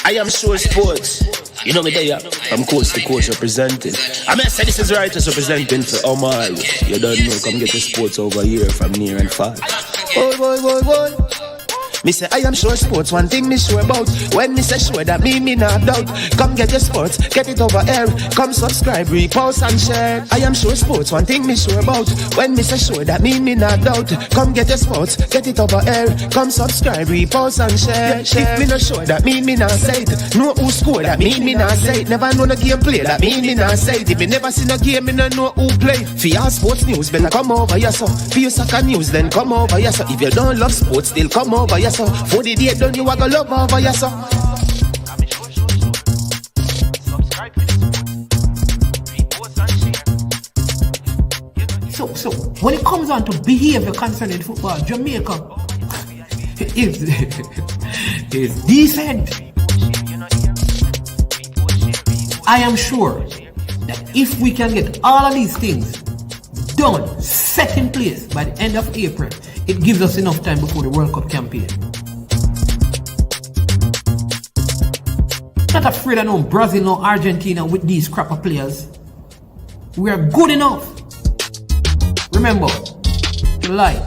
I am sure sports. You know me there, I'm coast to coast representing. I mean, I say this is righteous representing for Omar. You don't know, come get the sports over here from near and far. Boy. Me say I am sure sports, one thing me sure about. When me say sure, that me not doubt. Come get your sports, get it over here. Come subscribe, repost and share. I am sure sports, one thing me sure about. When me say sure, that me not doubt. Come get your sports, get it over here. Come subscribe, repost and share. If me not sure, that me not say it. Know who score, that me not say it. Never know the game play, that me not say it. If me never seen a game, me no know who play. For your sports news, better come over here so. For your soccer news, then come over here so. If you don't love sports, still come over here so. For the day done, you are gonna love over here so. So when it comes on to behavior concerning football, Jamaica is decent. I am sure that if we can get all of these things done, set in place by the end of April, it gives us enough time before the World Cup campaign. Not afraid of no Brazil, no Argentina with these crap of players. We are good enough. Remember to like,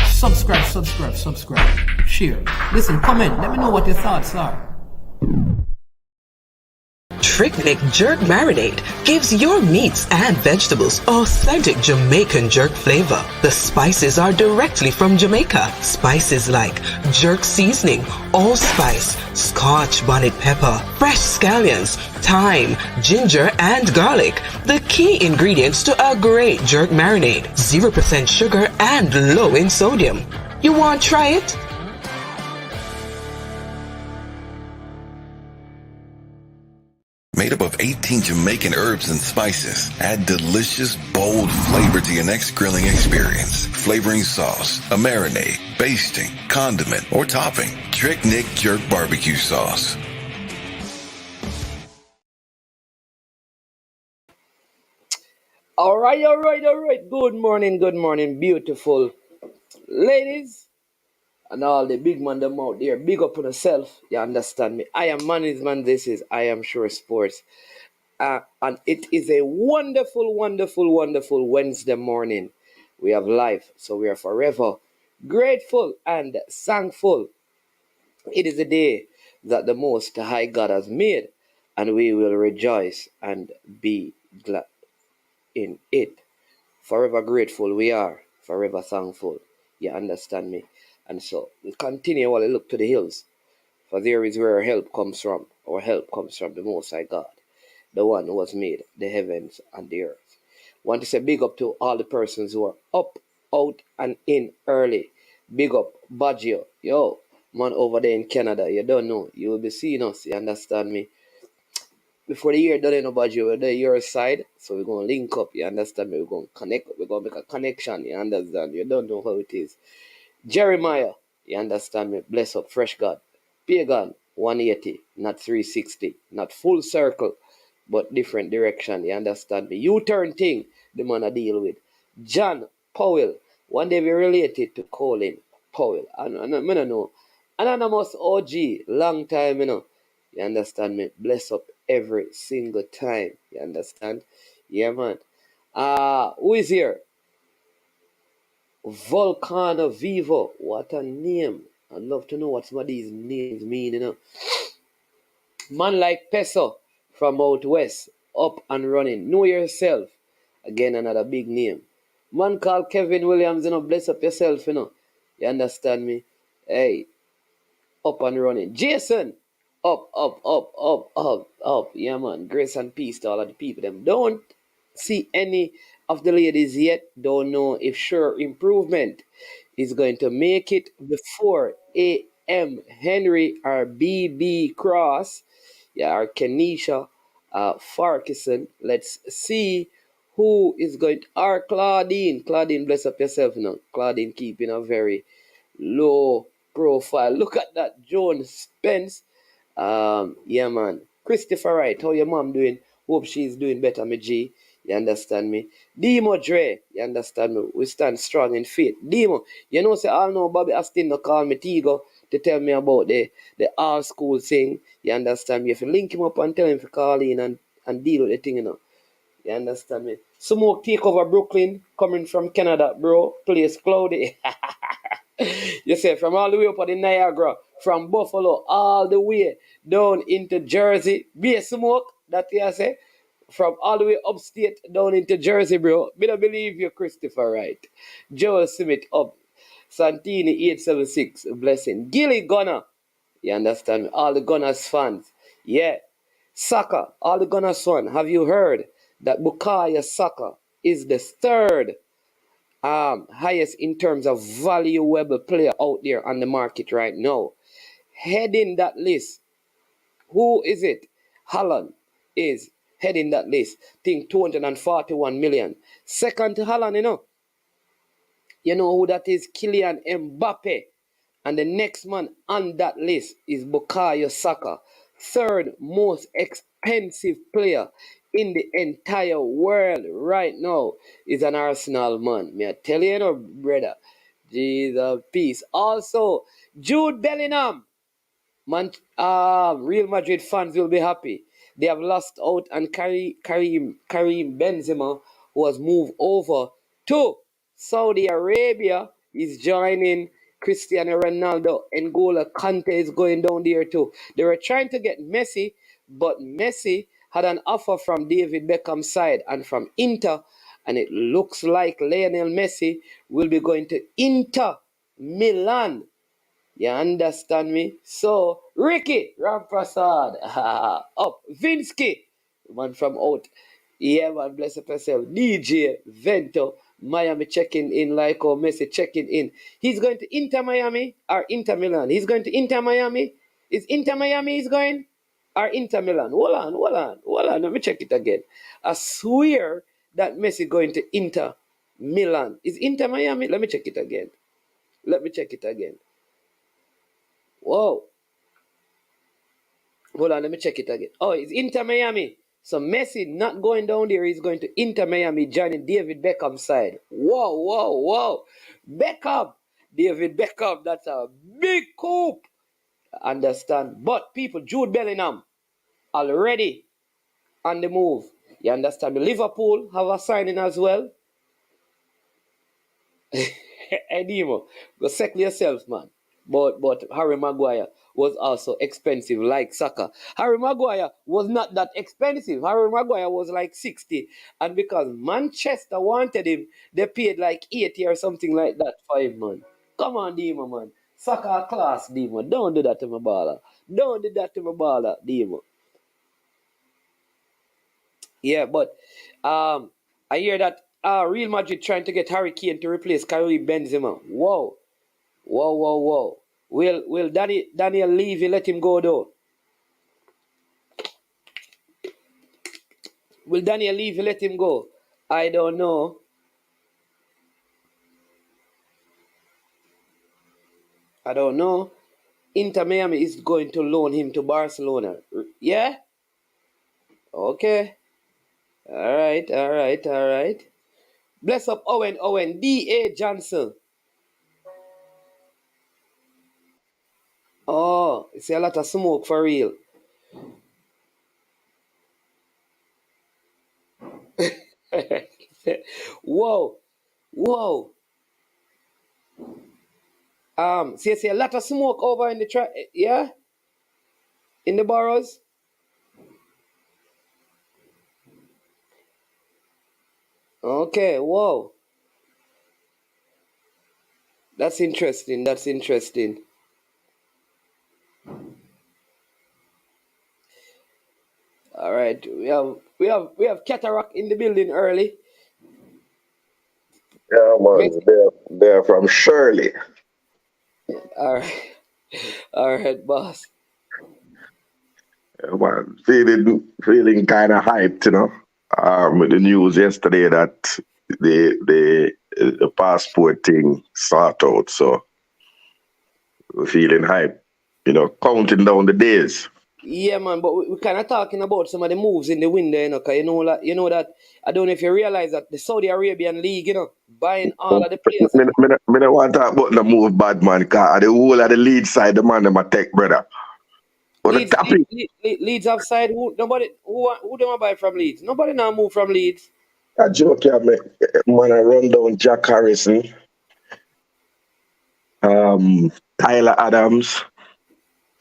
subscribe, share. Listen, comment, let me know what your thoughts are. Tricknick Jerk Marinade gives your meats and vegetables authentic Jamaican jerk flavor. The spices are directly from Jamaica. Spices like jerk seasoning, allspice, Scotch bonnet pepper, fresh scallions, thyme, ginger, and garlic. The key ingredients to a great jerk marinade. 0% sugar and low in sodium. You want to try it? Made up of 18 Jamaican herbs and spices, add delicious, bold flavor to your next grilling experience. Flavoring sauce, a marinade, basting, condiment, or topping. Trick Nick Jerk Barbecue Sauce. All right. Good morning, beautiful ladies. And all the big man them out there, big up on yourself. You understand me? I am Man's Man. This is I Am Sure Sports. And it is a wonderful Wednesday morning. We have life, so we are forever grateful and thankful. It is a day that the Most High God has made, and we will rejoice and be glad in it. Forever grateful we are, forever thankful. You understand me? And so we continually look to the hills, for there is where our help comes from. Our help comes from the Most High God, the one who has made the heavens and the earth. Want to say big up to all the persons who are up, out, and in early. Big up, Baggio. Yo, man over there in Canada, you don't know. You will be seeing us, you understand me? Before the year done, you know, Baggio, we're there your side, so we're going to link up, you understand me? We're going to connect, we're going to make a connection, you understand? You don't know how it is. Jeremiah, you understand me? Bless up, fresh God. Pagan, 180, not 360, not full circle, but different direction, you understand me? U-turn thing, the man I deal with. John Powell, one day we related to Colin Powell. I don't know. Anonymous OG, long time, you know. You understand me? Bless up every single time, you understand? Yeah, man. Who is here? Volcano Vivo. What a name. I'd love to know what some of these names mean, you know. Man like Peso from out west. Up and running. Know yourself. Again, another big name. Man called Kevin Williams, you know. Bless up yourself, you know. You understand me? Hey. Up and running. Jason. Up. Yeah, man. Grace and peace to all of the people. Them don't see any of the ladies yet. Don't know if sure improvement is going to make it before A.M. Henry or B.B. Cross. Yeah, or Kenisha Farkison. Let's see who is going to... Or Claudine. Claudine, bless up yourself now. Claudine keeping a very low profile. Look at that. Joan Spence. Yeah, man. Christopher Wright, how your mom doing? Hope she's doing better, my G. You understand me? Demo Dre, you understand me? We stand strong in faith. Demo, you know, say, I know Bobby Astin no call me Tigo to tell me about the all school thing. You understand me? If you link him up and tell him to call in and deal with the thing, you know. You understand me? Smoke take over Brooklyn, coming from Canada, bro. Place cloudy. You say from all the way up at the Niagara, from Buffalo all the way down into Jersey. Be a smoke, that you say. From all the way upstate down into Jersey, bro. Me don't believe you, Christopher Wright. Joel Smith up. Santini 876, blessing. Gilly Gunner. You understand me? All the Gunners fans. Yeah. Saka, all the Gunners fans. Have you heard that Bukayo Saka is the third highest in terms of valuable player out there on the market right now? Heading that list, who is it? Haaland is heading that list. Think 241 million. Second to Haaland, you know who that is? Kylian Mbappe. And the next man on that list is Bukayo Saka. Third most expensive player in the entire world right now is an Arsenal man. Me I tell you, brother. Jesus, peace. Also, Jude Bellingham. Real Madrid fans will be happy. They have lost out on Karim Benzema, who has moved over to Saudi Arabia. He's joining Cristiano Ronaldo. N'Golo Kante is going down there too. They were trying to get Messi, but Messi had an offer from David Beckham's side and from Inter, and it looks like Lionel Messi will be going to Inter Milan. You understand me? So, Ricky Ramprasad, up. Vinsky, man from out. Yeah, man, bless up yourself. DJ Vento, Miami checking in like how Messi checking in. He's going to Inter Miami or Inter Milan? He's going to Inter Miami? Is Inter Miami he's going? Or Inter Milan? Hold on. Let me check it again. I swear that Messi going to Inter Milan. Is Inter Miami? Let me check it again. Whoa. Hold on, let me check it again. Oh, it's Inter Miami. So Messi not going down there. He's going to Inter Miami, joining David Beckham's side. Whoa. Beckham. David Beckham, that's a big coup. Understand? But people, Jude Bellingham, already on the move. You understand? Liverpool have a signing as well. Edimo, go settle yourself, man. But Harry Maguire was also expensive like Saka. Harry Maguire was not that expensive. Harry Maguire was like 60. And because Manchester wanted him, they paid like 80 or something like that for him, man. Come on, Demo, man. Saka class, Demo. Don't do that to my baller. Demo. Yeah, but I hear that Real Madrid trying to get Harry Kane to replace Karim Benzema. Whoa. Will Daniel Levy let him go though? Will Daniel Levy let him go? I don't know. Inter Miami is going to loan him to Barcelona. Yeah? Okay. All right. Bless up Owen. D.A. Johnson. Oh, it's a lot of smoke for real. Whoa. See a lot of smoke over in the yeah? In the boroughs? Okay, whoa. That's interesting. All right. We have Cataract in the building early. Yeah, man, they're from Shirley. All right, boss. Yeah, man, feeling kind of hyped, with the news yesterday that the passport thing sort out. So we're feeling hyped, counting down the days. Yeah, man, but we're kind of talking about some of the moves in the window, cause you know that I don't know if you realize that the Saudi Arabian League, buying all of the players. Me don't want to talk about the move bad man, cause the whole of the lead side, the man them a tech brother. But the topic, Leeds offside. Who don't want buy from Leeds? Nobody now move from Leeds. a joke here, man, I run down Jack Harrison, Tyler Adams.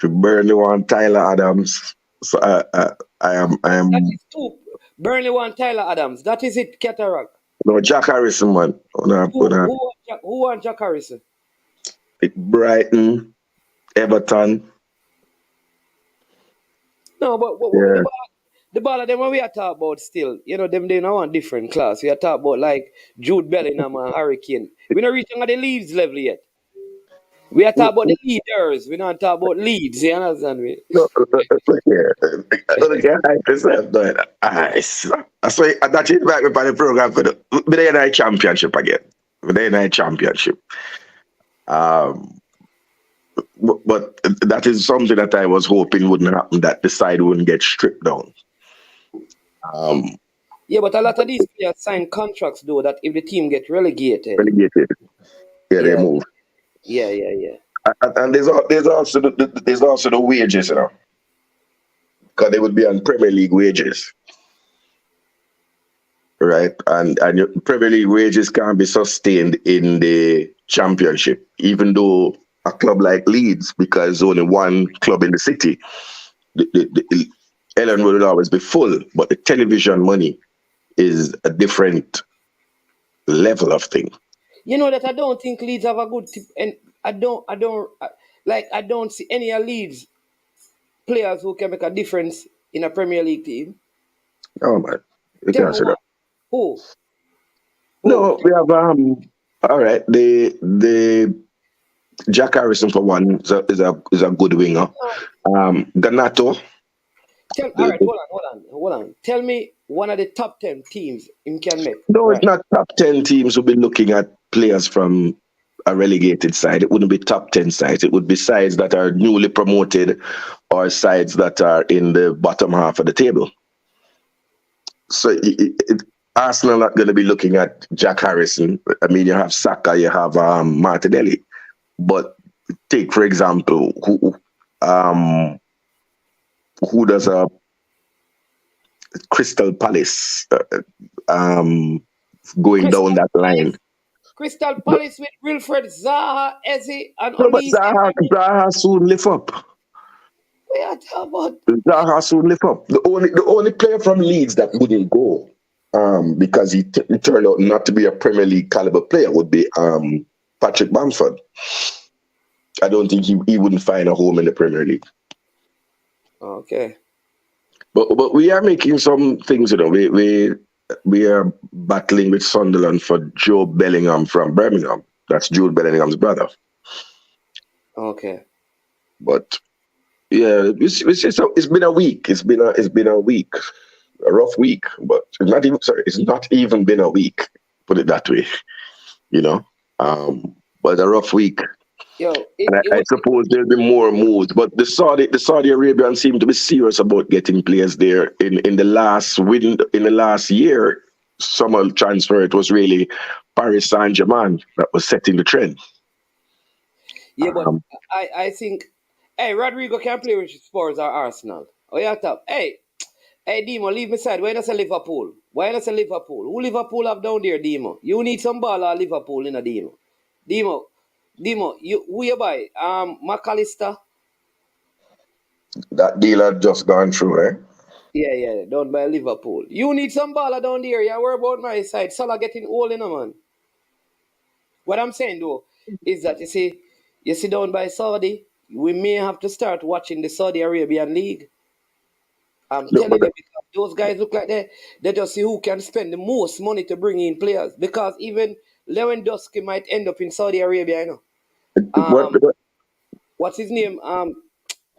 To Burnley want Tyler Adams. So I am That is two. Burnley want Tyler Adams. That is it, Cataract. no Jack Harrison man. Who want Jack Harrison? Brighton, Everton. No, but Yeah. the ball of them when we are talking about still, them they now want different class. We are talking about like Jude Bellingham and Hurricane. We not reaching at the Leeds level yet. We are talking about the leaders. We not talking about Leeds. You understand me? No, look here. Look here, I yourself, but so that is back by the program for the night championship again. The night championship. But that is something that I was hoping wouldn't happen, that the side wouldn't get stripped down. Yeah, but a lot of these players sign contracts though that if the team get relegated, They move. Yeah. And there's also the wages, because they would be on Premier League wages, right? And your Premier League wages can't be sustained in the championship, even though a club like Leeds, because only one club in the city, the Ellen will always be full, but the television money is a different level of thing. You know that I don't think Leeds have a good tip, and I don't see any of Leeds players who can make a difference in a Premier League team. Oh man, you Tell can't me say that. who? No, we have all right. The Jack Harrison for one is a good winger. Ganato. All right, hold on. Tell me one of the top 10 teams him can make. No, Right. it's not top 10 teams who be looking at players from a relegated side. It wouldn't be top 10 sides. It would be sides that are newly promoted or sides that are in the bottom half of the table. So Arsenal not going to be looking at Jack Harrison. I mean, you have Saka, you have Martinelli. But take, for example, who does a Crystal Palace going down that line? Crystal Palace with Wilfred Zaha, Eze, and No, but Olise. Zaha soon lift up. We are talking about Zaha soon lift up. The only player from Leeds that wouldn't go because he turned out not to be a Premier League caliber player would be Patrick Bamford. I don't think he wouldn't find a home in the Premier League. Okay. But we are making some things, we are battling with Sunderland for Joe Bellingham from Birmingham. That's Jude Bellingham's brother. Okay. But yeah, it's been a week. It's been a week, a rough week. But it's not even been a week. Put it that way, But a rough week. I suppose there'll be more moves, but the Saudi Arabians seem to be serious about getting players there. In the last year, summer transfer, it was really Paris Saint-Germain that was setting the trend. Yeah, but I think, hey, Rodrigo can play with Spurs or Arsenal. Oh yeah, top. Hey, Demo, leave me side. Why not say Liverpool? Who Liverpool have down there, Demo? You need some ball or Liverpool in a Demo. Demo, who you buy? McAllister? That deal had just gone through, eh? Yeah, down by Liverpool. You need some baller down there. You worry about my side. Salah getting old, man. What I'm saying though is that you see down by Saudi, we may have to start watching the Saudi Arabian League. I'm telling you, because those guys look like they just see who can spend the most money to bring in players. Because even Lewandowski might end up in Saudi Arabia, What's his name?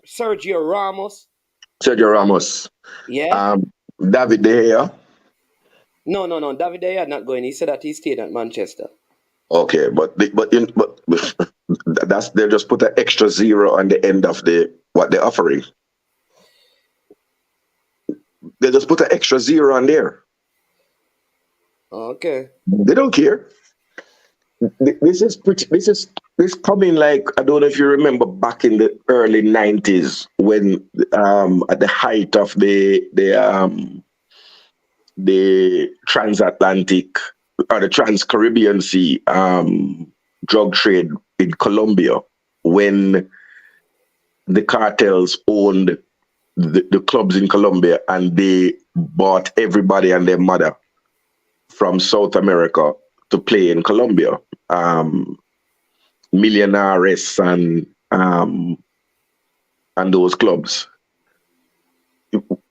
Sergio Ramos. Sergio Ramos. Yeah. David De Gea. No. David De Gea not going. He said that he stayed at Manchester. Okay, but that's they just put an extra zero on the end of what they're offering. They just put an extra zero on there. Okay. They don't care. This is pretty. This coming like, I don't know if you remember back in the early '90s when at the height of the transatlantic or the trans-Caribbean Sea drug trade in Colombia, when the cartels owned the clubs in Colombia and they bought everybody and their mother from South America to play in Colombia. Millionaires and those clubs.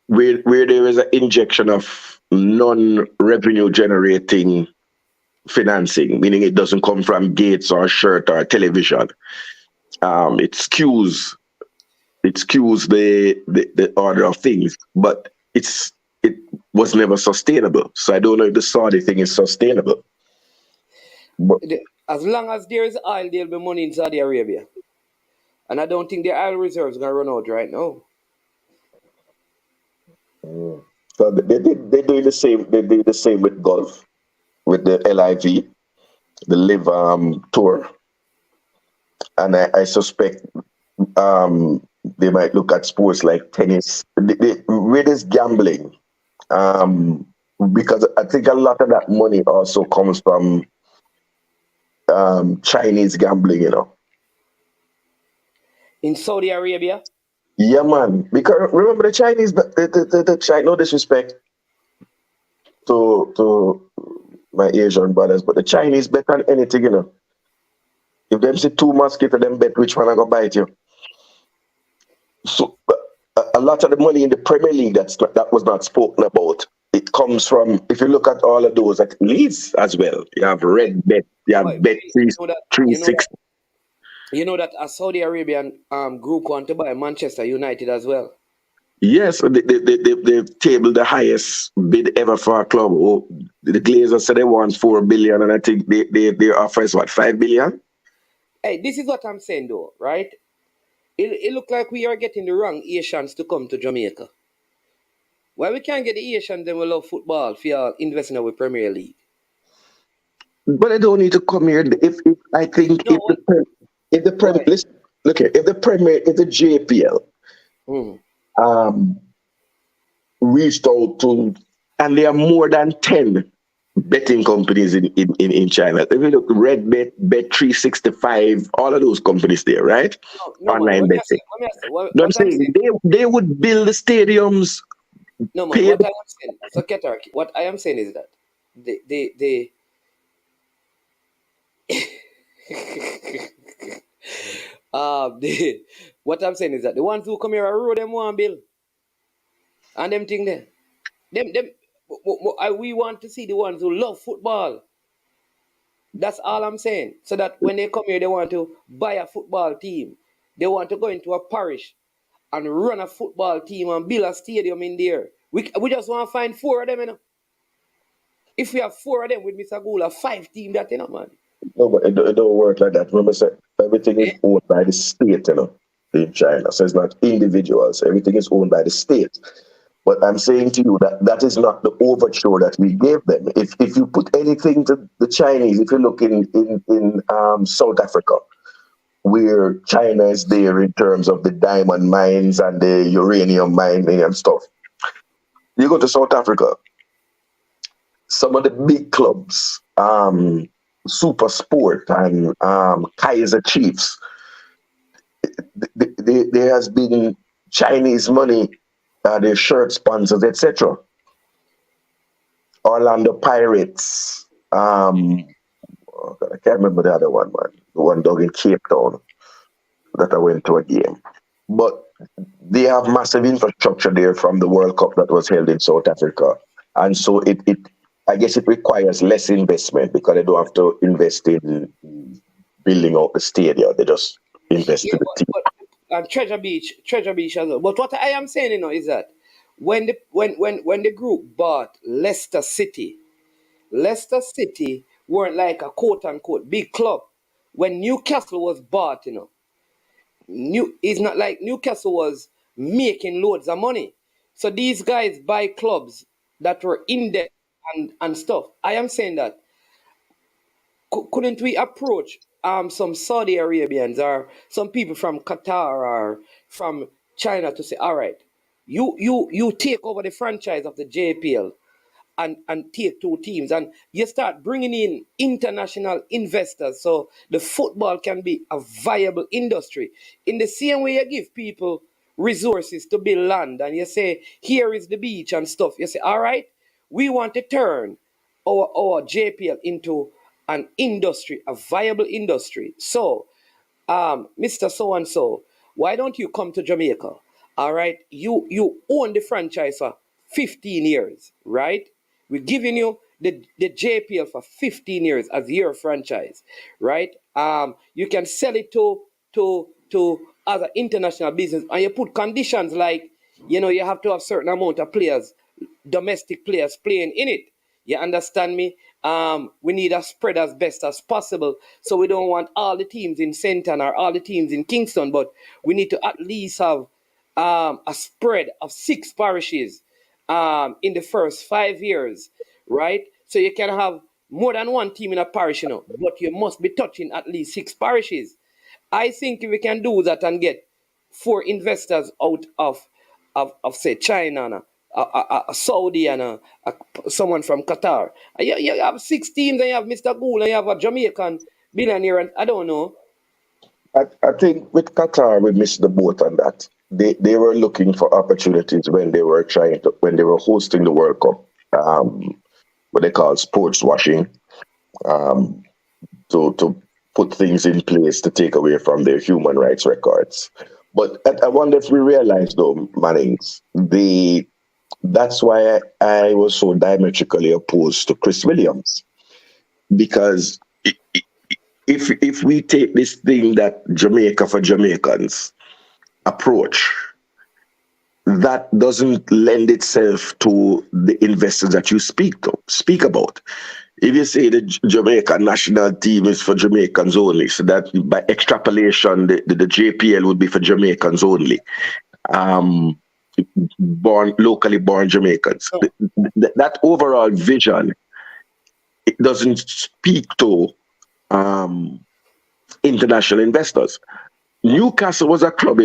Where there is an injection of non-revenue generating financing, meaning it doesn't come from gates or shirt or television. It skews the order of things, but it was never sustainable. So I don't know if the Saudi thing is sustainable. But As long as there is oil, there'll be money in Saudi Arabia. And I don't think the oil reserves are going to run out right now. so they do the same. They do the same with golf, with the LIV, the Live Tour, and I suspect they might look at sports like tennis. Where there's gambling, because I think a lot of that money also comes from Chinese gambling. In Saudi Arabia? Yeah, man. Because remember the Chinese, the China, no disrespect to my Asian brothers, but the Chinese bet on anything. If them see two mosquitoes, them bet which one I gonna bite you. So a lot of the money in the Premier League that was not spoken about. It comes from, if you look at all of those at Leeds as well. You have Red Bet, you have Wait, Bet you know that 360. you know that a Saudi Arabian group want to buy Manchester United as well. Yes, they've tabled the highest bid ever for a club. Oh, the Glazers said they want 4 billion, and I think their offer is what, 5 billion? Hey, this is what I'm saying though, right? It look like we are getting the wrong Asians to come to Jamaica. Why we can't get the Asians then we love football for investing in our Premier League? But they don't need to come here. If I think No, if the Premier, why? listen, look here, if the JPL Mm. reached out to, and there are more than 10 betting companies in China. If you look, Red Bet, Bet 365, all of those companies there, right? No, man. Online betting. Let me ask you, what No, I'm I'm saying saying. they would build the stadiums, No, man. pay What I am saying. So, Ketar, what I am saying is that they the what I'm saying is that the ones who come here are road them one bill and them thing there. Them we want to see the ones who love football. That's all I'm saying. So that when they come here, they want to buy a football team. They want to go into a parish and run a football team and build a stadium in there. We just want to find 4 of them. If we have 4 of them with Mr. Gula, 5 team that, man. No, but it don't work like that. Remember, say, everything is Eh? owned by the state, in China. So it's not individuals. Everything is owned by the state. But I'm saying to you that that is not the overture that we gave them. If you put anything to the Chinese, if you look in South Africa, where China is there in terms of the diamond mines and the uranium mining and stuff, you go to South Africa, some of the big clubs, Super Sport and Kaiser Chiefs, there has been Chinese money, their shirt sponsors, etc. Orlando Pirates. Oh God, I can't remember the other one, man. The one dog in Cape Town that I went to a game. But they have massive infrastructure there from the World Cup that was held in South Africa. And so I guess it requires less investment because they don't have to invest in building out the stadium. They just invest Yeah, in the team. but Treasure Beach as well. But what I am saying, is that when the group bought Leicester City weren't like a quote unquote big club. When Newcastle was bought, it's not like Newcastle was making loads of money. So these guys buy clubs that were in debt and stuff. I am saying that couldn't we approach some Saudi Arabians or some people from Qatar or from China to say, all right, you take over the franchise of the JPL and take two teams and you start bringing in international investors so the football can be a viable industry. In the same way you give people resources to build land and you say, here is the beach and stuff. You say, all right, we want to turn our JPL into an industry, a viable industry. So Mr. So and so, why don't you come to Jamaica? All right, you own the franchise for 15 years, right? We're giving you the JPL for 15 years as your franchise, right? You can sell it to other international business, and you put conditions like, you have to have certain amount of players, domestic players playing in it. You understand me? We need a spread as best as possible. So we don't want all the teams in Senton or all the teams in Kingston, but we need to at least have a spread of 6 parishes in the first 5 years, right? So you can have more than one team in a parish, but you must be touching at least 6 parishes. I think if we can do that and get 4 investors out of say China and a Saudi and someone from Qatar. You have 6 teams and you have Mr. Gould and you have a Jamaican billionaire and I don't know. I think with Qatar, we missed the boat on that. They were looking for opportunities when they were hosting the World Cup, what they call sports washing, um, to put things in place to take away from their human rights records. But I wonder if we realize, though, Mannings, that's why I was so diametrically opposed to Chris Williams, because if we take this thing that Jamaica for Jamaicans approach, that doesn't lend itself to the investors that you speak about. If you say the Jamaica national team is for Jamaicans only, so that by extrapolation, the JPL would be for Jamaicans only, locally born Jamaicans. No. That overall vision, it doesn't speak to international investors. Newcastle was a club,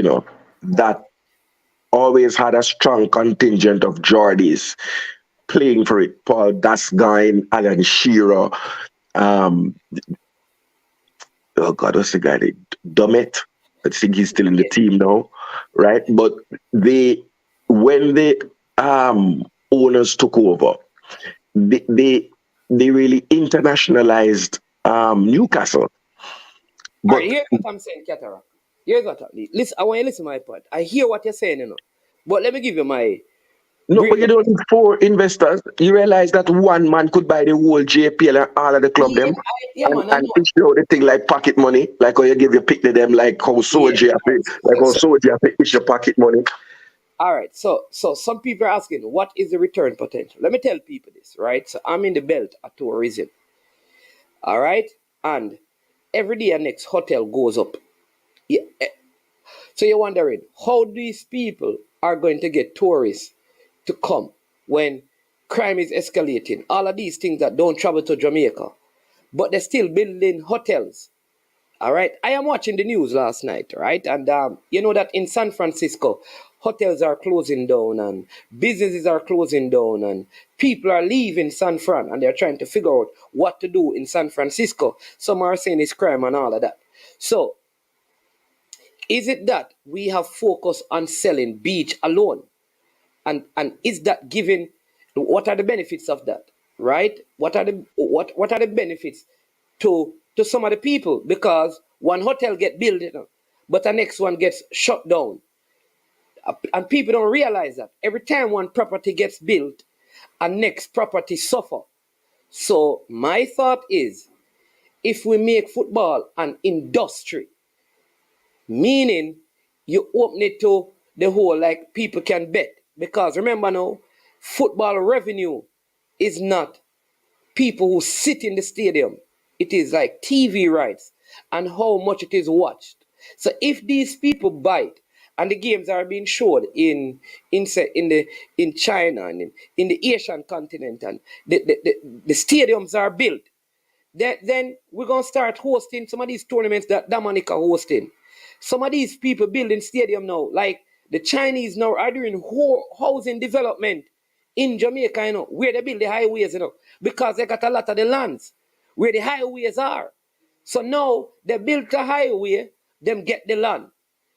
that always had a strong contingent of Geordies playing for it. Paul Gascoigne, Alan Shearer, oh God, what's the guy? Dummett. I think he's still in the team now, right? But when the owners took over, they really internationalized Newcastle. All right, here's what I'm saying, Cataract. Here's what listen. I want you to listen to my part. I hear what you're saying, but let me give you my. No, but you don't need 4 investors. You realize that one man could buy the whole JPL and all of the club them, Man, and issue out the thing like pocket money, like how you give your pick to them, like how Soldier issue pocket money. All right, so some people are asking, what is the return potential? Let me tell people this, right? So I'm in the belt of tourism, all right, and every day a next hotel goes up. Yeah. So you're wondering how these people are going to get tourists to come when crime is escalating. All of these things that don't travel to Jamaica, but they're still building hotels. All right. I am watching the news last night, right? And you know that in San Francisco, hotels are closing down and businesses are closing down and people are leaving San Fran and they're trying to figure out what to do in San Francisco. Some are saying it's crime and all of that. So is it that we have focused on selling beach alone? And is that giving, what are the benefits of that? Right? What are the benefits to some of the people? Because one hotel get built, but the next one gets shut down. And people don't realize that every time one property gets built, a next property suffer. So my thought is, if we make football an industry, meaning you open it to the whole, like people can bet. Because remember now, football revenue is not people who sit in the stadium. It is like TV rights and how much it is watched. So if these people buy it and the games are being showed in China and in the Asian continent, and the stadiums are built, then we're gonna start hosting some of these tournaments that Dominica hosting. Some of these people building stadium now, like the Chinese now are doing housing development in Jamaica, where they build the highways, because they got a lot of the lands where the highways are. So now they built a highway, them get the land.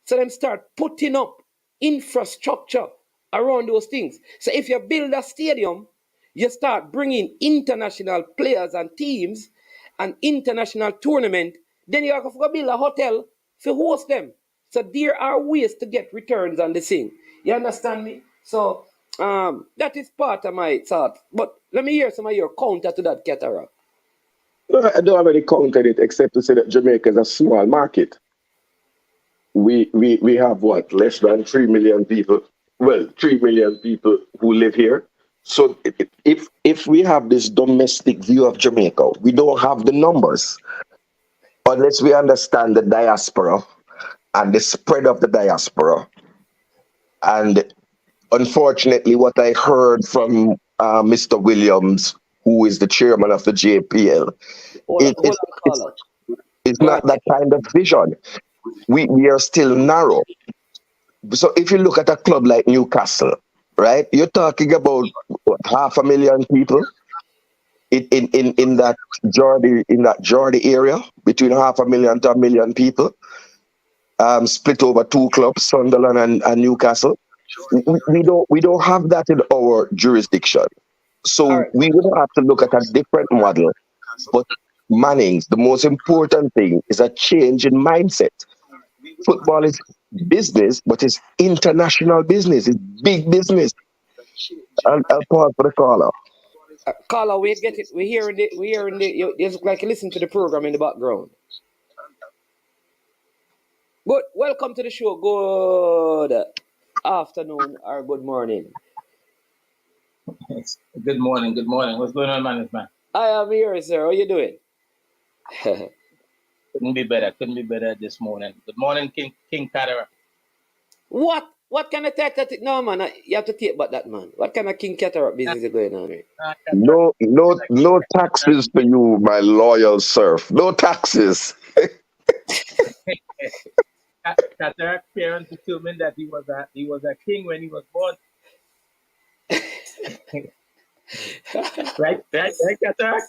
So them start putting up infrastructure around those things. So if you build a stadium, you start bringing international players and teams and international tournament, then you have to build a hotel to host them. So there are ways to get returns on the thing. You understand me? So that is part of my thought. But let me hear some of your counter to that, Catara. No, I don't have any counter it except to say that Jamaica is a small market. We have what, less than 3 million people. Well, 3 million people who live here. So if we have this domestic view of Jamaica, we don't have the numbers unless we understand the diaspora and the spread of the diaspora. And unfortunately, what I heard from Mr. Williams, who is the chairman of the JPL, Hold it, on, it's, call it's, out. it's Go ahead. not that kind of vision. We are still narrow. So if you look at a club like Newcastle, right, you're talking about what, 500,000 people in that Geordie area, between 500,000 to 1,000,000 people, split over two clubs, Sunderland and Newcastle. We don't have that in our jurisdiction. All So right. we will have to look at a different model. But Mannings, the most important thing is a change in mindset. Football is business, but it's international business. It's big business. I'll pause for the caller. Caller, we get it. We're hearing the. You look like you listen to the program in the background. Good. Welcome to the show. Good afternoon or good morning. Good morning. Good morning. What's going on, management? I am here, sir. How you doing? Couldn't be better. Couldn't be better this morning. Good morning, King Catara. What? What kind of tactic? No, man. You have to take back that, man. What kind of King Cataract business is going on here? No taxes for you, my loyal serf. No taxes. Cataract parents determined that he was a king when he was born. Right, Cataract.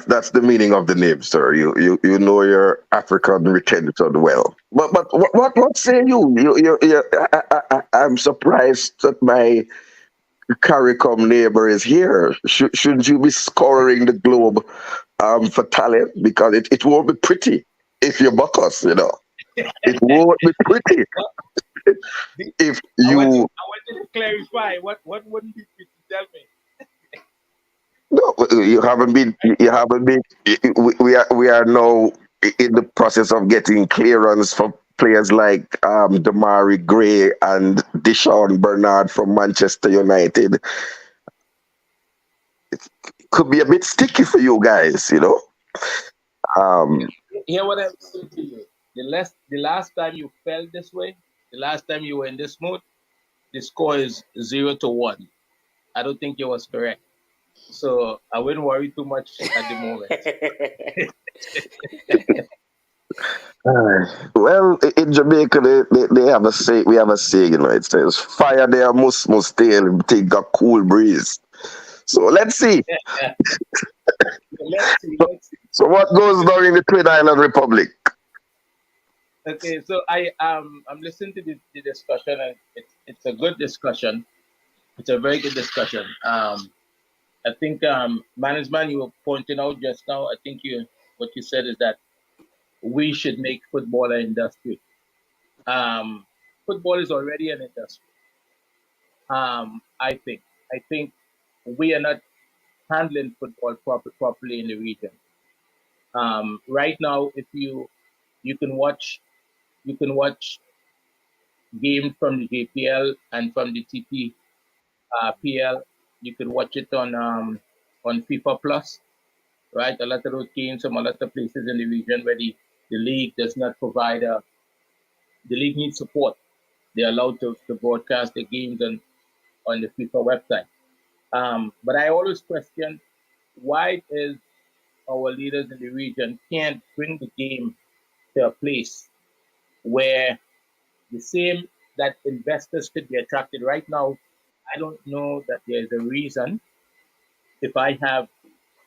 That's the meaning of the name, sir. You know your African retention well. But what say you? I'm surprised that my CARICOM neighbor is here. Shouldn't you be scouring the globe for talent? Because it won't be pretty if you buck us, It won't be pretty if I want you. you to clarify what wouldn't be fit to tell me. No, you haven't been. You haven't been. We are now in the process of getting clearance for players like Damari Gray and Deshaun Bernard from Manchester United. Could be a bit sticky for you guys. Um, Hear what I'm saying to you. The last time you felt this way, the last time you were in this mood, the score is 0-1. I don't think it was correct. So I wouldn't worry too much at the moment. well, in Jamaica, they have a say. We have a saying, it says, "Fire there must stay and take a cool breeze." So let's see. Let's see. So what goes down in the Twin Island Republic? Okay, so I'm listening to the discussion, and it's a good discussion. It's a very good discussion. I think management, you were pointing out just now. I think what you said is that we should make football an industry. Football is already an industry. I think we are not handling football properly in the region. Right now, if you can watch games from the JPL and from the TP PL. You could watch it on FIFA Plus, right? A lot of those games from a lot of places in the region where the league does not provide The league needs support. They're allowed to broadcast the games on the FIFA website. But I always question why is our leaders in the region can't bring the game to a place where the same that investors could be attracted. Right now, I don't know that there's a reason if I have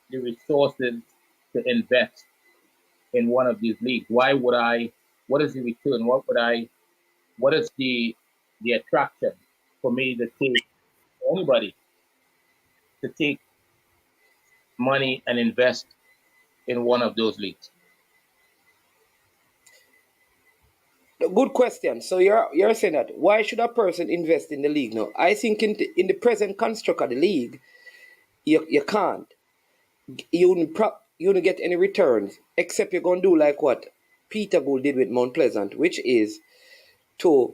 the resources to invest in one of these leagues. Why would I? What is the return? What is the attraction for me to take anybody to take money and invest in one of those leagues? Good question. So you're saying that why should a person invest in the league now? I think in the present construct of the league, you can't. You wouldn't get any returns except you're gonna do like what Peter Gould did with Mount Pleasant, which is to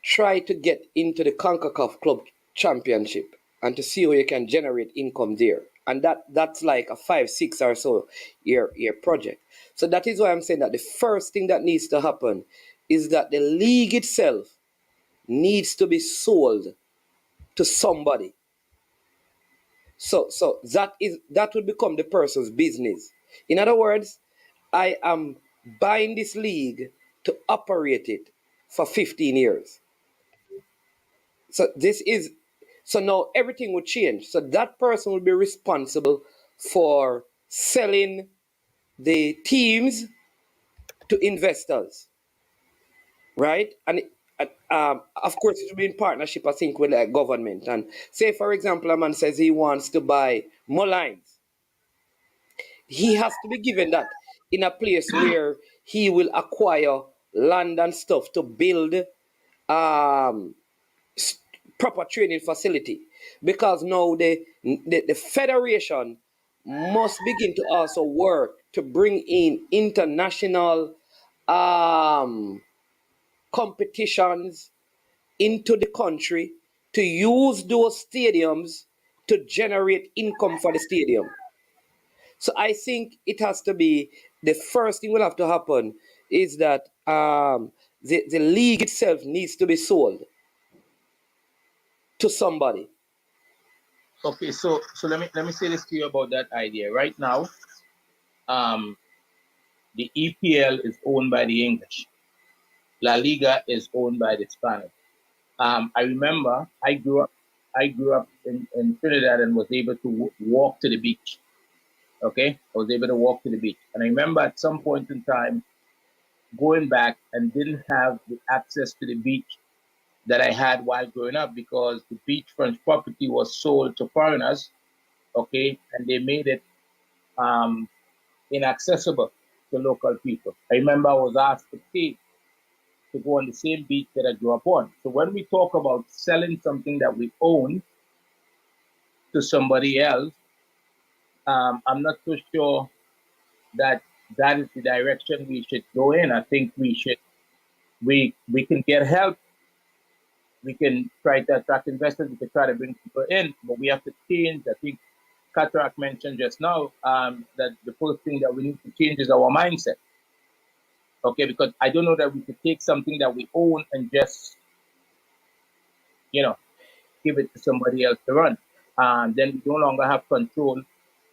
try to get into the CONCACAF Club Championship and to see how you can generate income there. And that's like a 5, 6 or so year project. So that is why I'm saying that the first thing that needs to happen is that the league itself needs to be sold to somebody. So that will become the person's business. In other words, I am buying this league to operate it for 15 years. So now everything will change. So that person will be responsible for selling the teams to investors, right? Of course, it will be in partnership, I think, with like government. And say, for example, a man says he wants to buy more lines. He has to be given that in a place where he will acquire land and stuff to build um, proper training facility, because now the federation must begin to also work to bring in international um, competitions into the country to use those stadiums to generate income for the stadium. So I think it has to be the first thing will have to happen is that the league itself needs to be sold to somebody. Okay, so let me say this to you about that idea. Right now, um, the EPL is owned by the English. La Liga is owned by the Spanish. I remember I grew up in Trinidad and was able to walk to the beach. Okay, I was able to walk to the beach, and I remember at some point in time going back and didn't have the access to the beach that I had while growing up because the beachfront property was sold to foreigners. Okay, and they made it um, inaccessible to local people. I remember I was asked to pay to go on the same beach that I grew up on. So when we talk about selling something that we own to somebody else, I'm not so sure that that is the direction we should go in. I think we can get help. We can try to attract investors. We can try to bring people in, but we have to change. I think Cataract mentioned just now that the first thing that we need to change is our mindset. Okay, because I don't know that we could take something that we own and just you know give it to somebody else to run. Then we no longer have control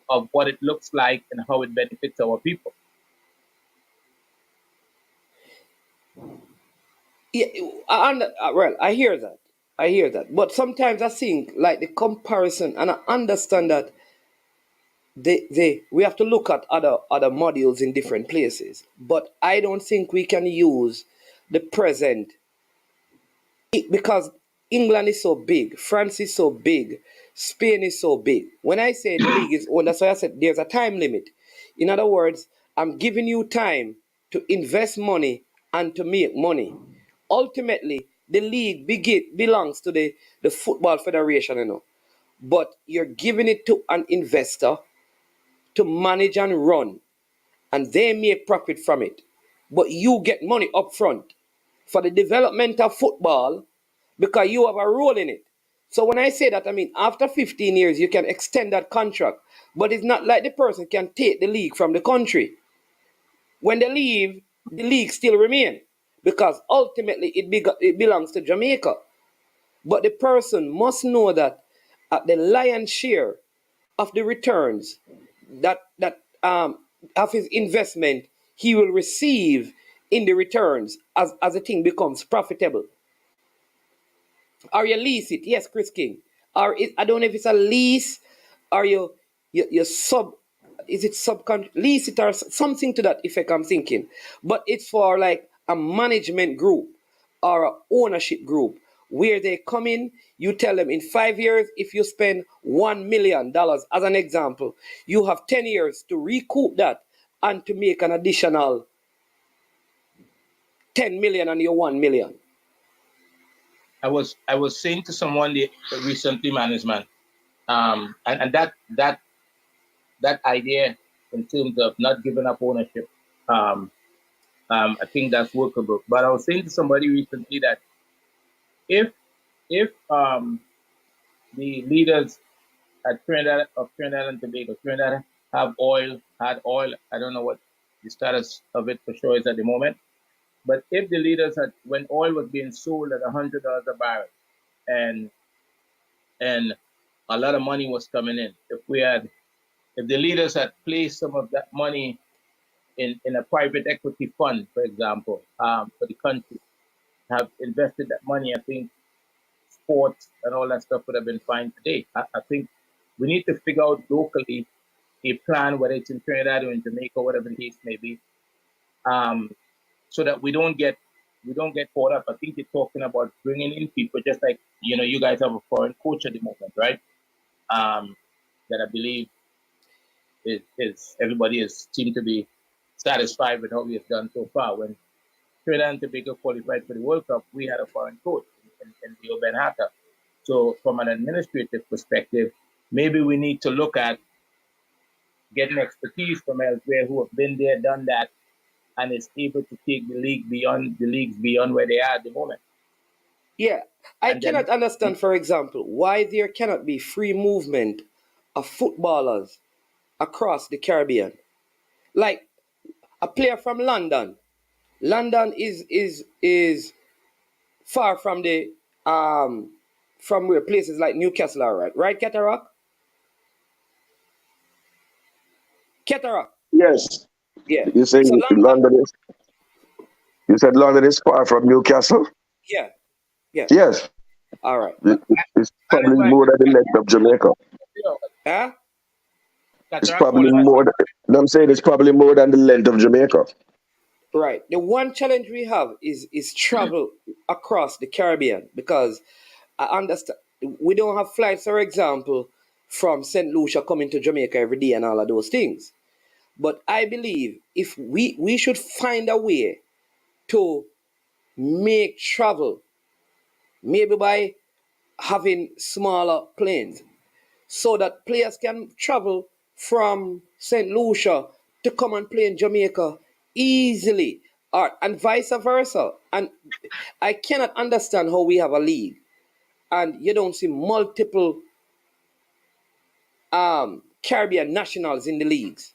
of what it looks like and how it benefits our people. Yeah, well, I hear that. I hear that. But sometimes I think like the comparison, and I understand that we have to look at other modules in different places. But I don't think we can use the present because England is so big, France is so big, Spain is so big. When I say the league is owned, that's why I said there's a time limit. In other words, I'm giving you time to invest money and to make money. Ultimately, the league belongs to the Football Federation, but you're giving it to an investor to manage and run, and they make profit from it. But you get money up front for the development of football because you have a role in it. So when I say that, I mean after 15 years you can extend that contract, but it's not like the person can take the league from the country. When they leave, the league still remain because ultimately it belongs to Jamaica. But the person must know that at the lion's share of the returns that of his investment he will receive in the returns as the thing becomes profitable. Or you lease it, yes, Chris King. I don't know if it's a lease or you sub, is it subcon lease it or something to that effect, I'm thinking. But it's for like a management group or a ownership group where they come in, you tell them in 5 years, if you spend $1 million as an example, you have 10 years to recoup that and to make an additional 10 million on your 1 million. I was saying to someone recently, management, and that idea in terms of not giving up ownership, I think that's workable. But I was saying to somebody recently that if the leaders at Trinidad and Tobago, Trinidad had oil. I don't know what the status of it for sure is at the moment. But if the leaders had, when oil was being sold at $100 a barrel, and a lot of money was coming in, if the leaders had placed some of that money in a private equity fund, for example, for the country, have invested that money, I think sports and all that stuff would have been fine today. I think we need to figure out locally a plan, whether it's in Trinidad or in Jamaica, whatever the case may be, so that we don't get caught up. I think you're talking about bringing in people, just like you guys have a foreign coach at the moment, right? That I believe is everybody seemed to be satisfied with how we have done so far. When Trinidad and Tobago qualified for the World Cup, we had a foreign coach in Leo Ben Hatter. So from an administrative perspective, maybe we need to look at getting expertise from elsewhere who have been there, done that, and is able to take the leagues beyond where they are at the moment. Yeah, I cannot understand, for example, why there cannot be free movement of footballers across the Caribbean. Like a player from London. London is far from the from where places like Newcastle are, right, Cataract? Cataract. Yes. Yeah. You say So London. London is. You said London is far from Newcastle. Yeah. Yeah. Yes. All right. It's probably more than the length of Jamaica. Huh? It's probably more. I'm saying it's probably more than the length of Jamaica. Right. The one challenge we have is travel across the Caribbean, because I understand we don't have flights, for example, from St. Lucia coming to Jamaica every day and all of those things. But I believe if we should find a way to make travel, maybe by having smaller planes, so that players can travel from St. Lucia to come and play in Jamaica easily, and vice versa. And I cannot understand how we have a league and you don't see multiple Caribbean nationals in the leagues,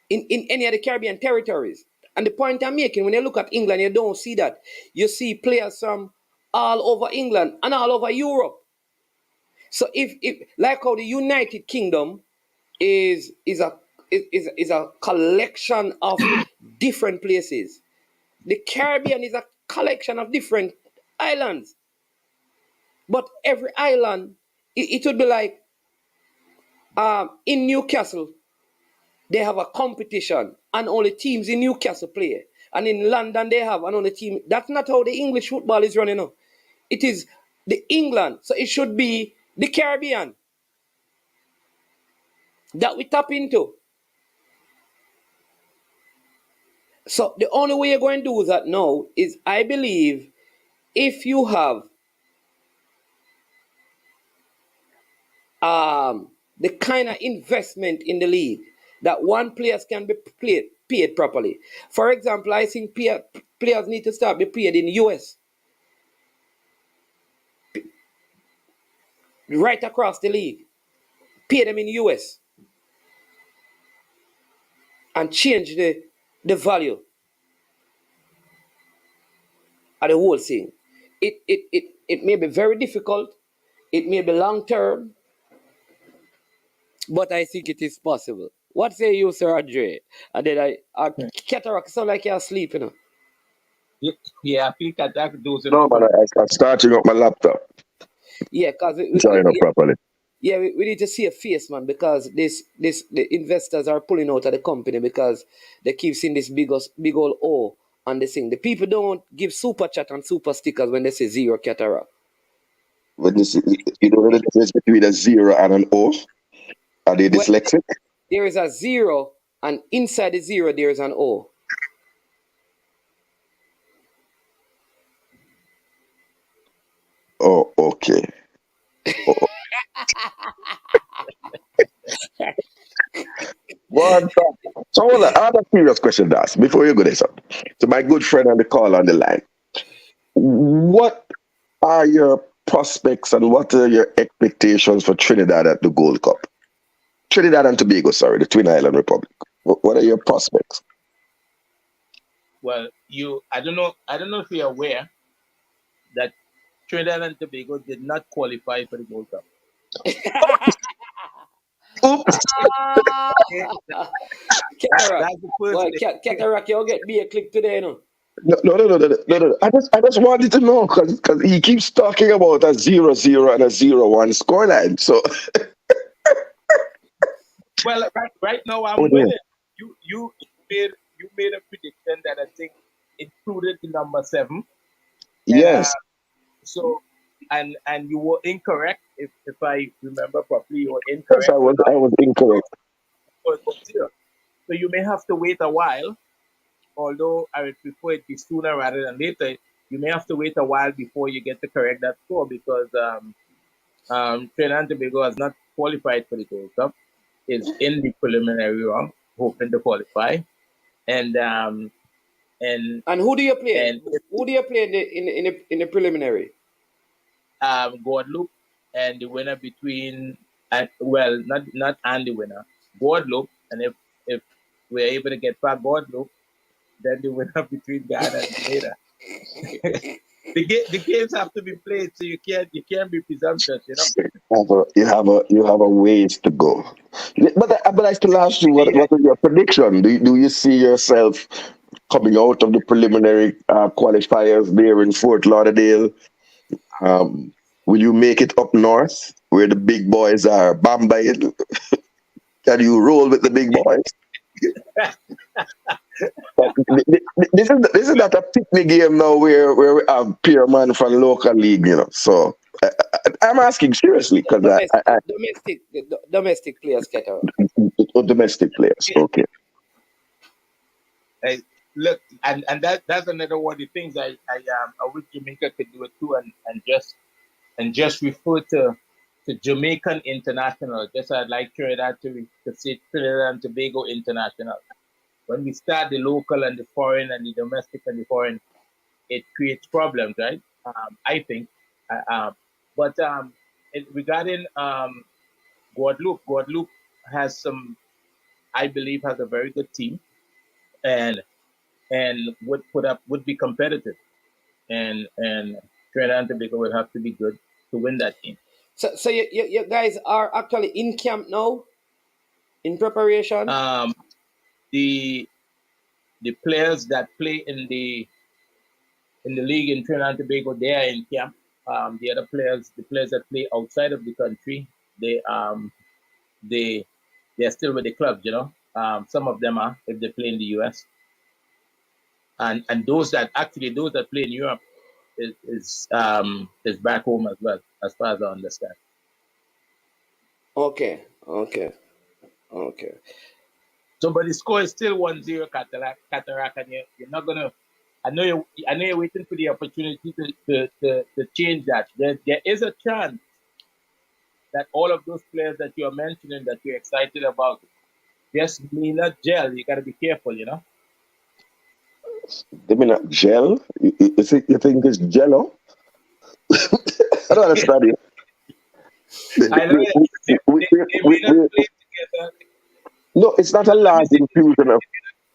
in any of the Caribbean territories. And the point I'm making, when you look at England, you don't see that. You see players from all over England and all over Europe. So if like how the United Kingdom is a collection of different places, the Caribbean is a collection of different islands. But every island, it would be like in Newcastle, they have a competition and only teams in Newcastle play. And in London, they have another team. That's not how the English football is running now. It is the England. So it should be the Caribbean that we tap into. So the only way you're going to do that now is, I believe, if you have the kind of investment in the league that one players can be paid properly. For example, I think players need to start be paid in the US, right across the league. Pay them in the US and change the value. of the whole thing. It may be very difficult, it may be long term, but I think it is possible. What say you, Sir Andre? And then Cataract sound like you're asleep, you know. Yeah, I think that those No, man, I'm starting up my laptop. Yeah, because Join up properly. yeah, we need to see a face, man, because the investors are pulling out of the company because they keep seeing this big old O on the thing. The people don't give super chat and super stickers when they say zero cataract. When you know the difference between a 0 and an O? Are they Well, dyslexic? there is a zero, and inside the zero there is an O. Oh, okay. Oh. One so hold on, I have a serious question to ask before you go there, sir. So my good friend on the call on the line. What are your prospects and what are your expectations for Trinidad at the Gold Cup? Trinidad and Tobago, sorry, the Twin Island Republic. What are your prospects? Well, I don't know if you're aware that Trinidad and Tobago did not qualify for the Gold Cup. Oops. Cataract. That's the first Well, thing. cataract, you'll get me a click today, no? No. I just wanted to know because he keeps talking about a 0-0 and a 0-1 scoreline. So Well, right now I'm oh, winning. You made a prediction that I think included the number 7. yes. So and you were incorrect if I remember properly. You were Yes, incorrect. I was incorrect. Was 0. So you may have to wait a while. Although I would prefer it be sooner rather than later. You may have to wait a while before you get to correct that score because Trinidad and Tobago has not qualified for the Gold Cup. Is in the preliminary round, hoping to qualify, and And who do you play? and Who do you play in the preliminary? Guadeloupe and the winner between well not and the winner Guadeloupe, and if we're able to get past Guadeloupe, then the winner between Ghana and Grenada. The games have to be played, so you can't be presumptuous, you know. You have a ways to go. But I still ask you, what is your prediction? Do you see yourself coming out of the preliminary qualifiers there in Fort Lauderdale? Will you make it up north where the big boys are bambaying? Can you roll with the big boys? This is not a picnic game now where we have peer man from local league, you know. So I'm asking seriously because Domestic players, cataract. domestic players. Okay. Look, and that's another one of the things I wish Jamaica could do it too, and just refer to Jamaican international. Just I'd like Trinidad to say Trinidad and Tobago international. When we start the local and the foreign and the domestic and the foreign, it creates problems, right? I think. But regarding Guadeloupe has I believe, has a very good team, and would be competitive, and Trinidad and Tobago would have to be good to win that game. So you guys are actually in camp now, in preparation. The players that play in the league in Trinidad and Tobago, they are in camp. The other players, the players that play outside of the country, they are still with the clubs. You know, some of them are if they play in the US, and those that play in Europe is back home as well, as far as I understand. Okay. So, but the score is still 1-0 Cataract, and you're not gonna. I know you're waiting for the opportunity to change that. There is a chance that all of those players that you're mentioning that you're excited about just may not gel. You gotta be careful, you know. They may not gel. You think it's jello? I don't understand it. I know they may not play together. No, it's not a large infusion of.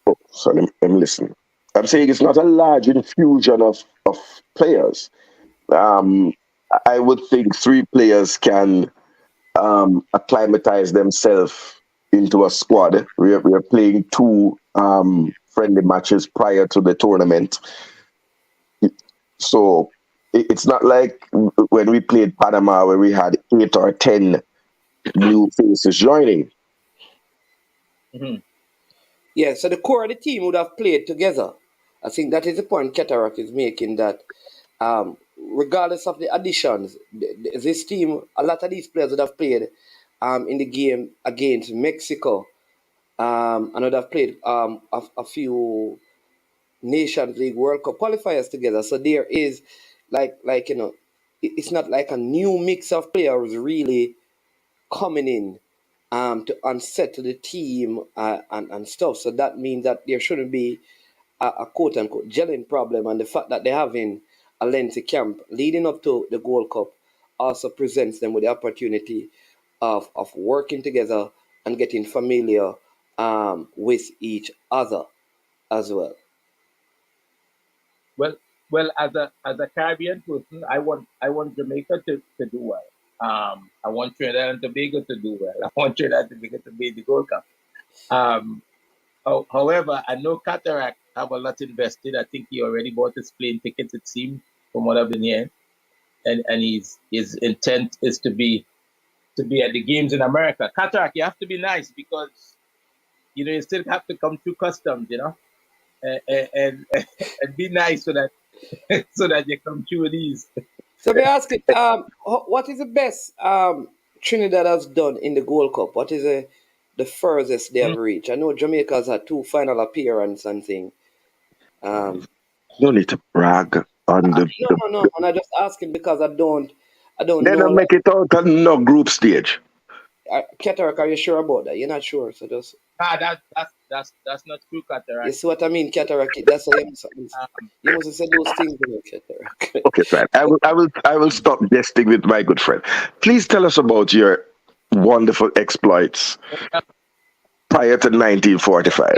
Oh, sorry, I'm listening. I'm saying it's not a large infusion of of players. I would think 3 players can acclimatize themselves into a squad. We are playing 2 friendly matches prior to the tournament, so it's not like when we played Panama where we had 8 or 10 new faces joining. Mhm. Yeah, so the core of the team would have played together. I think that is the point Cataract is making, that regardless of the additions, this team, a lot of these players would have played in the game against Mexico, and would have played a few Nations League World Cup qualifiers together. So there is, like it's not like a new mix of players really coming in to unsettle the team and stuff. So that means that there shouldn't be a quote unquote gelling problem. And the fact that they're having a lengthy camp leading up to the Gold Cup also presents them with the opportunity of working together and getting familiar with each other as well. Well, well, as a Caribbean person, I want Jamaica to do well. I want Trinidad and Tobago to do well. I want Trinidad and Tobago to be the Gold Cup. Um, however, I know Cataract have a lot invested. I think he already bought his plane tickets, it seems, from what I've been hearing. And his intent is to be at the games in America. Cataract, you have to be nice because you still have to come through customs, and and be nice so that so that you come through with ease. So may I ask you, what is the best Trinidad has done in the Gold Cup? What is the furthest they have Mm. reached? I know Jamaica's had 2 final appearances and thing. Um, No need to brag on no, and I just asking because I don't then know. I make it out on no group stage. Cataract, are you sure about that? You're not sure, so just That's not true, you Cataract. see what I mean, Cataract. That's why Um, you must have said those things, you know, Cataract. Okay, fine. I will stop jesting with my good friend. Please tell us about your wonderful exploits prior to 1945.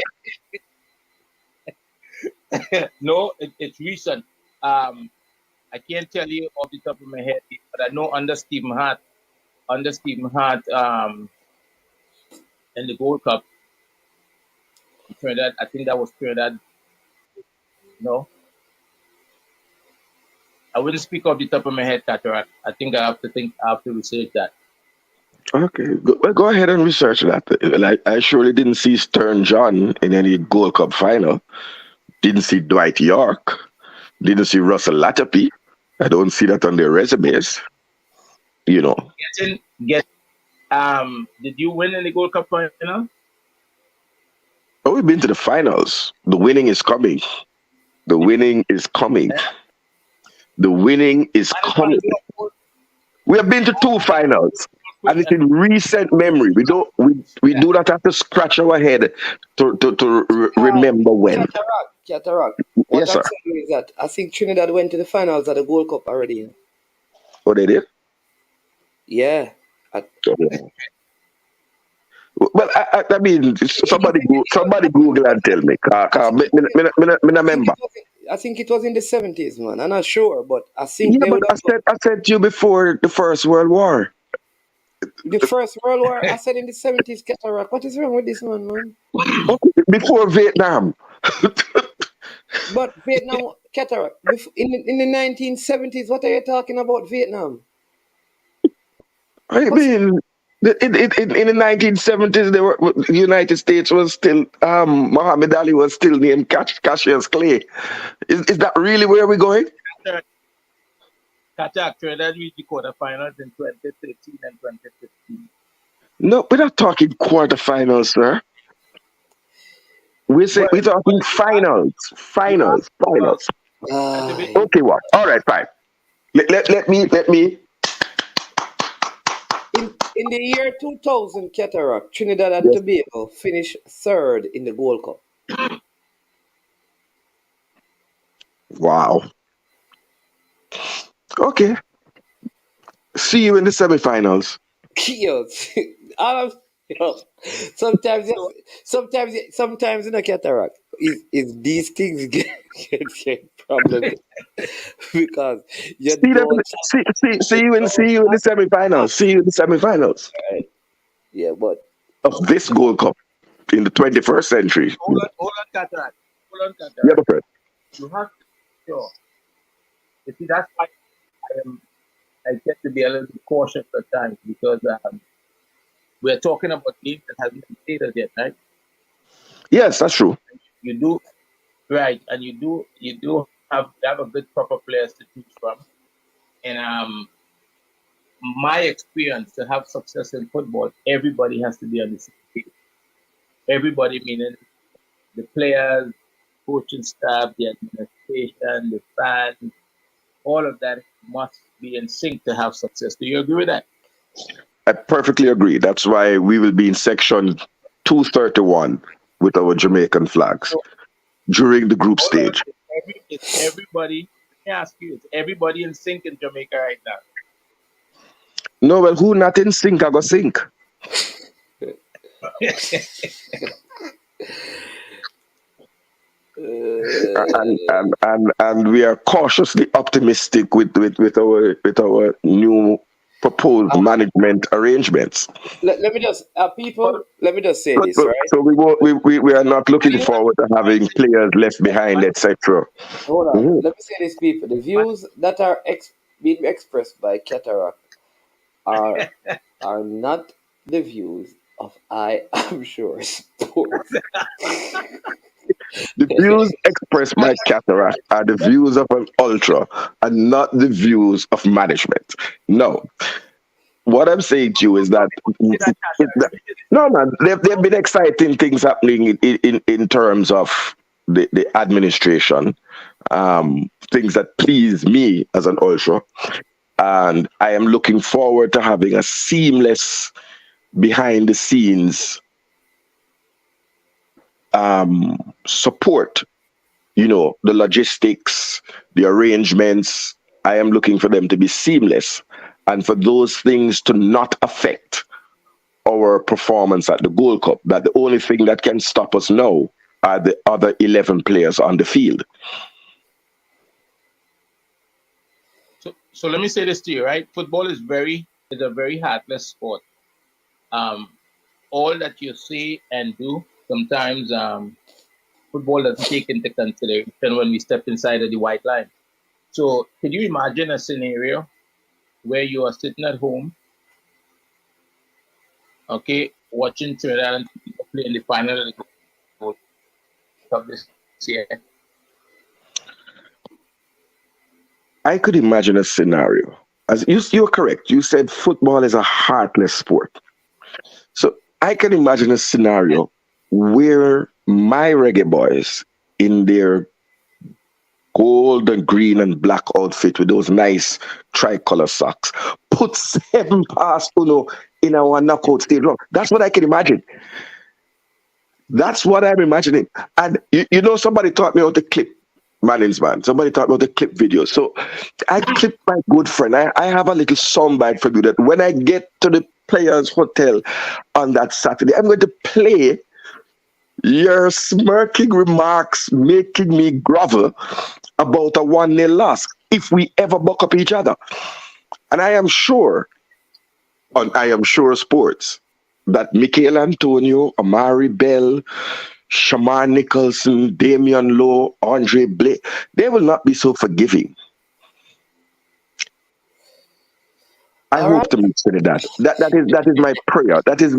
no, it's recent. I can't tell you off the top of my head, but I know under Stephen Hart, in the Gold Cup, Trinidad. I think that was Trinidad. No, I wouldn't speak off the top of my head, Cataract. I think I have to research that. Okay, go ahead and research that. Like, I surely didn't see Stern John in any Gold Cup final. Didn't see Dwight York. Didn't see Russell Latapy. I don't see that on their resumes. You know, Get Did you win in the Gold Cup final? but we've been to the finals. The winning is coming. The winning is coming. The winning is I just want coming. to do We have been to 2 finals, quick and it's in recent memory. We do not have to scratch our head to remember when. Cataract. What Yes, I'm sir. saying is that I think Trinidad went to the finals of the Gold Cup already. You know? Oh, they did. Yeah. I, Oh. Well, I mean, somebody Google and tell me. I think Me not I think remember. I think it was in the 70s, man. I'm not sure, but I think Yeah, they but would I have got said to you before the First World War. the First World War. I said in the 70s, Cataract. What is wrong with this man, man? Okay, before Vietnam. But Vietnam, Cataract, in the 1970s, what are you talking about, Vietnam? I What's mean, in the 1970s, the United States was still, Muhammad Ali was still named Cassius Clay. Is that really where we're going? Cataract. Trinidad reached the quarterfinals in 2013 and 2015. No, we're not talking quarterfinals, sir. Well, We're talking you asked, finals, you asked finals, about finals. and the ah? Okay, what? All right, fine. Let me. In the year 2000, Cataract, Trinidad and Yes. Tobago finished third in the Gold Cup. Wow. Okay. See you in the semifinals. Kios. Yo, sometimes you know, cataract is these things get problems because you See them. don't See you you in don't the semifinals. See you in the semifinals right. Yeah, but of this Gold Cup in the 21st century. Hold on, Cataract. Hold on, Yeah, Cataract. my friend. You have to sure. You see, that's why I tend to be a little bit cautious at times because we're talking about games that haven't been played as yet, right? Yes, that's true. You do right, and you do have a good proper players to choose from. And my experience to have success in football, everybody has to be on the same page. Everybody meaning the players, coaching staff, the administration, the fans, all of that must be in sync to have success. Do you agree with that? I perfectly agree. That's why we will be in section 231 with our Jamaican flags So during the group hold on, stage. it's everybody. Let me ask you, is everybody in sync in Jamaica right now? No, well, who not in sync, I go sync. And we are cautiously optimistic with our new proposed management arrangements. let me just But people, let me just say But, this, but right? so we are not looking forward to having players left behind, etc. Hold on. Mhm. Let me say this, people. The views that are being expressed by Cataract are not the views of I am sure sports. The views expressed by Cataract are the views of an ultra and not the views of management. No, what I'm saying to you is that, see that, Tasha? Let me say this. no, man, there have been exciting things happening in terms of the administration, things that please me as an ultra, and I am looking forward to having a seamless behind the scenes support. You know, the logistics, the arrangements. I am looking for them to be seamless, and for those things to not affect our performance at the Gold Cup. That the only thing that can stop us now are the other 11 players on the field. So let me say this to you, right? Football is a very heartless sport. Um, all that you say and do sometimes football doesn't take into consideration when we step inside of the white line. So can you imagine a scenario where you are sitting at home, okay, watching Trinidad and Tobago play in the final of the Gold Cup this year? I could imagine a scenario. As you're correct, you said football is a heartless sport. So I can imagine a scenario where my reggae boys in their gold and green and black outfit with those nice tricolor socks put 7 past Uno in our knockout stage. Look, that's what I can imagine. That's what I'm imagining. And you know, somebody taught me how to clip Mannings, man. Somebody taught me how to clip videos. So I clipped my good friend. I have a little soundbite for you that when I get to the Players Hotel on that Saturday, I'm going to play your smirking remarks making me grovel about a 1-0 loss if we ever buck up each other. And I am sure sports, that Michael Antonio, Amari Bell, Shamar Nicholson, Damian Lowe, Andre Blake, they will not be so forgiving. I All right. hope to meet Trinidad. That is my prayer. That is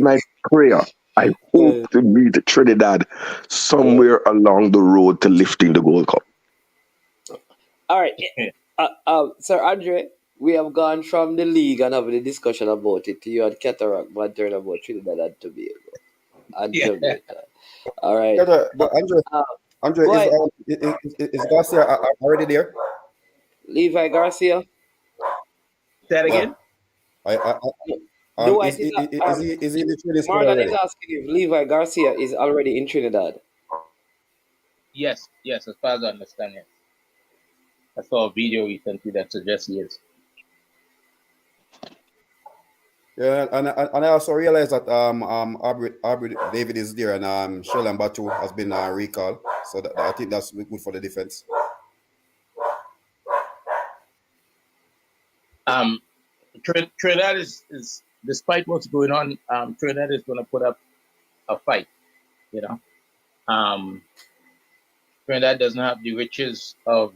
my prayer. I hope Uh, to meet Trinidad somewhere along the road to lifting the Gold Cup. all right. Sir Andre, we have gone from the league and having a discussion about it to you and Cataract bantering about Trinidad and Tobago and Yeah. Jamaica. All right. Andre, But Andre, uh, Andre, go ahead. is Garcia already there? Levi Garcia. Say that Yeah. again? I Dwight is is he in the training squad Marlon is already? asking if Levi Garcia is already in Trinidad. Yes, yes, as far as I understand it. I saw a video recently that suggests yes. Yeah, and I also realized that Aubrey David is there, and Sheldon Batu has been recalled. So I think that's good for the defense. Trinidad is despite what's going on, Trinidad is going to put up a fight. You know, Trinidad doesn't have the riches of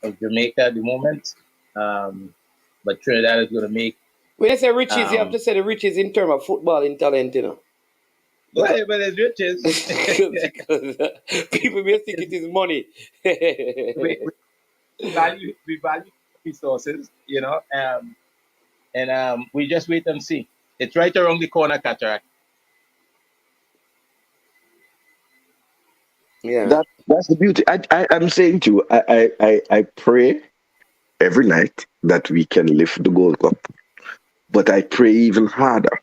Jamaica at the moment, but Trinidad is going to make. When you say riches, you have to say the riches in terms of football in talent, you know. Well, but it's riches. Because people may think it is money. we value resources, you know, and we just wait and see. It's right around the corner, Cataract. Yeah. That's the beauty. I'm saying to you, I pray every night that we can lift the Gold Cup. But I pray even harder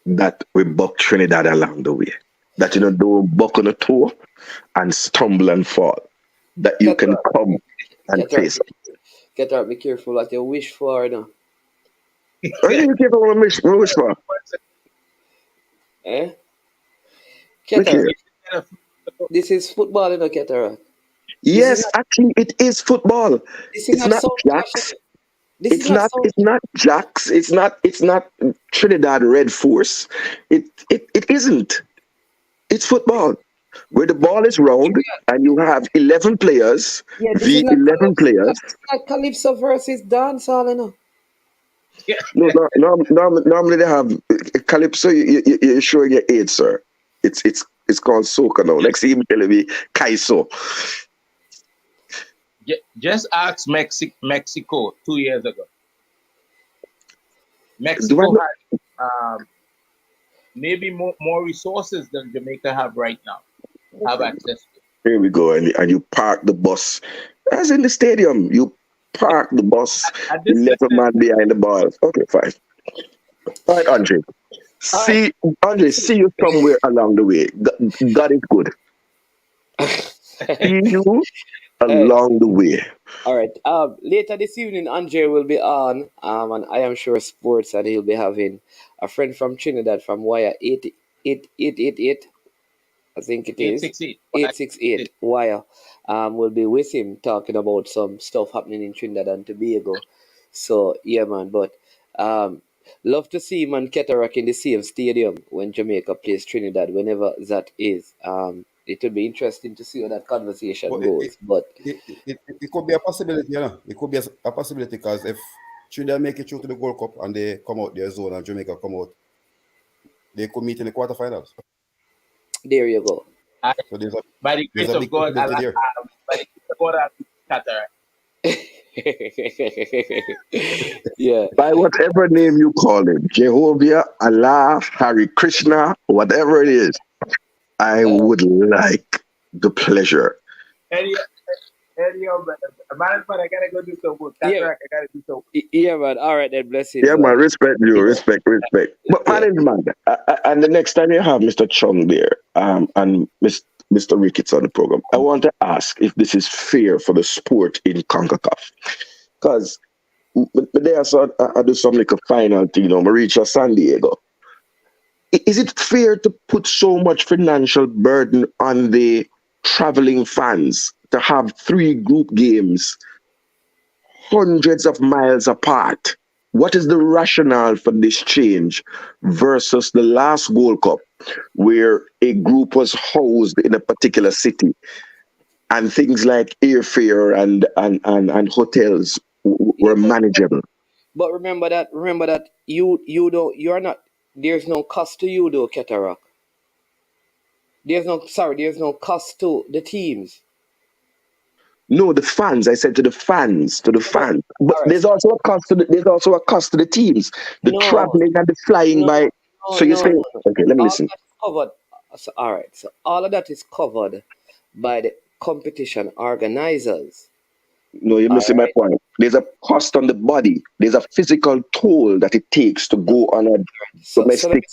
that we buck Trinidad along the way. That don't buck on a toe and stumble and fall. That you can come and face it. Cataract, be careful what you wish for, you know. What do you care what we wish for? Eh? We care. Cataract. This is football, you know, Cataract. Yes, actually, it is football. This is It's not Jacks. It's not Jacks. It's not Trinidad Red Force. It isn't. It's football. Where the ball is round and you have 11 players v 11 players. Like Calypso versus dancehall, you know. No, normally they have Calypso. You're showing your age, sir. It's called soca now. Next thing you tell me, Kaiso. Just ask Mexico 2 years ago. Mexico had maybe more resources than Jamaica have right now. Have access to. Here we go, and you park the bus as in the stadium. You park the bus, 11 man behind the ball. Okay, fine. All right, Andre. See you somewhere along the way. God is good. See you along the way. All right. Later this evening, Andre will be on, and I am sure sports, and he'll be having a friend from Trinidad from Wire 8888. I think it is 868 Wire. Will be with him talking about some stuff happening in Trinidad and Tobago. So yeah, man. But love to see him and Cataract in the same stadium when Jamaica plays Trinidad, whenever that is. It would be interesting to see how that conversation goes. It could be a possibility, you know. It could be a possibility because if Trinidad make it through to the Gold Cup and they come out their zone and Jamaica come out, they could meet in the quarterfinals. There you go. So by the grace of God, by the grace of God, Cataract. Yeah. By whatever name you call him, Jehovah, Allah, Hare Krishna, whatever it is, I would like the pleasure. Man, I gotta go do some work. Cataract, I gotta do some work. Yeah, man. All right, then blessings. Yeah, man. Respect you. Respect. But man, and the next time you have Mr. Chung there, and Mr. Ricketts on the program, I want to ask if this is fair for the sport in CONCACAF, because there I do some like a final thing, you know, I reach San Diego. Is it fair to put so much financial burden on the traveling fans to have 3 group games hundreds of miles apart? What is the rationale for this change versus the last Gold Cup, where a group was housed in a particular city and things like airfare and hotels were manageable? But remember that you're not, there's no cost to you though, Cataract. There's no cost to the teams. No, the fans. I said to the fans. But right. There's also a cost to the teams. The traveling and the flying by. So you're saying, okay, let me listen. Covered. So, all right. So all of that is covered by the competition organizers. No, you're missing my point. There's a cost on the body. There's a physical toll that it takes to go on a domestic.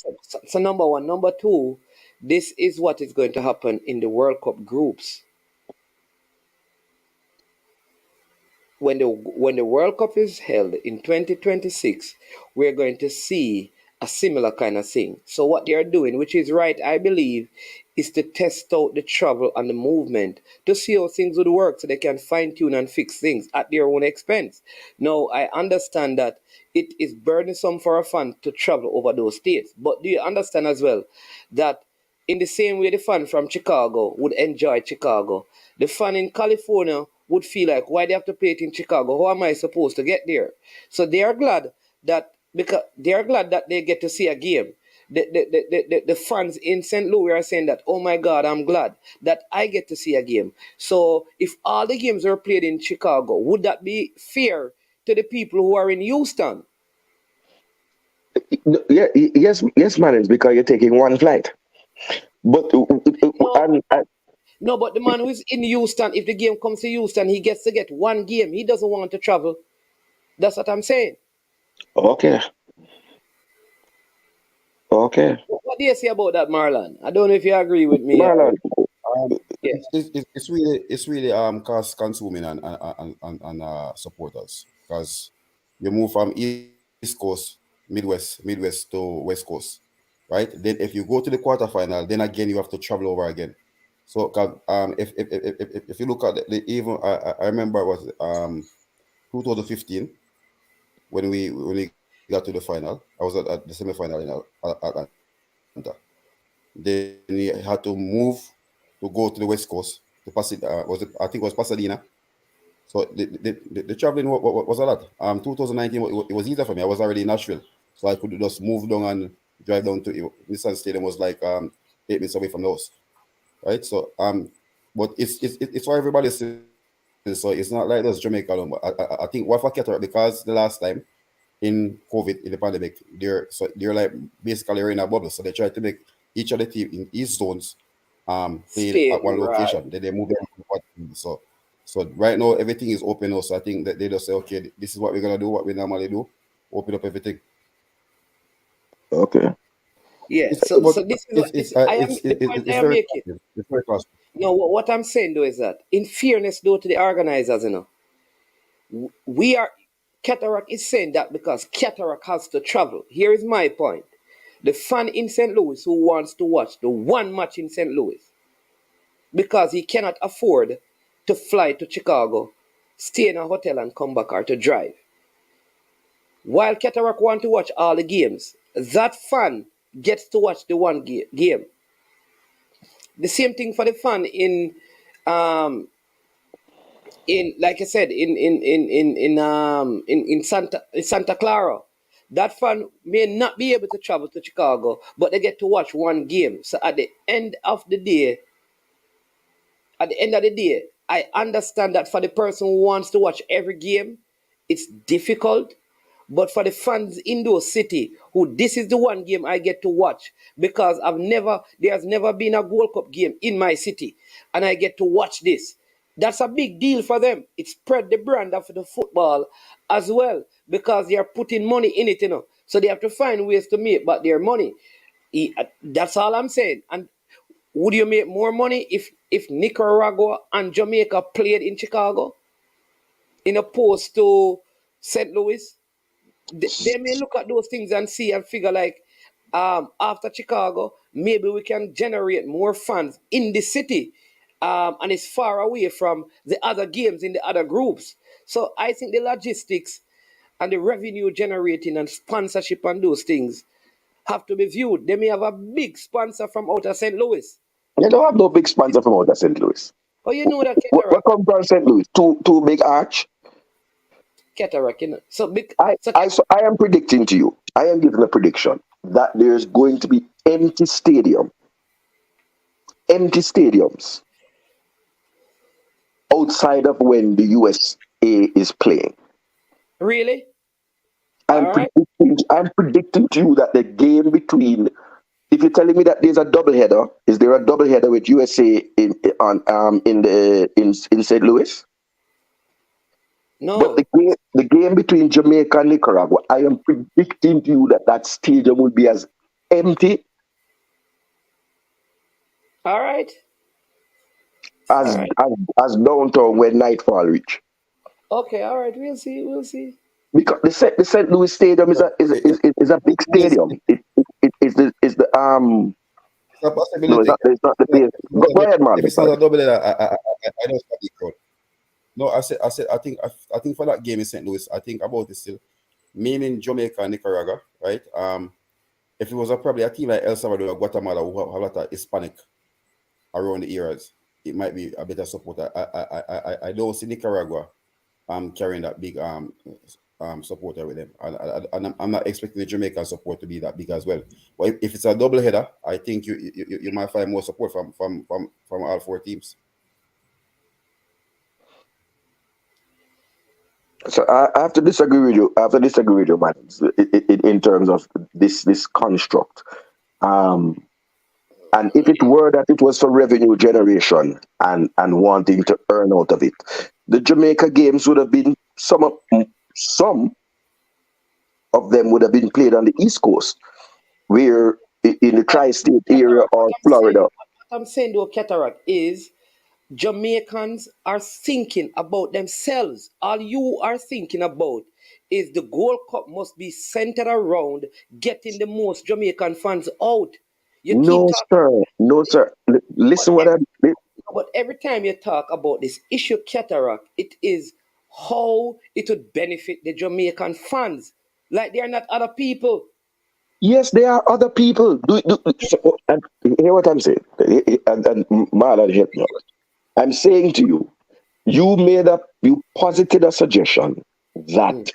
So number one. Number two, this is what is going to happen in the World Cup groups. when the World Cup is held in 2026, we're going to see a similar kind of thing. So what they are doing, which is right, I believe, is to test out the travel and the movement to see how things would work so they can fine tune and fix things at their own expense. Now, I understand that it is burdensome for a fan to travel over those states, but do you understand as well that in the same way the fan from Chicago would enjoy Chicago, the fan in California would feel like, why they have to pay it in Chicago? How am I supposed to get there? So they are glad that because they are glad that they get to see a game. The fans in St. Louis are saying that, oh my God, I'm glad that I get to see a game. So if all the games are played in Chicago, would that be fair to the people who are in Houston? Yeah, yes, man. It's because you're taking one flight. But No, and no, but the man who is in Houston, if the game comes to Houston, he gets to get one game. He doesn't want to travel. That's what I'm saying. okay, okay, What do you say about that, Marlon? I don't know if you agree with me. Marlon. Yeah. It's really cost consuming and supporters because you move from East Coast, Midwest to West Coast, right? Then if you go to the quarterfinal, then again you have to travel over again. So 'cause, if you look at even I remember it was 2015 when we got to the final. I was at the semi-final in Atlanta. Then he had to move to go to the West Coast to pass it. I think it was Pasadena. So the traveling was a lot. 2019 it was easier for me. I was already in Nashville, so I could just move down and drive down to Nissan Stadium. Was like 8 minutes away from the house, right? So but it's for everybody still. So it's not like just Jamaica alone. But I think what for Qatar because the last time in COVID in the pandemic, they're like basically in a bubble. So they try to make each of the team in each zones play Stay at one right. location. Then they move them to what so right now everything is open now. So I think that they just say, okay, this is what we're gonna do, what we normally do, open up everything. Okay. Yeah. It's So but this is what this I am the point I it's am very making. costly. It's very costly. No, what I'm saying though is that in fairness though to the organizers, we are Cataract is saying that because Cataract has to travel. Here is my point. The fan in St. Louis who wants to watch the one match in St. Louis because he cannot afford to fly to Chicago, stay in a hotel and come back or to drive. While Cataract want to watch all the games, that fan gets to watch the one game. The same thing for the fan um in like I said in Santa Clara. That fan may not be able to travel to Chicago, but they get to watch one game. So at the end of the day, I understand that for the person who wants to watch every game, it's difficult. But for the fans in those city, who this is the one game I get to watch because there's never been a Gold Cup game in my city, and I get to watch this. That's a big deal for them. It spread the brand of the football as well because they are putting money in it. So they have to find ways to make back their money. That's all I'm saying. And would you make more money if Nicaragua and Jamaica played in Chicago in opposed to St. Louis? They may look at those things and see and figure like, after Chicago, maybe we can generate more fans in the city, and it's far away from the other games in the other groups. So I think the logistics and the revenue generating and sponsorship and those things have to be viewed. They may have a big sponsor from out of St. Louis. You don't have no big sponsor from out of St. Louis. Oh, you know that What cataract, comes from St. Louis? Two big arch. cataract. So big, so I am predicting to you. I am giving a prediction that there's going to be empty stadiums outside of when the USA is playing. really, I'm all right. predicting. I'm predicting to you that the game between. If you're telling me that there's a double header, is there a double header with USA in St. Louis? But No, the game between Jamaica and Nicaragua, I am predicting to you that that stadium will be as empty all right, all as right. as, as downtown when nightfall reach. Okay, all right, we'll see, we'll see. Because the St. Louis Stadium is So is a big stadium. Is the it's a no, possibility. it's not the base. Go ahead, If Marvin. it's not a double header, I don't start the crowd. No, I think for that game in St. Louis, I think about it still. Meaning Jamaica and Nicaragua, right? If it was probably a team like El Salvador or Guatemala who have a lot of Hispanic around the areas, it might be a better support. I don't see Nicaragua carrying that big supporter with them, and I'm not expecting the Jamaican support to be that big as well. But if it's a double header, I think you might find more support from all four teams. So I have to disagree with you. I have to disagree with you, man. In terms of this construct. Um, and if it were that it was for revenue generation and wanting to earn out of it, the Jamaica games would have been some of them would have been played on the East Coast, where in the tri-state area Cataract, or Florida. what I'm saying though, Cataract, is Jamaicans are thinking about themselves. All you are thinking about is the Gold Cup must be centered around getting the most Jamaican fans out. You keep No, talking, sir. No, sir. but Listen what I. every time you talk about this issue, Cataract, it is how it would benefit the Jamaican fans. Like they are not other people. Yes, there are other people. And hear what I'm saying. And Marlon, help me out. I'm saying to you, you posited a suggestion that Mm.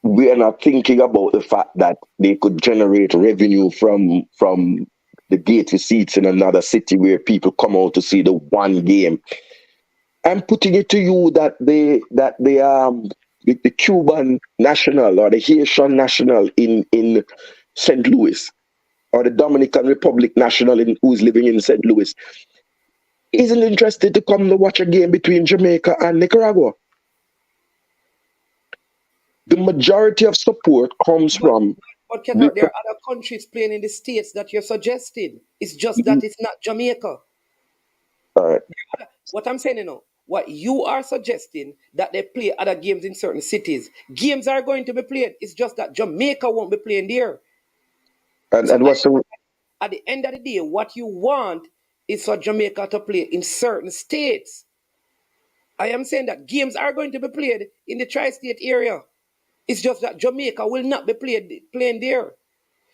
we are not thinking about the fact that they could generate revenue from the gate receipts in another city where people come out to see the one game. I'm putting it to you that the Cuban national or the Haitian national in St. Louis or the Dominican Republic national who's living in St. Louis isn't interested to come to watch a game between Jamaica and Nicaragua. The majority of support comes But from but the. Cataract, there are other countries playing in the states that you're suggesting. It's just that it's not Jamaica. Uh, What I'm saying, what you are suggesting that they play other games in certain cities. Games are going to be played. It's just that Jamaica won't be playing there. So and what's the at the end of the day, what you want is for Jamaica to play in certain states. I am saying that games are going to be played in the tri-state area. It's just that Jamaica will not be playing there.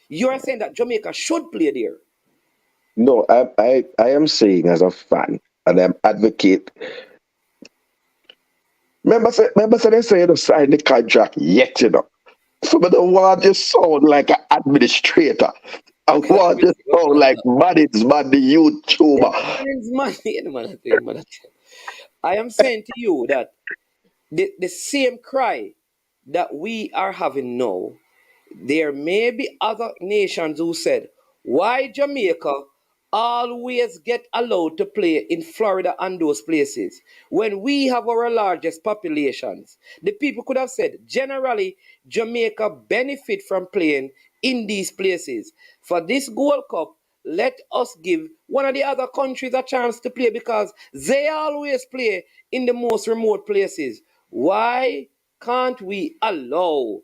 You are saying that Jamaica should play there. no? I am saying as a fan and I'm advocate. Remember, they say you don't sign the contract yet, you know. So I don't want you sound like an administrator. I want you sound like man, the YouTuber. I am saying to you that the same cry that we are having now, there may be other nations who said, why Jamaica always get allowed to play in Florida and those places when we have our largest populations? The people could have said, generally, Jamaica benefit from playing in these places. For this Gold Cup, let us give one of the other countries a chance to play because they always play in the most remote places. Why can't we allow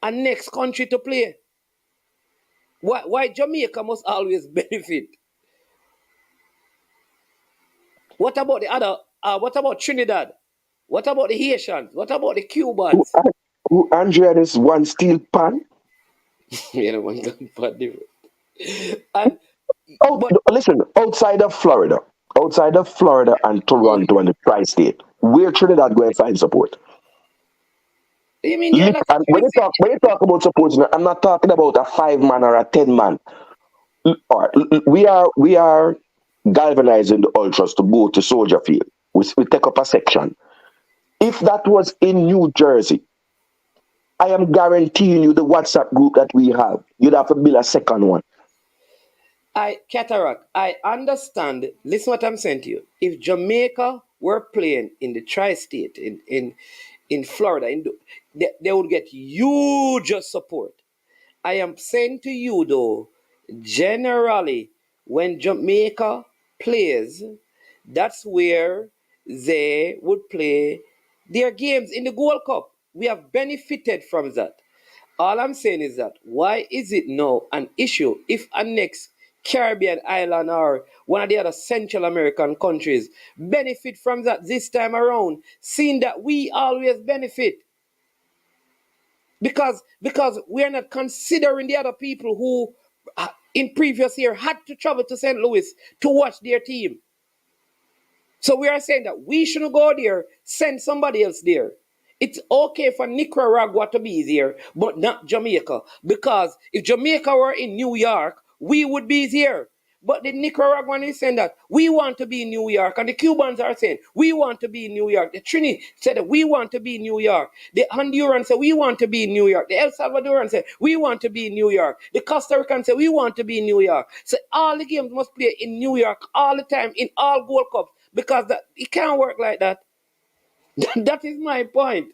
a next country to play? Why Jamaica must always benefit? What about the other? What about Trinidad? What about the Haitians? What about the Who, Cubans? who Andrea is one steel pan? You know, one gun for different. And Oh, but listen, outside of Florida and Toronto and the tri-state, where Trinidad go and find support? you mean yeah, that's And what I'm saying. when you talk about support, I'm not talking about a 5 man or a 10 man. We are galvanizing the ultras to go to Soldier Field. We take up a section. If that was in New Jersey, I am guaranteeing you the WhatsApp group that we have, you'd have to build a second one. Cataract, I understand. Listen what I'm saying to you. If Jamaica were playing in the tri-state in Florida, they would get huge support. I am saying to you though, generally, when Jamaica plays, that's where they would play their games in the Gold Cup. We have benefited from that. All I'm saying is that why is it now an issue if a next Caribbean island or one of the other Central American countries benefit from that this time around, seeing that we always benefit? Because we are not considering the other people who in previous year had to travel to St. Louis to watch their team. So we are saying that we shouldn't go there, send somebody else there. It's okay for Nicaragua to be there, but not Jamaica. Because if Jamaica were in New York, we would be there. But the Nicaraguan is saying that we want to be in New York, and the Cubans are saying we want to be in New York. The Trini said that we want to be in New York. The Honduran said we want to be in New York. The El Salvadoran said we want to be in New York. The Costa Rican said we want to be in New York. So all the games must play in New York all the time in all Gold Cups because it can't work like that. That is my point.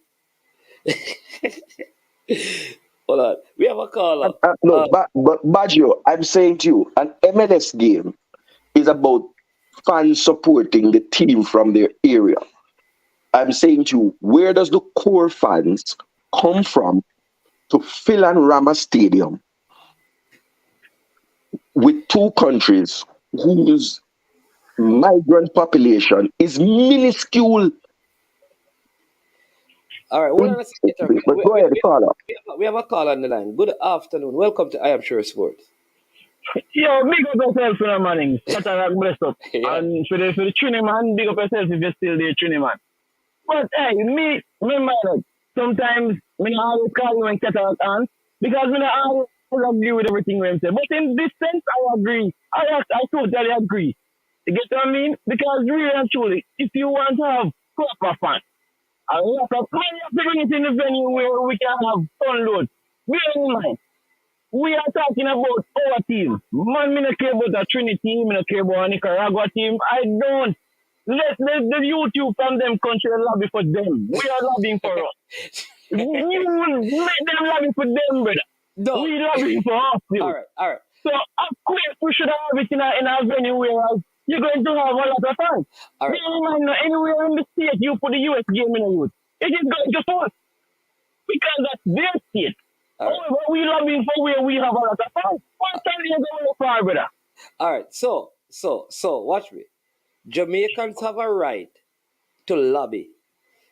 Hold on, we have a caller. No, but Baggio, I'm saying to you, an MLS game is about fans supporting the team from their area. I'm saying to you, where does the core fans come from to fill and ram a stadium with two countries whose migrant population is minuscule? All right, hold on a second. But go ahead, caller. We have a call on the line. Good afternoon. Welcome to I Am Sure Sports. Yo, big up yourself for the morning. Cataract bless up. Yeah. And for the Trini man, big up yourself if you're still there, Trini man. But hey, me, remember that sometimes me not always call you when Cataract on because me not always agree with everything we say. But in this sense, I agree. I totally agree. You get what I mean? Because really and truly, if you want to have proper fun, a lot of money you have to bring it in the venue where we can have fun loads. Bear in mind, we are talking about our team. Man, me not care about a Trinity team, me not care about a Nicaragua team. I don't. Let the YouTube from them country lobby for them. We are lobbying for us. You let them lobby for them, brother. No. We lobbying for us, too. All right. So, of course, we should have it in a venue where you're going to have a lot of fun. All right. Bear in mind, anywhere in the state, you put the US game in the youth. It is going to force. Because that's their state. All right. However, we lobbying for where we have a lot of fun. What time you going far, brother? All right. So, watch me. Jamaicans have a right to lobby.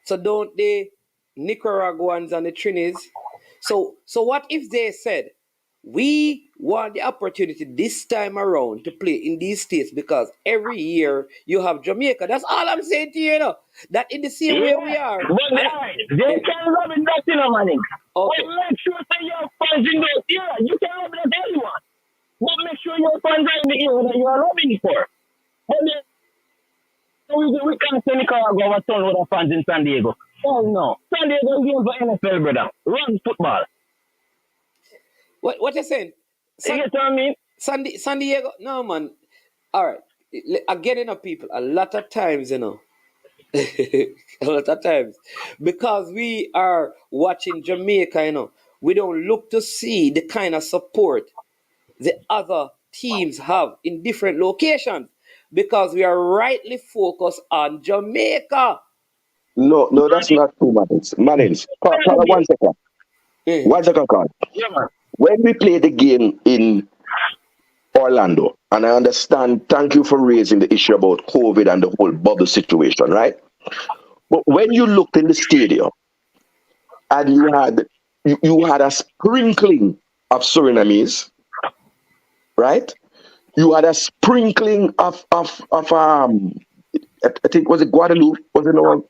So don't the Nicaraguans and the Trinis? So what if they said, we want the opportunity this time around to play in these states because every year you have Jamaica. That's all I'm saying to you, you know. That in the same way we are. But they can lobby that, you know, man. Okay. But make sure that your fans in those areas. You can lobby that anyone. But make sure your fans are in the area that you are lobbying for. But then, we can't say Nicaragua was done with the fans in San Diego. Oh no. San Diego is for NFL, brother. Run football. What you saying? You get what I mean? San Diego? No, man. All right. Again, you know, people, a lot of times, you know, a lot of times, because we are watching Jamaica, you know, we don't look to see the kind of support the other teams have in different locations because we are rightly focused on Jamaica. No, that's not true, Manins. Caller, 1 second. 1 second, Carl. Yeah, man. When we play the game in Orlando, and I understand, thank you for raising the issue about COVID and the whole bubble situation, right? But when you looked in the stadium and you had a sprinkling of Surinamese, right? You had a sprinkling of I think was it Guadeloupe? Was it no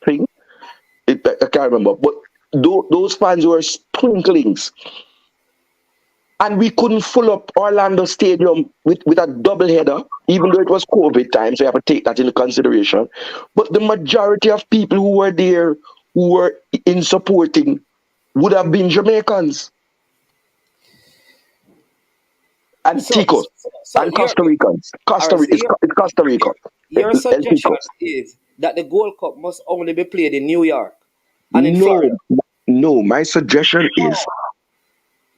thing? I can't remember. But those fans were sprinklings. And we couldn't fill up Orlando Stadium with a double header, even though it was COVID time, so you have to take that into consideration. But the majority of people who were there, who were in supporting, would have been Jamaicans. And Ticos and Costa Ricans. It's Costa Rica. Your suggestion is that the Gold Cup must only be played in New York and in Florida. No, my suggestion is...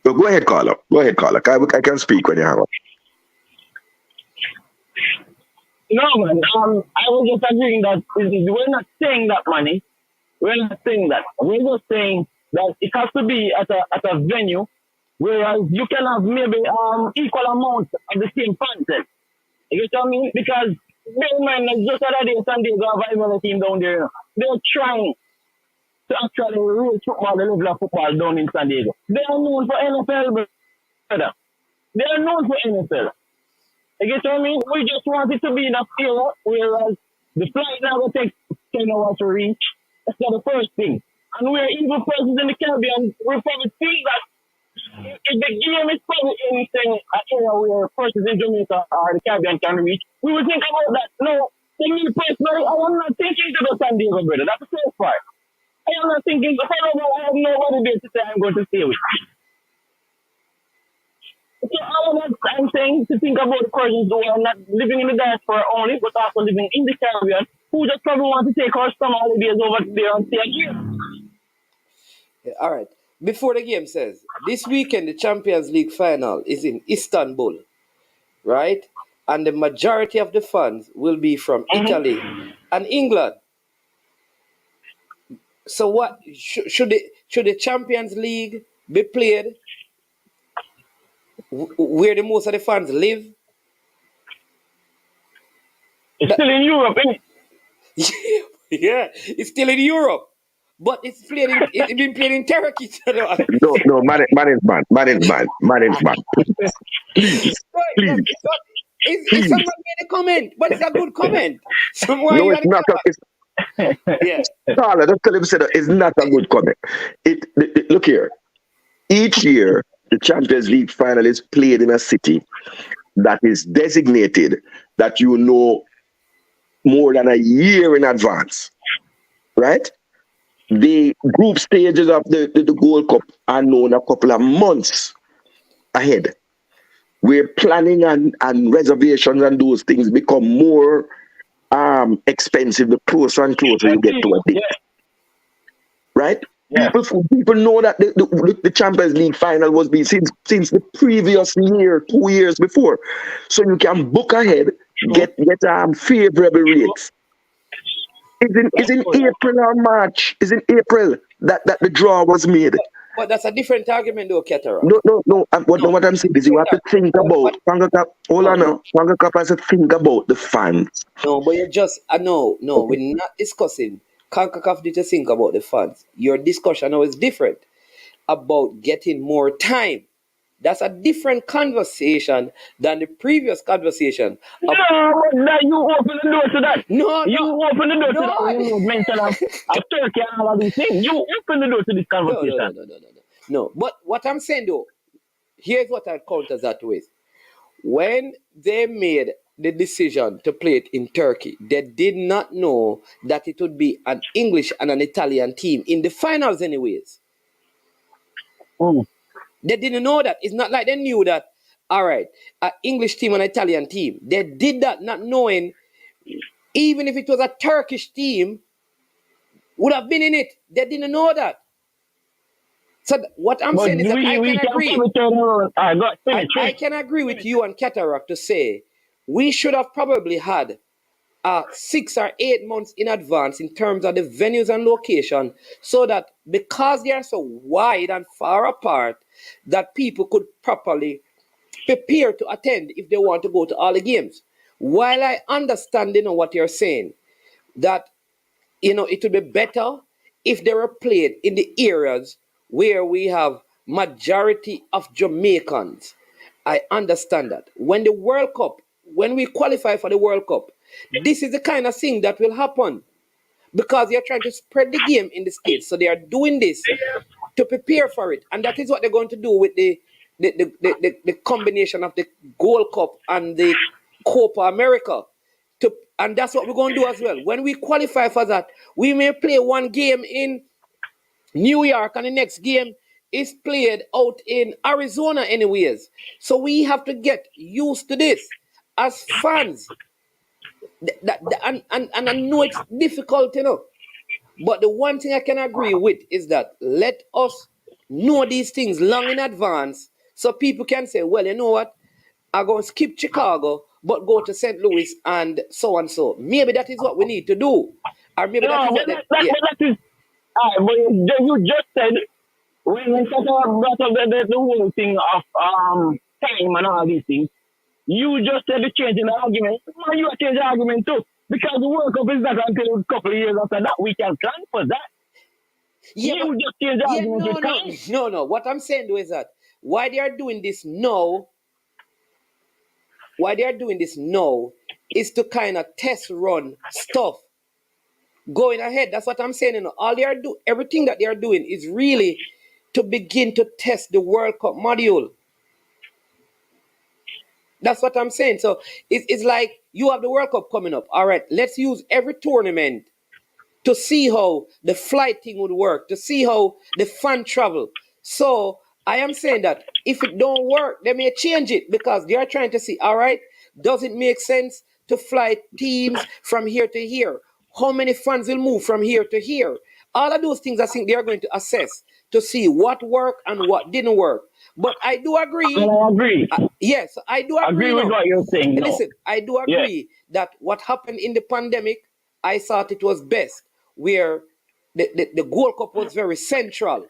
Go ahead, caller. I can speak when you have No, man. I was just agreeing that we're not saying that money. We're not saying that. We're just saying that it has to be at a venue, whereas you can have maybe equal amount of the same content. You get what I mean? Because bear in mind, like just the other day, Sunday, they have a rival team down there. You know. They're trying to actually reach football, the level of football down in San Diego. They are known for NFL, brother. They are known for NFL. You get what I mean? We just want it to be in a era, whereas the flight now will take 10 hours to reach. That's not the first thing. And we're even persons in the Caribbean, we probably think that if the game is probably anything an area where persons in Jamaica or the Caribbean can reach, we will think about that. No, to me personally, I am not thinking to the San Diego, brother. That's the first part. I am not thinking, I have nobody there to say I'm going to stay with. So all of that I'm saying to think about the persons who are not living in the diaspora only, but also living in the Caribbean, who just probably want to take our summer holidays over there and stay here. Yeah, all right. Before the game says, this weekend the Champions League final is in Istanbul, right? And the majority of the fans will be from Italy and England. So what should the Champions League be played where the most of the fans live? It's still in Europe, isn't it? Yeah, it's still in Europe, but it's been played in Turkey. No, management. Please, please, It's please. someone made a comment, but it's a good comment. Someone No, you it's are the not. It's, yeah. Carla, just tell him said it's not a good comment. Look here. Each year, the Champions League final is played in a city that is designated that you know more than a year in advance, right? The group stages of the Gold Cup are known a couple of months ahead. We're planning and reservations and those things become more expensive the closer and closer you get to a date. Yeah. Right? Yeah. People know that the Champions League final was being since the previous year, 2 years before. So you can book ahead, get favorable rates. Is in April or March? Is in April that the draw was made. But that's a different argument, though, Ketara. No. What I'm saying is you have to think about. Hold on now. Fanga Cup has to think about the fans. No, but you're just no. We're not discussing. CONCACAF need to think about the fans. Your discussion now is different about getting more time. That's a different conversation than the previous conversation. No, but you open the door to that. No, you open the door to that. No. You mention of Turkey and all of these things. You open the door to this conversation. No. But what I'm saying though, here's what I counter that with. When they made the decision to play it in Turkey, they did not know that it would be an English and an Italian team in the finals anyways. They didn't know that. It's not like they knew that, all right, an English team and an Italian team. They did that not knowing, even if it was a Turkish team, would have been in it. They didn't know that. So what I'm saying is that I can agree with you and Cataract to say we should have probably had 6 or 8 months in advance in terms of the venues and location, so that because they are so wide and far apart, that people could properly prepare to attend if they want to go to all the games. While I understand, what you're saying, that, it would be better if they were played in the areas where we have majority of Jamaicans. I understand that. When we qualify for the World Cup, this is the kind of thing that will happen because they're trying to spread the game in the States. So they are doing this to prepare for it. And that is what they're going to do with the combination of the Gold Cup and the Copa America. And that's what we're going to do as well. When we qualify for that, we may play one game in New York and the next game is played out in Arizona anyways. So we have to get used to this as fans. And I know it's difficult, but the one thing I can agree with is that let us know these things long in advance so people can say, well, you know what? I'm going to skip Chicago but go to St. Louis and so and so. Maybe that is what we need to do. Or maybe that No, is but what yeah. that is. But you just said when Qatar brought up the whole thing of time and all these things, you just said the change in the argument. Man, you change the argument too. Because the World Cup is not until a couple of years after that we can plan for that. Yeah, You but, just change the yeah, argument with time. no. What I'm saying though is that why they are doing this now, is to kind of test run stuff going ahead. That's what I'm saying. You know, everything that they are doing is really to begin to test the World Cup module. That's what I'm saying. So it's like you have the World Cup coming up. All right, let's use every tournament to see how the flight thing would work, to see how the fan travel. So I am saying that if it don't work, they may change it because they are trying to see, all right, does it make sense to fly teams from here to here? How many fans will move from here to here? All of those things I think they are going to assess to see what worked and what didn't work. But I do agree. And I agree. Yes, I do Agree agree with now. what you're saying now. Listen, I do Yeah. agree that what happened in the pandemic, I thought it was best, where the Gold Cup was very central,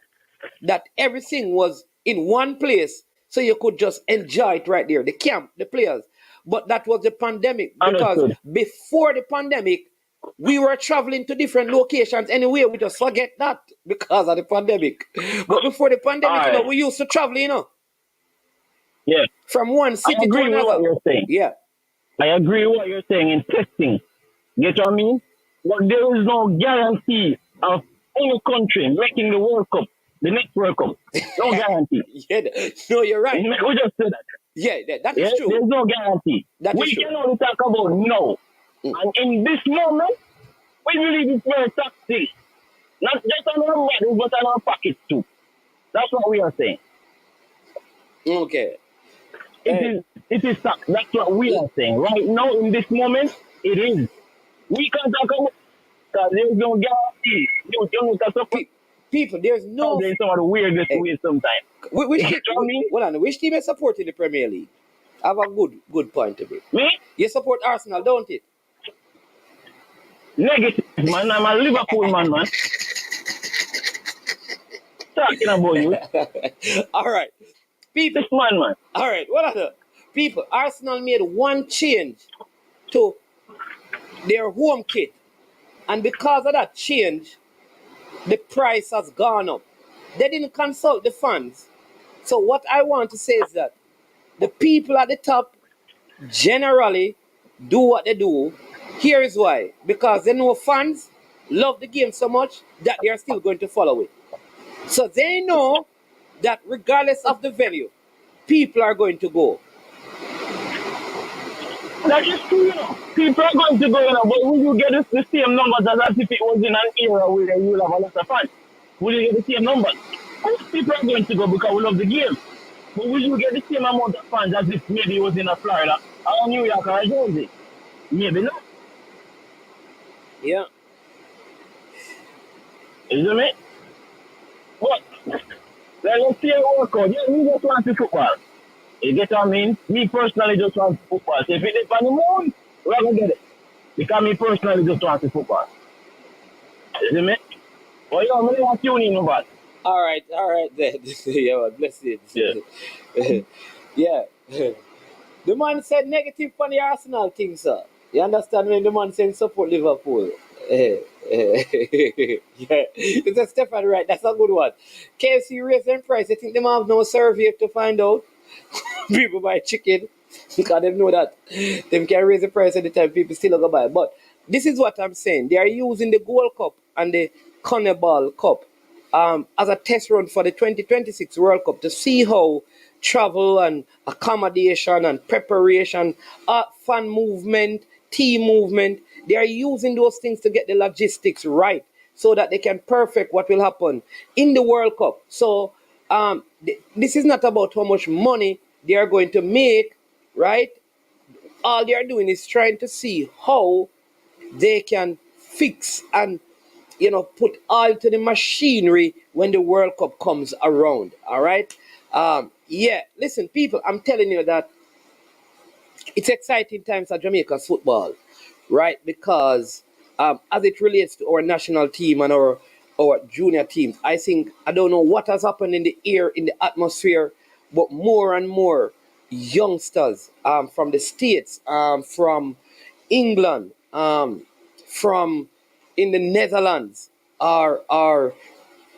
that everything was in one place, so you could just enjoy it right there, the camp, the players. But that was the pandemic, because Understood. before the pandemic, we were traveling to different locations anyway. We just forget that because of the pandemic. But before the pandemic, All right. we used to travel, Yeah. from one I city to agree with another. what you're saying. Yeah. I agree with what you're saying in testing. Get what I mean? But there is no guarantee of any country making the World Cup, the next World Cup. No guarantee. Yeah, no, you're right. We just said that. Yeah, that Yeah? is true. There's no guarantee. That is We true. can only talk about now. And in this moment, we believe it's very toxic. Not just on our bodies, but on our pockets too. That's what we are saying. Okay. It is toxic. That's what we are saying. Right now, in this moment, it is. We can talk about because there's no guarantee. You don't have to People, there's no. there's some of the weirdest ways sometimes. Which You team? know what I mean? Hold on. Which team is supporting the Premier League? I have a good point to make. Me? You support Arsenal, don't it? Negative, man. I'm a Liverpool man. Talking about you. All right, people. This man. All right, what are the people? Arsenal made one change to their home kit, and because of that change, the price has gone up. They didn't consult the fans. So what I want to say is that the people at the top generally do what they do. Here is why. Because they know fans love the game so much that they are still going to follow it. So they know that regardless of the venue, people are going to go. That is true, People are going to go, but will you get the same numbers as if it was in an era where you will have a lot of fans? Will you get the same numbers? People are going to go because we love the game. But will you get the same amount of fans as if maybe it was in a Florida or New York or Jersey? Maybe not. Yeah. Isn't it? But let's see a World Cup. Yeah, we just want to football. You get what I mean? Me personally just want football. So if it is on the moon, we're going to get it. Because me personally just want to football. Isn't it? Well, I'm going to tune in about. All right then. Yeah, bless it. Yeah. Yeah. The man said negative for the Arsenal thing, sir. You understand when the man saying support Liverpool? Yeah. It's a Stefan right. That's a good one. KFC raise them price. I think they have no survey to find out. People buy chicken because they know that they can raise the price at the time people still go buy. But this is what I'm saying. They are using the Gold Cup and the Carnival Cup as a test run for the 2026 World Cup to see how travel and accommodation and preparation, fan movement, team movement, they are using those things to get the logistics right so that they can perfect what will happen in the World Cup. So this is not about how much money they are going to make, right? All they are doing is trying to see how they can fix and put all to the machinery when the World Cup comes around. All right. Yeah. Listen, people, I'm telling you that it's exciting times at Jamaica's football, right? Because as it relates to our national team and our junior teams, I don't know what has happened in the air, in the atmosphere, but more and more youngsters from the States, from England, from in the Netherlands are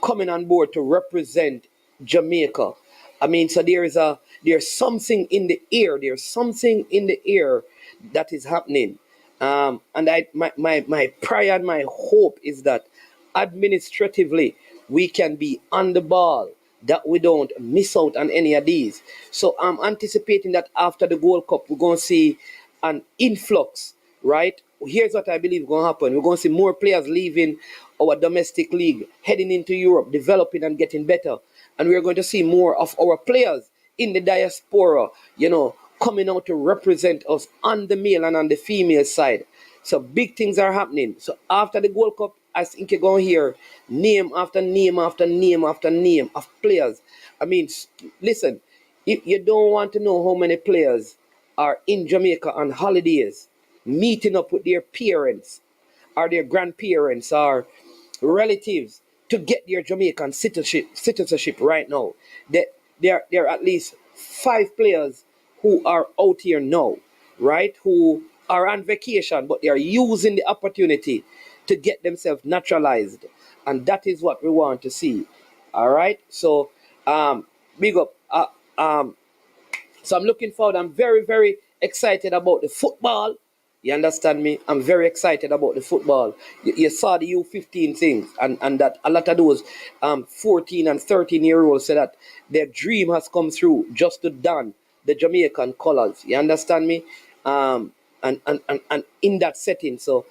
coming on board to represent Jamaica. I mean, so there's something in the air. There's something in the air that is happening. And my prayer and my hope is that administratively we can be on the ball, that we don't miss out on any of these. So I'm anticipating that after the Gold Cup, we're going to see an influx, right? Here's what I believe is going to happen. We're going to see more players leaving our domestic league, heading into Europe, developing and getting better. And we're going to see more of our players in the diaspora, coming out to represent us on the male and on the female side. So big things are happening. So after the Gold Cup, I think you're going to hear name after name after name after name of players. I mean, listen, if you don't want to know how many players are in Jamaica on holidays, meeting up with their parents or their grandparents or relatives to get their Jamaican citizenship right now. There are at least 5 players who are out here now, right? Who are on vacation, but they are using the opportunity to get themselves naturalized. And that is what we want to see. All right. So, big up. So I'm looking forward. I'm very, very excited about the football. You understand me? I'm very excited about the football. You saw the U15 things, and that a lot of those 14 and 13-year-olds say that their dream has come through just to don the Jamaican colors. You understand me? And in that setting, so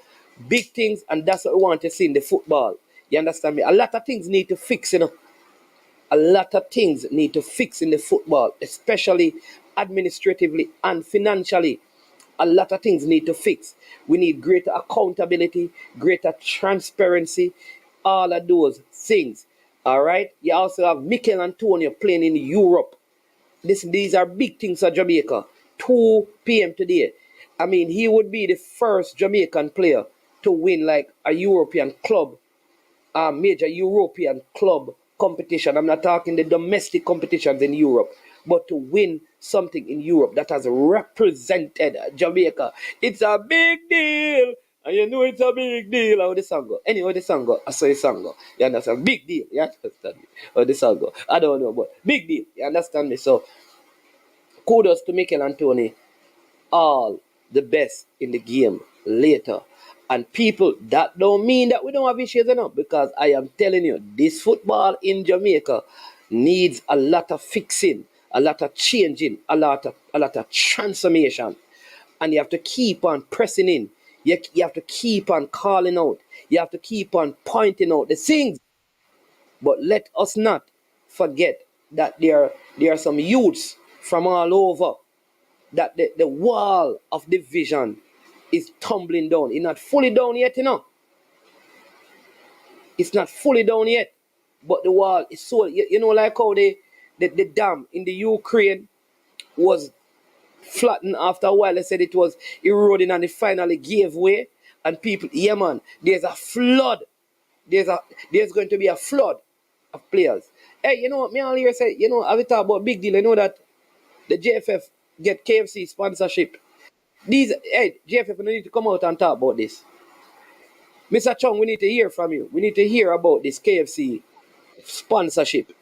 big things, and that's what we want to see in the football. You understand me? A lot of things need to fix, a lot of things need to fix in the football, especially administratively and financially. A lot of things need to fix. We need greater accountability, greater transparency, all of those things. All right. You also have Mikel Antonio playing in Europe. These are big things for Jamaica. 2 p.m. today. I mean, he would be the first Jamaican player to win like a European club, a major European club competition. I'm not talking the domestic competitions in Europe, but to win something in Europe that has represented Jamaica. It's a big deal. And you know it's a big deal. How the song go? Anyway, the song go. I saw the song go. You understand? Big deal. You understand me? How the song go? I don't know, but big deal. You understand me? So kudos to Mikel Antoni, all the best in the game later. And people, that don't mean that we don't have issues enough, because I am telling you, this football in Jamaica needs a lot of fixing, a lot of changing, a lot of transformation. And you have to keep on pressing in. You have to keep on calling out. You have to keep on pointing out the things. But let us not forget that there are some youths from all over, that the wall of division is tumbling down. It's not fully down yet, It's not fully down yet. But the wall is so, like how the dam in the Ukraine was flattened after a while. They said it was eroding and it finally gave way. And people, yeah man, there's a flood. There's going to be a flood of players. Hey, you know what me all here say, have we talk about big deal? You know that the JFF get KFC sponsorship. JFF, we need to come out and talk about this. Mr. Chung, we need to hear from you. We need to hear about this KFC sponsorship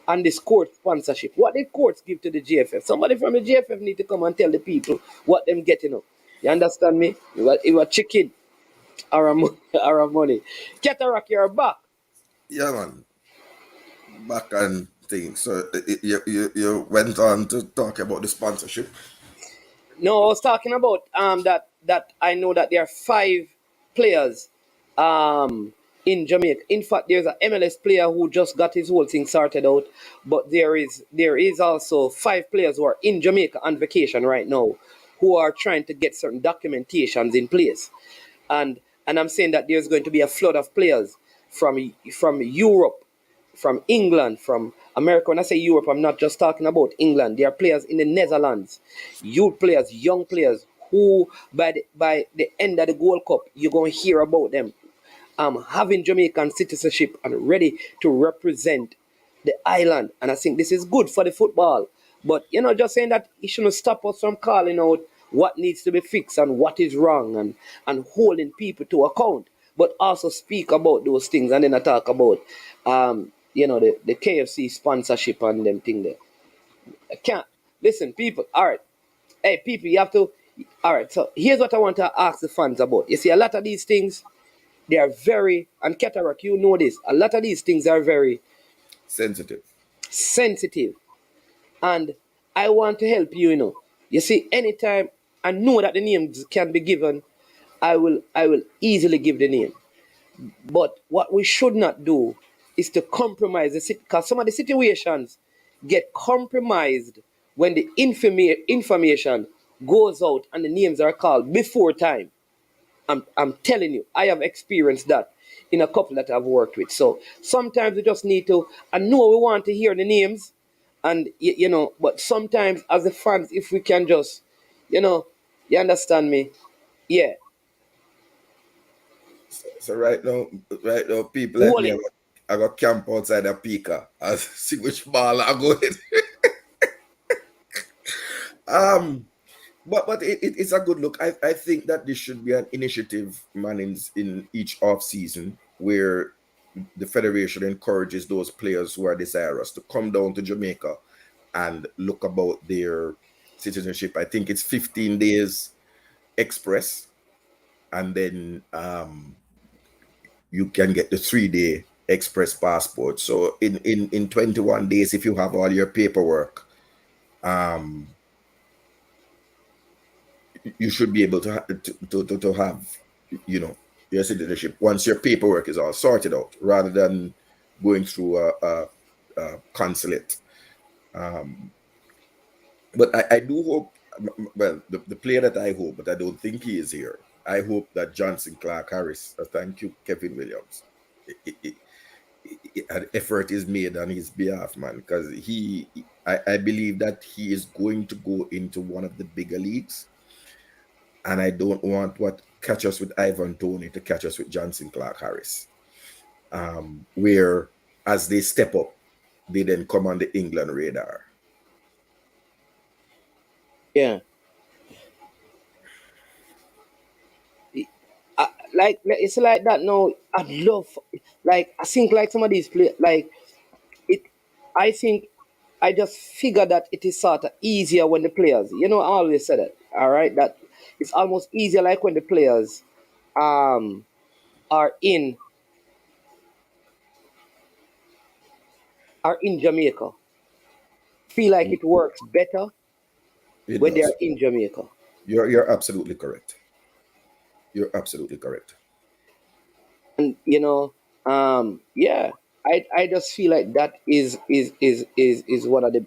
and this court sponsorship. What did courts give to the JFF? Somebody from the JFF need to come and tell the people what them getting up. You understand me? It was chicken or a money. Cataract, you're back. Yeah, man. Back and thing. So you went on to talk about the sponsorship. No, I was talking about that I know that there are 5 players in Jamaica. In fact, there's an MLS player who just got his whole thing sorted out. But there is also 5 players who are in Jamaica on vacation right now, who are trying to get certain documentations in place. And I'm saying that there's going to be a flood of players from Europe, from England, from America, when I say Europe, I'm not just talking about England. There are players in the Netherlands, youth players, young players, who by the end of the World Cup, you're going to hear about them having Jamaican citizenship and ready to represent the island. And I think this is good for the football. But just saying that it shouldn't stop us from calling out what needs to be fixed and what is wrong, and holding people to account. But also speak about those things, and then I talk about the KFC sponsorship and them thing there. I can't listen, people. All right. Hey, people, you have to. All right. So here's what I want to ask the fans about. You see, a lot of these things, they are very, and Cataract, you know this, a lot of these things are very Sensitive. sensitive. And I want to help you. You see, anytime I know that the names can be given, I will easily give the name. But what we should not do is to compromise the because some of the situations get compromised when the information goes out and the names are called before time. I'm telling you, I have experienced that in a couple that I've worked with. So sometimes we just need to. I know we want to hear the names, and but sometimes as the fans, if we can just, you understand me? Yeah, So right now, people like hold me, it. I got camp outside a Pika and see which ball I go in. But it's a good look. I think that this should be an initiative, man, in each off season where the federation encourages those players who are desirous to come down to Jamaica and look about their citizenship. I think it's 15 days express, and then you can get the 3-day express passport. So in 21 days, if you have all your paperwork, you should be able to have your citizenship once your paperwork is all sorted out, rather than going through a consulate. But I do hope, well, the player that I hope, but I don't think he is here. I hope that Johnson Clark Harris, thank you, Kevin Williams, an effort is made on his behalf, man, because I believe that he is going to go into one of the bigger leagues, and I don't want what catch us with Ivan Toney to catch us with Johnson Clark Harris, where as they step up, they then come on the England radar. Yeah. Like it's like that now. I love, like, I think like some of these play like it. I think I just figure that it is sort of easier when the players. I always say that. All right, that it's almost easier like when the players um are in Jamaica. Feel like it works better It when they are does. in Jamaica. You're absolutely correct. You're absolutely correct. And yeah, I just feel like that is one of the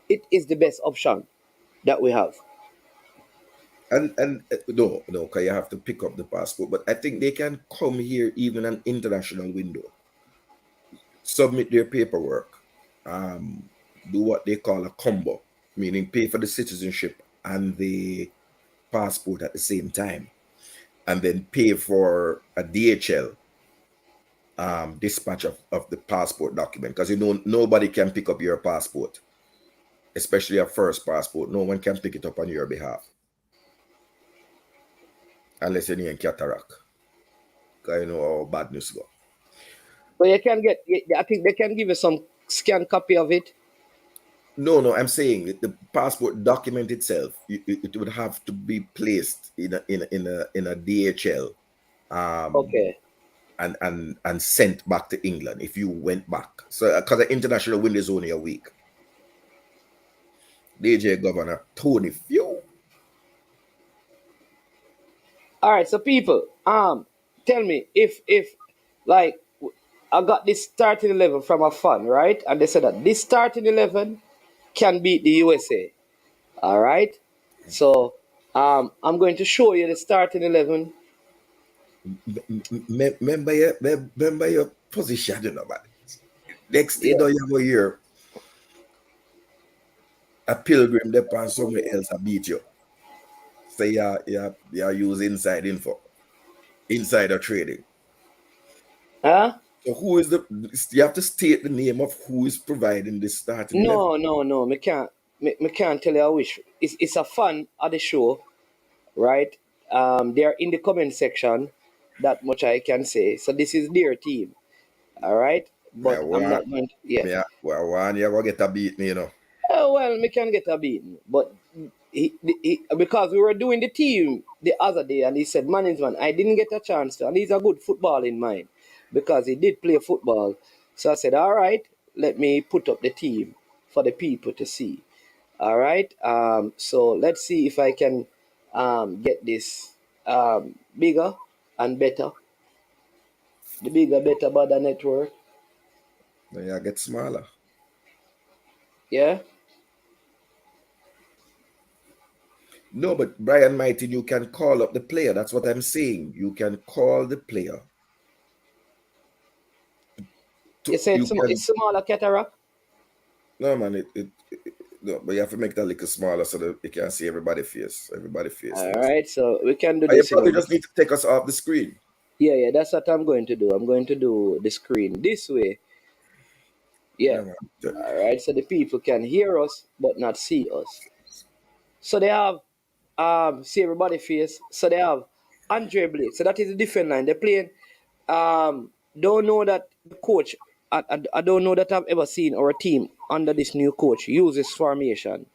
it is the best option that we have. And no, because you have to pick up the passport. But I think they can come here even an international window, submit their paperwork, do what they call a combo, meaning pay for the citizenship and the passport at the same time, and then pay for a DHL dispatch of the passport document, because nobody can pick up your passport, especially a first passport. No one can pick it up on your behalf unless you're in cataract, because you know how bad news go. So you can get. I think they can give you some scan copy of it. No, I'm saying that the passport document itself, it would have to be placed in a DHL, um, Okay. and sent back to England if you went back. So because the international window is only a week. DJ Governor Tony Few. All right. So people, tell me if like I got this starting 11 from a fan, right? And they said that this starting 11 can beat the USA. All right. So I'm going to show you the starting 11. Remember your position, you know, man. Next thing you know, you go here, a pilgrim depends somewhere else I beat you. So you use inside info, insider trading. Huh? So who is you have to state the name of who is providing this starting 11. No. Me can't tell you I wish. It's a fan of the show, right? They are in the comment section. That much I can say. So this is their team, all right. Me I But I'm want, not going to. Yeah. I want you go get a beat me, you know. Well, me can get a beating, but because we were doing the team the other day, and he said, "Management, I didn't get a chance to," and he's a good football in mind because he did play football. So I said, "All right, let me put up the team for the people to see." All right. So let's see if I can get this bigger and better. The bigger, better, better network. Then you get smaller. Yeah. No, but Brian Martin, you can call up the player. That's what I'm saying. You can call the player. You say You it's can smaller cataract. no man, no, but you have to make that little smaller so that you can see everybody face All there. right. So we can do And you this, probably just need to take us off the screen. Yeah, that's what I'm going to do. I'm going to do the screen this way. Yeah. Yeah, man. All right. So the people can hear us but not see us. So they have see everybody face. So they have Andre Blake. So that is the different line. They're playing don't know that the coach I don't know that I've ever seen our team under this new coach use this formation.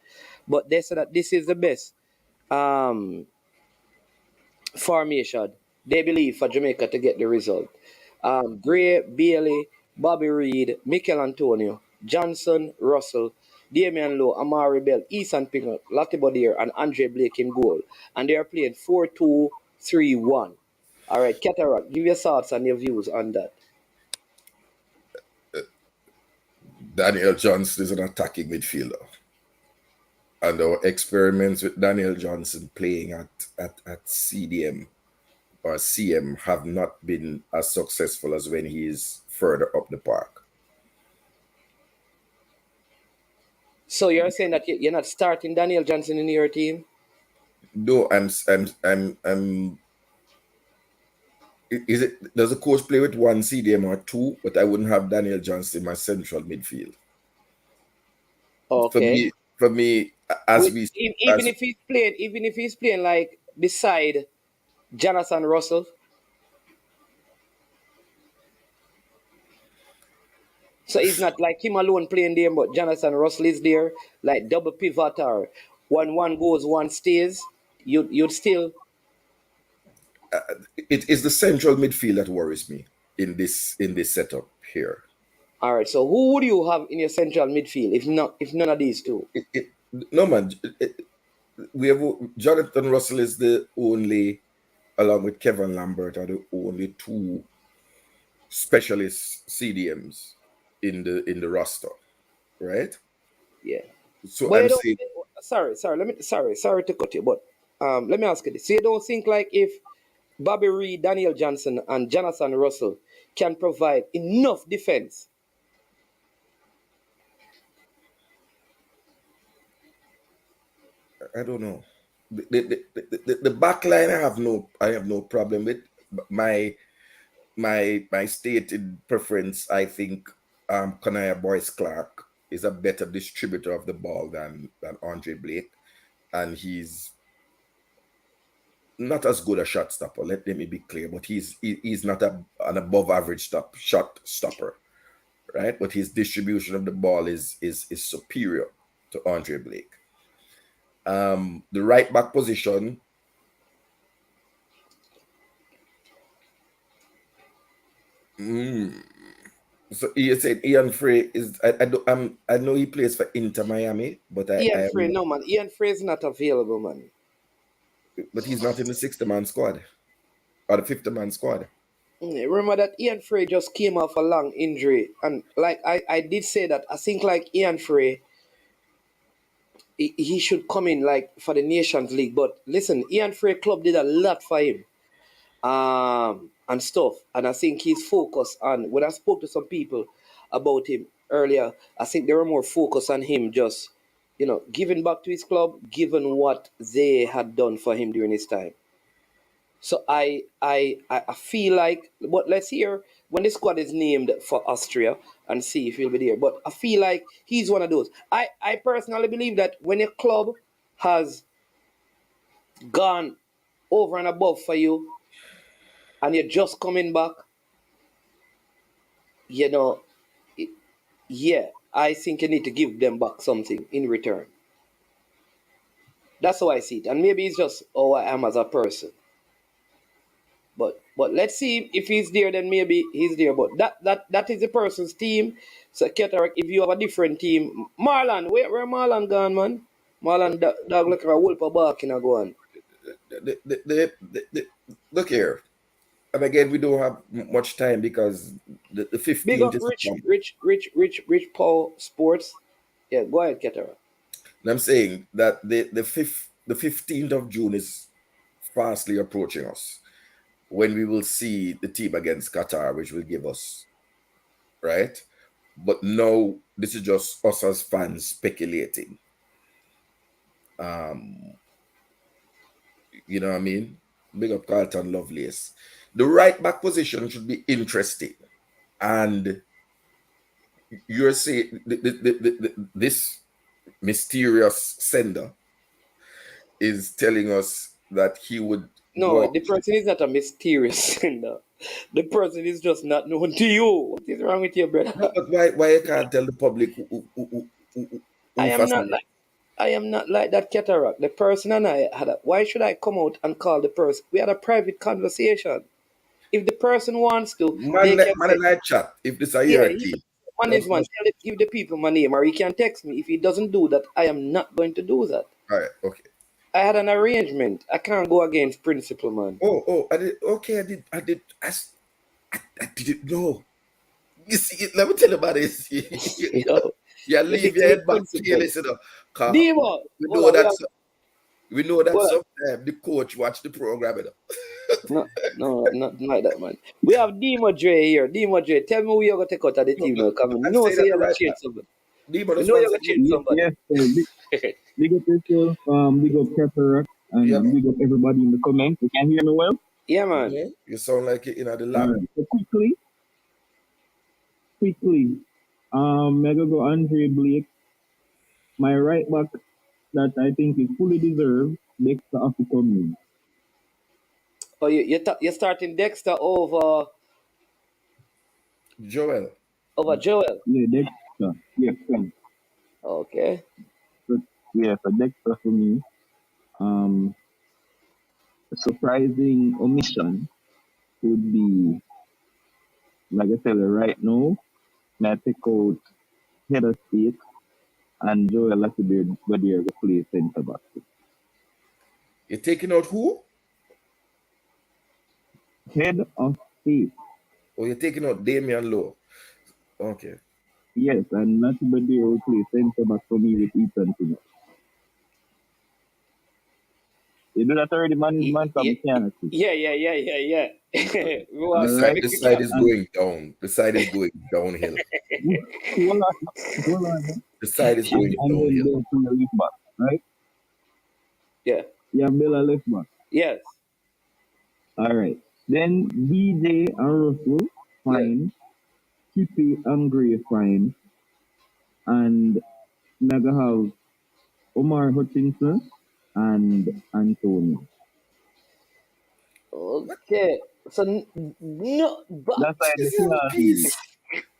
But they said that this is the best um formation they believe for Jamaica to get the result. Gray, Bailey, Bobby Reed, Mikel Antonio, Johnson, Russell, Damian Lowe, Amari Bell, Ethan Pingle, Lottie Bodier, and Andre Blake in goal. And they are playing 4-2-3-1. All right, Cataract, give your thoughts and your views on that. Daniel Johnson is an attacking midfielder. And our experiments with Daniel Johnson playing at CDM or CM have not been as successful as when he is further up the park. So you're saying that you're not starting Daniel Johnson in your team? No, I'm. Is it? Does the coach play with one CDM or two? But I wouldn't have Daniel Johnson in my central midfield. Okay. For me, as With, we even as even if he's playing like beside Jonathan Russell. So it's not like him alone playing there, but Jonathan Russell is there, like double pivot or when one goes, one stays. You'd still it is the central midfield that worries me in this setup here. all right. So who would you have in your central midfield if none of these two? No man, we have Jonathan Russell is the only, along with Kevin Lambert, are the only two specialist CDMs in the roster, right? Yeah. So But I'm you don't saying sorry to cut you, but let me ask you this. So you don't think like if Bobby Reed, Daniel Johnson, and Jonathan Russell can provide enough defense? I don't know. The back line I have no problem with. My stated preference, I think Kanaya Boyce Clark is a better distributor of the ball than Andre Blake, and he's not as good a shot stopper. Let me be clear, but he's not an above average shot stopper, right? But his distribution of the ball is superior to Andre Blake. The right back position. So you said Ian Frey is I know he plays for Inter Miami, but Ian Frey, no man. Ian Frey is not available, man. but he's not in the 60-man squad or the 50-man squad. Remember that Ian Frey just came off a long injury, and like I did say that I think like Ian Frey, he should come in like for the Nations League. But listen, Ian Frey club did a lot for him. and stuff. And I think he's focused on, when I spoke to some people about him earlier, I think they were more focused on him just, giving back to his club, given what they had done for him during his time. So I feel like, but let's hear when the squad is named for Austria and see if he'll be there. But I feel like he's one of those. I personally believe that when a club has gone over and above for you and you're just coming back, you know, yeah, I think you need to give them back something in return. That's how I see it. And maybe it's just how I am as a person. But let's see if he's there, then maybe he's there. But that is the person's team. So Cataract, if you have a different team, Marlon, where Marlon gone, man? Marlon dog look like a wolf barking and go on. Look here. And again, we don't have much time because the Big 15th up is Rich, come. Rich Paul Sports. Yeah, go ahead, Cataract. And I'm saying that the 15th of June is fastly approaching us when we will see the team against Qatar, which will give us, right? But no, this is just us as fans speculating. You know what I mean? Big up Carlton Lovelace. The right back position should be interesting. And you're saying this mysterious sender is telling us that he would go No, out. the person is not a mysterious sender. The person is just not known to you. What is wrong with you, brother? No, but why you can't tell the public I who am first? not like I am not like that, Cataract. The person and I had a, why should I come out and call the person? We had a private conversation. If the person wants to, they can Man say, and I chat if this a yeah, year he team. man is man. Give the people my name, or he can text me. If he doesn't do that, I am not going to do that. All right, okay. I had an arrangement. I can't go against principle, man. I did. Okay, I didn't know. You see, let me tell you about this. Yo, You you leave your dictate head back principle. careless, 'cause Demo, we hold know on, that. We know that hold on. sometimes the coach watch the program, No, not like that, man. We have Demo Dre here. Demo Dre, tell me who you're going to take out of the No, team but now. Come on. You I know, say say that you're the going to right change back. somebody. Demo, You just know one you're going to second. change somebody. Yes, big up yourself, big up Cataract, Yeah, and big up everybody in the comments. You can hear me well? Yeah, man. yeah, you sound like you're in the All lab. right. So quickly, mega go Andre Blake, my right back that I think is fully deserved, Dexter African. Oh, you're starting Dexter Joel. over Joel. Yeah, Dexter. Yes, thanks. Okay. So, yeah, so Dexter for me. Um, a surprising omission would be, like I said, right now, I take out head of state and Joel Lassiter, where they're going to play centre back. You're taking out who? Head of state, Or you're taking out Damian Lowe? Okay. yes, and Lassiter will play centre back for me with Ethan Tino. You know that already, man is man, so Yeah, we can't see. yeah. We want to see Alright? the The side picture. is going down. The side is going downhill. Hold on, hold on. The side is going And then downhill. go to your left back, right? Yeah. You have Bella left back. Yes. Alright. Then DJ and Russell, Yes. fine. Kippy and Gray, fine. And Naga have Omar Hutchinson and Antonio. Okay. So no, but That's why they This is a can't lose. piece.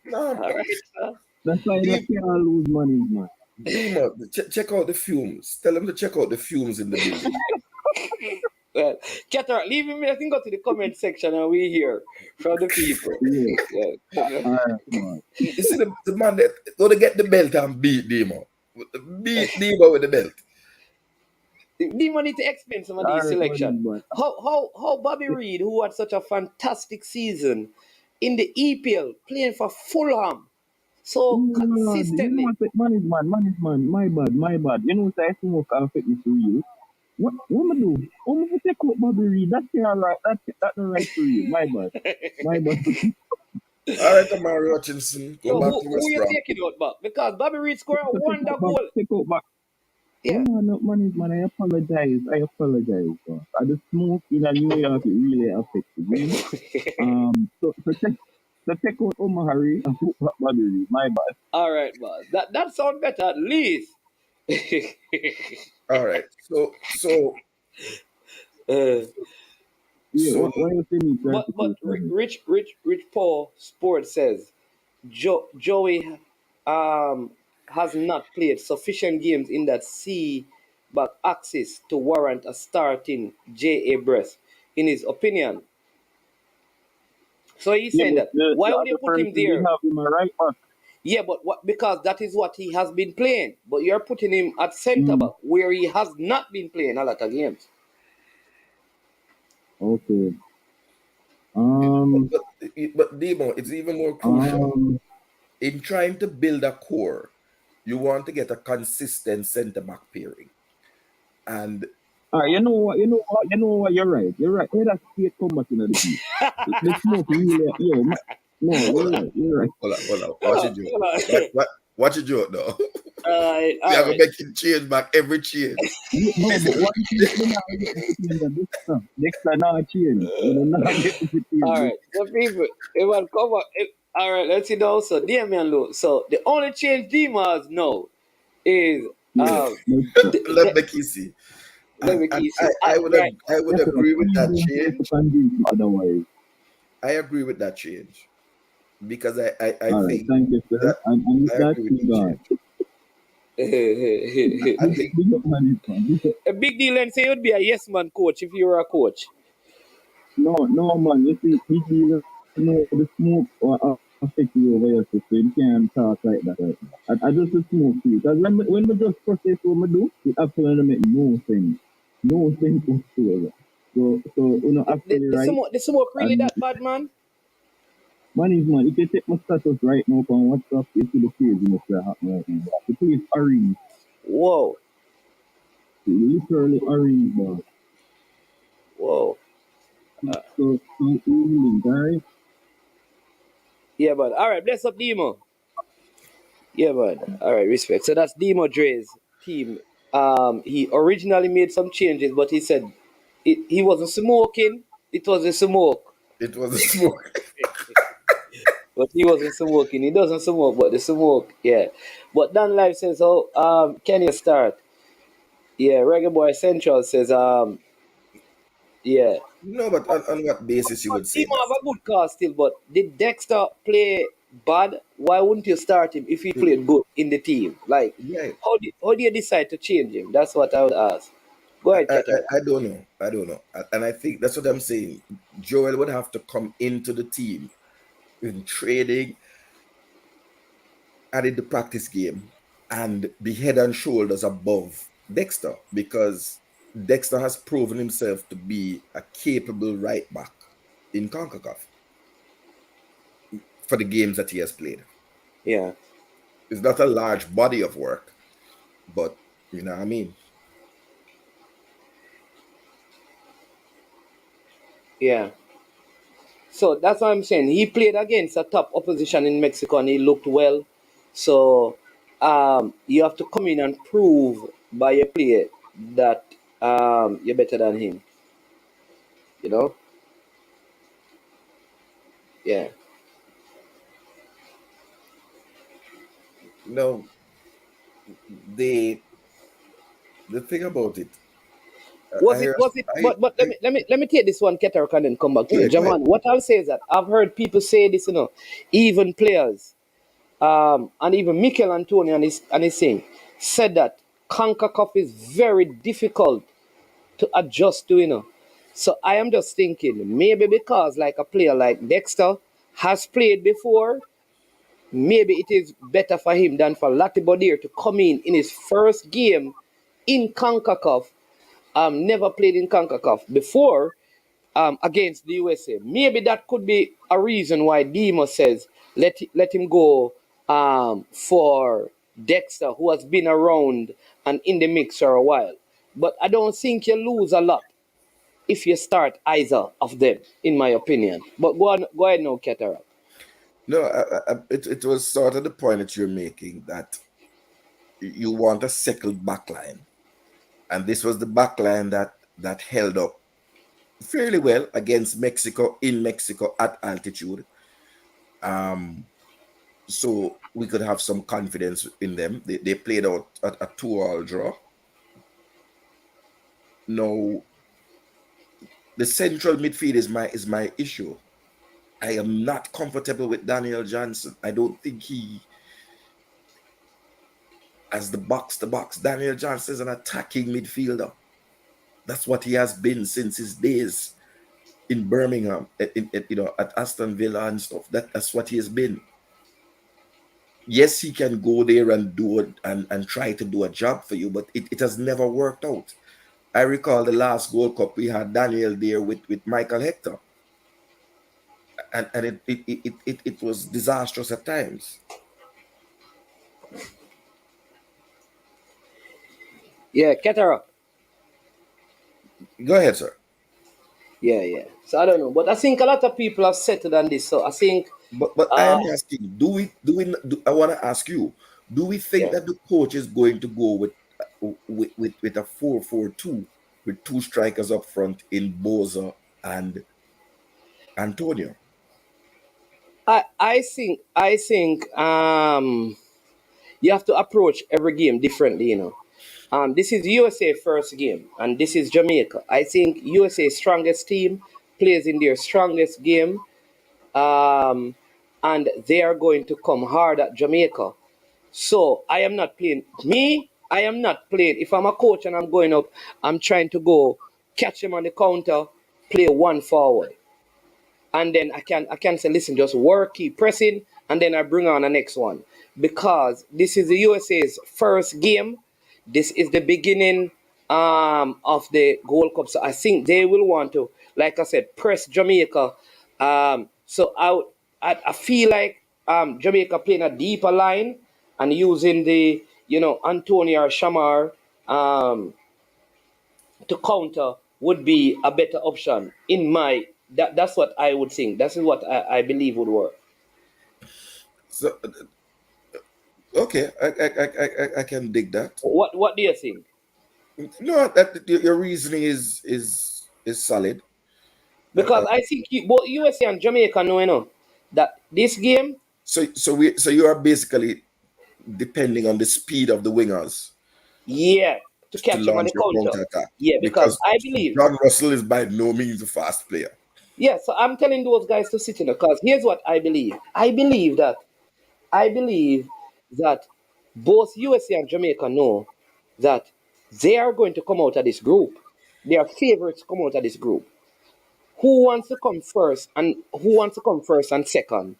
No, all right, sir. That's why they can't lose money, man. Dima, check out the fumes. Tell them to check out the fumes in the building. Well, Cataract, leave him. I think go to the comment section and we hear from the people. Yeah. Yeah. Alright, man. You see the man that going to get the belt and beat Dima. Beat Dima with the belt. Demo need to explain some of these Alright, buddy, selection. but How Bobby Reed, who had such a fantastic season in the EPL, playing for Fulham so Lord, you know consistently. what? Man is man. My bad. You know what I smoke and fitness to you. What am I do? I'm gonna take out Bobby Reed. That's not right. That's not right for you. My bad. My bad. All right, Amari Hutchinson, go So back to who West you Brom. taking out back? Because Bobby Reed scored a So wonder goal. take out back. Yeah. No, man, I apologize. I apologize. I just smoke in New York. It really affected me. So take out Omahari and put back Bobby Reed. My bad. All right, boss. That sounds better at least. All right, Uh, Yeah, so why you say me but clarification? Rich Paul Sports says Joey has not played sufficient games in that C back axis to warrant a starting J.A. Breast, in his opinion. So he's Yeah, saying but that the why would you other put him person they there? have him a right back. Yeah, but because that is what he has been playing. But you're putting him at centre back Mm, where he has not been playing a lot of games. okay. but, but Demo, it's even more crucial Um, in trying to build a core. You want to get a consistent centre back pairing, and you know what, you're right. You're right. Hey, that's straight combat in the team. The smoke really, no, hold you're on, right. You're right. hold on, watch Hold it, on, Joe. hold on. Watch it, Joe. No, we All are gonna right. make him change back every change. No, but Listen, one thing we not get to put in the Dexter now change. We do not get to put All in right. So people, it will cover. All right. Let's see now. So Damian Lowe. So the only change Dimas know is yeah, Dexter. let me see. let me And keep see. Right. I would That's what agree with team that don't play for change. convince otherwise. I agree with that change because I All right, think thank you, sir. that And with I that, agree with we that gone. change. I think Big up, man. A big deal and say you'd be a yes man coach if you were a coach. No, man. You see, he even know the smoke or affect you over here, so you can't talk like that right now. I just the smoke too. Because when we just process what we do, it actually make no sense. No sense whatsoever. Actually right. The smoke really And that bad, man? man, if you take my status right now on WhatsApp, you see the craziness that happen right now. The place orange. Whoa. Literally orange, bro. Whoa. So easily, right? Yeah, man. All right. Bless up Demo. Yeah, man. All right. Respect. So that's Demo Dre's team. He originally made some changes, but he said he wasn't smoking. It was a smoke. it was a smoke. But he wasn't smoking. He doesn't smoke, but the smoke, yeah. But Dan Live says, "Oh, can you start?" Yeah, Reggae Boy Central says, yeah. No, but on what basis you But would he say might that? have a good call still. But did Dexter play bad? Why wouldn't you start him if he played good in the team? Like, Yeah, how do you decide to change him? That's what I would ask. Go ahead, Keter. I don't know. I don't know. And I think that's what I'm saying. Joel would have to come into the team in training and in the practice game and be head and shoulders above Dexter because Dexter has proven himself to be a capable right back in CONCACAF for the games that he has played. Yeah, It's not a large body of work, but you know what I mean? yeah. So that's what I'm saying. He played against a top opposition in Mexico and he looked well. So you have to come in and prove by your play that you're better than him. You know? Yeah. No, the the thing about it, Was it? Was it? But I let me take this one, Keter, and then come back to you, go ahead. Jaman. What I'll say is that I've heard people say this. Even players, and even Mikel Antonio and his team said that Concacaf is very difficult to adjust to. So I am just thinking maybe because like a player like Dexter has played before, maybe it is better for him than for Latibodir to come in his first game in CONCACAF. Never played in CONCACAF before against the USA. Maybe that could be a reason why Demo says let him go for Dexter, who has been around and in the mix for a while. but I don't think you lose a lot if you start either of them, in my opinion. But go ahead now, Ketara. No, it was sort of the point that you're making that you want a settled backline, and this was the backline that held up fairly well against Mexico in Mexico at altitude. So we could have some confidence in them. They played out a 2-all draw. No, the central midfield is my issue. I am not comfortable with Daniel Johnson. I don't think he, as the box to box, Daniel Johnson is an attacking midfielder. That's what he has been since his days in Birmingham, at Aston Villa and stuff. That's what he has been. Yes, he can go there and do it and try to do a job for you, but it has never worked out. I recall the last World Cup we had Daniel there with Michael Hector, and it was disastrous at times. Yeah, Ketara. Go ahead, sir. Yeah. So I don't know, but I think a lot of people have settled on this. So I think, But I am asking, I want to ask you, do we think yeah, that the coach is going to go with a 4-4-2 with two strikers up front in Boza and Antonio? I think you have to approach every game differently. This is USA first game, and this is Jamaica. I think USA's strongest team plays in their strongest game, um, and they are going to come hard at Jamaica. So I am not playing. Me, I am not playing. If I'm a coach and I'm going up, I'm trying to go catch him on the counter, play one forward, and then I can say, listen, just work, keep pressing, and then I bring on the next one, because this is the USA's first game. This is the beginning of the Gold Cup, so I think they will want to, like I said, press Jamaica. So I feel like Jamaica playing a deeper line and using the Antonio or Shamar um, to counter would be a better option in my that's what I would think. That's what I believe would work. So okay, I can dig that. What do you think? No, that your reasoning is solid. Because I think both USA and Jamaica know, that this game, So you are basically depending on the speed of the wingers yeah, to to catch him on launch the your counter. counter attack, Yeah, because because I believe, John Russell is by no means a fast player. yeah, so I'm telling those guys to sit in, because here's what I believe. I believe that both USA and Jamaica know that they are going to come out of this group. They are favorites to come out of this group. Who wants to come first and second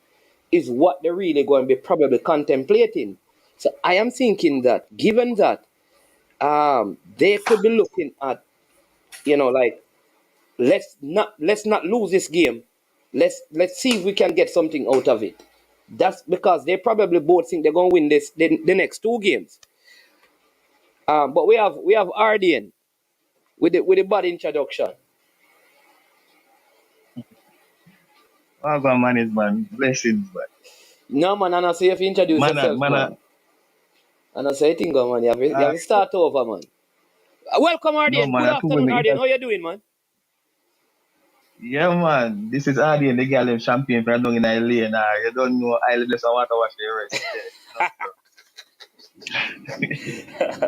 is what they're really going to be probably contemplating. So I am thinking that, given that they could be looking at, like, let's not lose this game. Let's see if we can get something out of it. That's because they probably both think they're going to win the next two games. But we have Ardian with the bad introduction. All God, man is man. Blessings, man. No, man, and I say, if you introduce Man, yourself, man, man. And I say, think, man, you have uh, to start over, man. Welcome, no, Ardian. man, Good I two afternoon, women. Ardian. How you doing, man? Yeah, man. This is Adi and the girl them champion for down in Ireland. You don't know Ireland just want to watch the rest.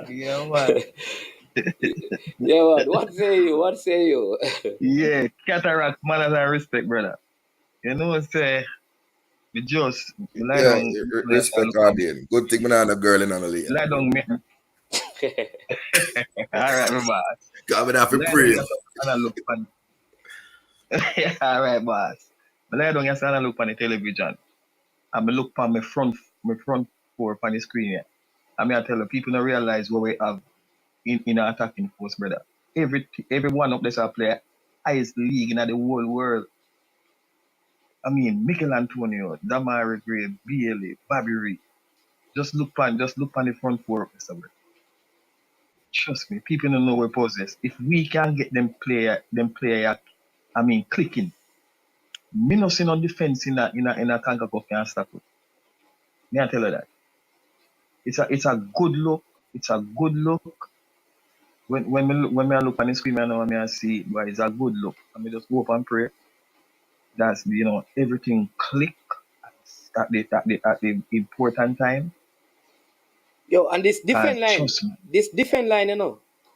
Yeah, man. Yeah, man. What say you? What say you? Yeah, cataract, manners and respect, brother. You know, say, we just lie Yeah, down, respect look at me. Guardian. Good thing man, a girl in on the lane. Lie down, me. All right, my boss. Coming out for Lie down, prayer. yes, and I look on. All right, boss. I lie down, yes, and I look on the television. And I look on my front four on the screen here. I mean, I tell you, people don't realize what we have in our attacking force, brother. Every one of this our player highest league in the whole world. I mean, Michael Antonio, Damari Gray, BLA, Bobby Reed. Just look on the front four of this, brother. trust me, people don't know we possess. If we can get them player, clicking. Me no see no defense in a Kangaroo can stop it. Me I tell you that. It's a good look. It's a good look. When I look on the screen, I know me I see, but it's a good look. I mean, just go up and pray. That's everything click at the important time. Yo, and this And defense trust line,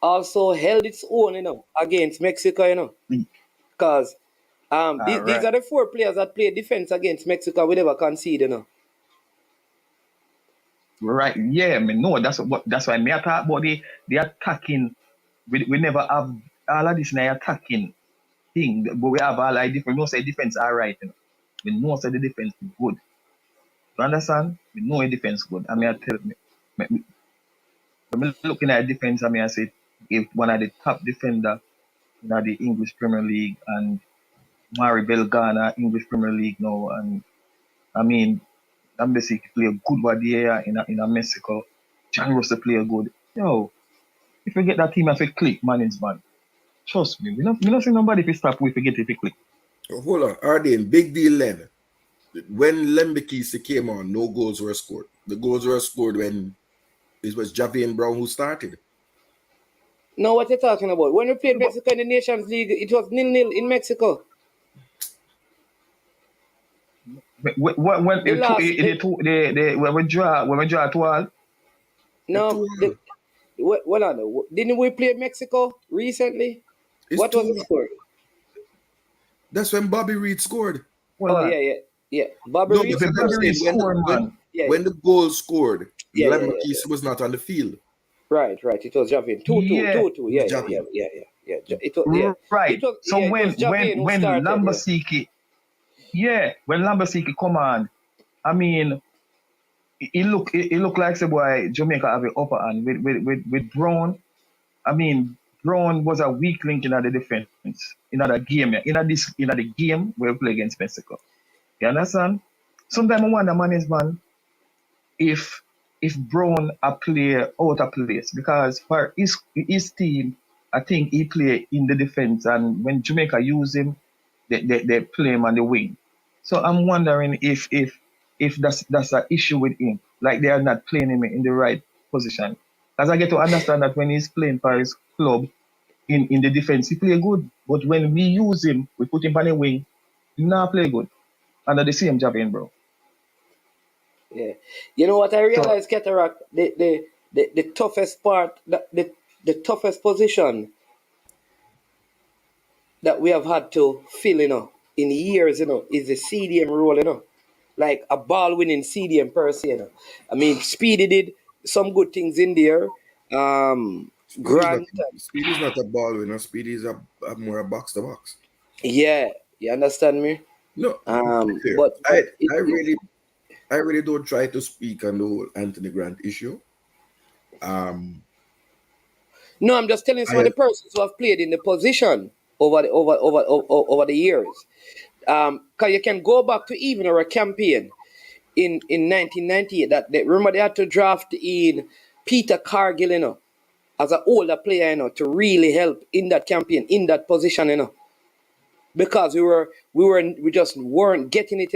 also held its own, against Mexico. me. Because All these right. are the four players that play defense against Mexico. We never concede. Right. Yeah, I mean, no, that's why me I talk about the attacking. We never have all of this now attacking thing, but we have all like different. We know say defense are right. We know say the defense is good. You understand? We know the defense good. I mean, I tell me when me looking at defense, I mean, I say if one of the top defender in the English Premier League and Mari Belgana, English Premier League now, and I mean, I'm basically play a good one there in a Mexico. John Russell play a good. Yo, if we get that team, I say click, management. Trust me, we not see nobody if we stop. We forget if we click. Hold on, Arden, big deal then. When Lembekisi came on, no goals were scored. The goals were scored when it was Javier Brown who started. Now, what you're talking about? When we played Mexico in the Nations League, it was 0-0 in Mexico. When The last, when we draw at all, no, well, I know. Didn't we play Mexico recently? It's What was the 2-1. score? That's when Bobby Reed scored. Oh, yeah. Bobby No, Reed but the Bobby Reed scored. scored, man. When the goal scored, Yeah. Lembekisi was not on the field. Right. It was Javier. 2-2. Yeah. 2-2. Yeah. It was, Right. It was, So it was Javier who started. When Lambasiki come on, I mean, it look like the boy Jamaica have an upper hand with Brown. I mean, Brown was a weak link in the defense in the game, in the game where we play against Mexico. You understand? Sometimes I wonder, man, if Brown a play out of place because for his team, I think he play in the defense, and when Jamaica use him, they play him on the wing. So I'm wondering if that's an issue with him, like they are not playing him in the right position. Because I get to understand that when he's playing for his club in the defense, he play good, but when we use him, we put him on the wing, he not play good. Under the same job in, bro. Yeah. You know what I So realized, Cataract? The toughest part, the toughest position that we have had to fill, in years, is the CDM role. Like a ball winning CDM per se. I mean, Speedy did some good things in there. Grant, Speed is not a ball winner. Speed is a more a box to box. yeah, you understand me? No, fair. But I really don't try to speak on the whole Anthony Grant issue. no, I'm just telling some of the persons who have played in the position over the years. Because you can go back to even our campaign in 1998 that remember they had to draft in Peter Cargill, as an older player, to really help in that campaign, in that position, because we just weren't getting it.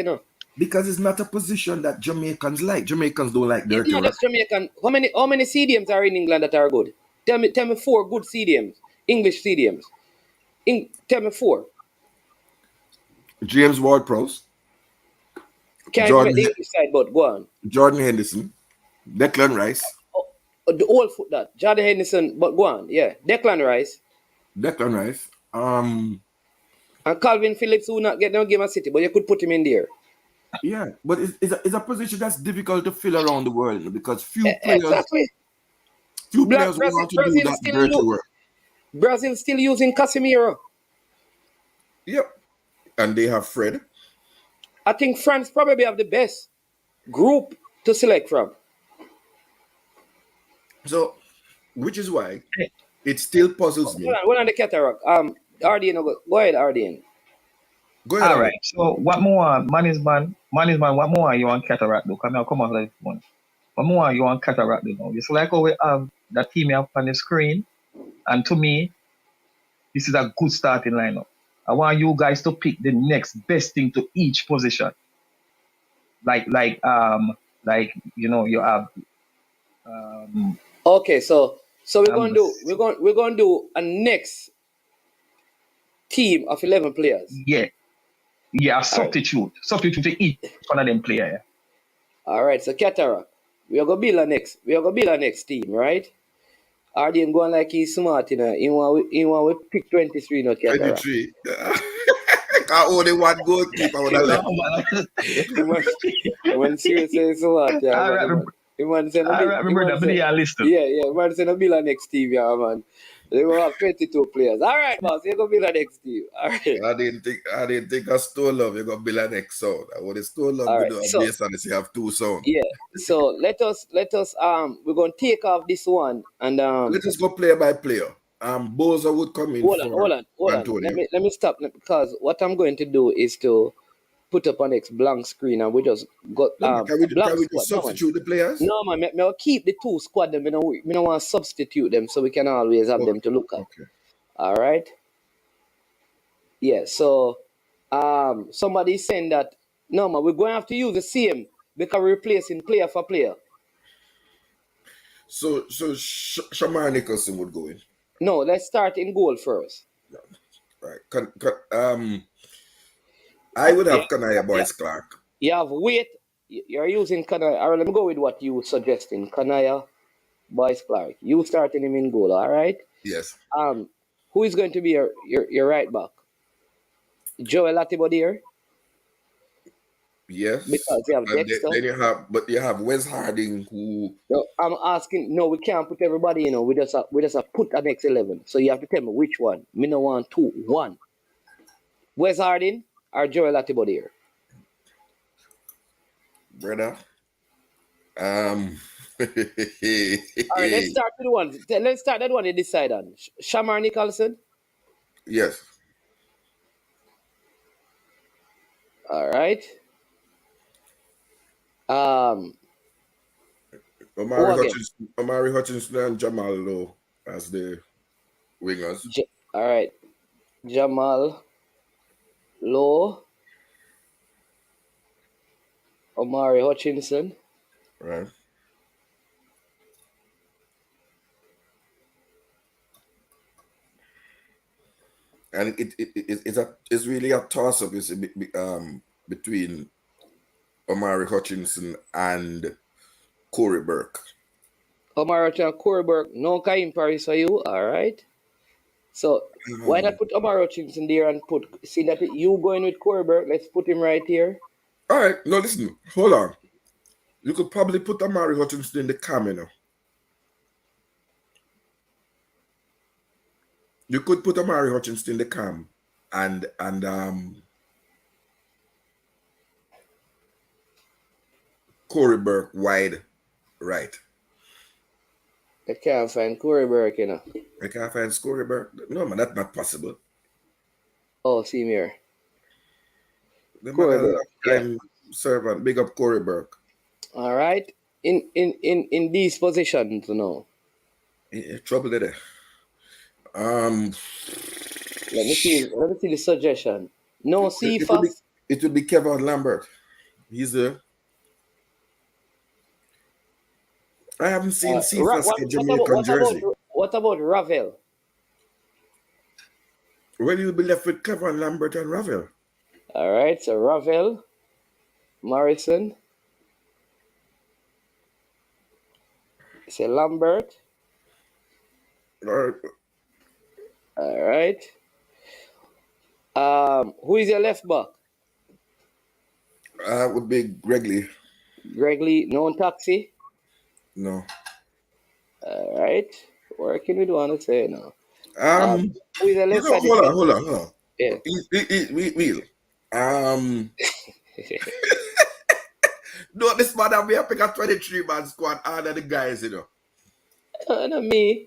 Because it's not a position that Jamaicans like. Jamaicans don't like It's dirty not work. just Jamaican. How many CDMs are in England that are good? Tell me four good CDMs, English CDMs. Tell me four. James Ward-Prowse, Can't even make Jordan the English side, but go on. Jordan Henderson, Declan Rice. The old foot that Jordan Henderson, but go on. Yeah, Declan Rice Um, and Calvin Phillips, who not get no game at City, but you could put him in there. yeah, but it's a position that's difficult to fill around the world because Exactly. few players want to do that dirty work. Brazil still using Casemiro. Yep, and they have Fred. I think France probably have the best group to select from. So, which is why it still puzzles me. Hold on the cataract. Arden, go ahead, Arden. Go ahead, all Aaron. right. So what more, man, what more you want cataract do? Come on, like one. What more you want cataract do now? It's like how we have that team you have on the screen. And to me, this is a good starting lineup. I want you guys to pick the next best thing to each position. Like you have Okay, so we're um gonna do a next team of 11 players. yeah, a All right. substitute to each one of them player. All right. So Cataract, we are gonna build a next team, right? Are they going like he's smart, you know? He want we pick 23, not Cataract. 23. Got only one goalkeeper would have No, left. man. He want seriously smart, yeah, All man. right, He want say no all build. right, my He brother, want but say yeah, listen. yeah. He want say no build a next team, yeah, man. They will have 22 players. All right, boss. You're gonna build a next team. All right. I didn't think I stole love. You're gonna build an next sound. I would have stole love All with right. the So bass and you have two sound. yeah. So let us we're gonna take off this one and Let us go player by player. Boza would come in for hold on. Antonio. Let me stop because what I'm going to do is to put up an X blank screen and we just got No, man, can blank we just squad. No man. substitute the players? No man, me will keep the two squad them. Me no want to substitute them so we can always have them to look at. Okay. Alright? Yeah, so somebody's saying that no man, we're going to have to use the same because we're replacing player for player. So Shamar Nicholson would go in. No, let's start in goal first. Right. I would have Yeah, Kanaya yeah. Boyce Clark. You have weight. You're using Kanaya. All right, let me go with what you suggesting. Kanaya, Boyce Clark. You starting him in goal, all right? Yes. Who is going to be your right back? Joel Atibodier? Yes. Because you have And Dexter. then you have Wes Harding who No, I'm asking. No, we can't put everybody. We just have put an X11. So you have to tell me which one. Me no want two. One. Wes Harding or Joel Atibodier? brother. All right, let's start with the one. Let's start that one you decide on. Shamar Nicholson. Yes. All right. Who again? Omari Hutchinson and Jamal Lowe as the wingers. All right. Jamal Lowe, Omari Hutchinson. Right. And it's really a toss up between Omari Hutchinson and Corey Burke. Omari Hutchinson and Corey Burke. No Kaim Paris for you. All right. So why not put Omari Hutchinson there and see that you going with Corey Burke? Let's put him right here. All right. No, listen. Hold on. You could probably put Omari Hutchinson in the cam, You could put Omari Hutchinson in the cam and Corey Burke wide right. I can't find Corey Burke, I can't find Corey Burke. No, man, that's not possible. Oh, see me here. The Corey man Burke. a time servant. Big up Corey Burke. All right. In these positions, Trouble there. Let me see the suggestion. No CFAS. It would be Kevin Lambert. He's a. I haven't seen CFAS get Jamaican jersey. What about Ravel? Well, you'll be left with Kevin Lambert and Ravel. All right, so Ravel, Morrison, say Lambert. All right. Who is your left back? Would be Greg Lee. Greg Lee, no taxi. No. All right. Working with one to say no. Who is the left side? Hold on. Yeah. Wheel. No, this man we have pick a 23-man squad under the guys, Not me.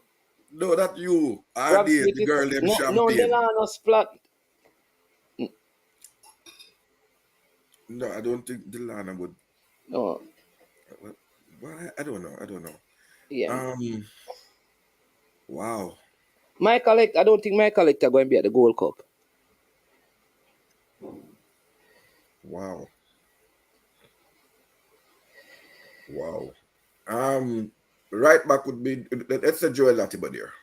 No, that you. The girl named Champagne. No, Delano Splat. No, I don't think Delano would. No. Well, I don't know. Yeah. Wow. I don't think my collector going to be at the Gold Cup. Wow. Wow. Right back would be, let's say Joel Latiba there.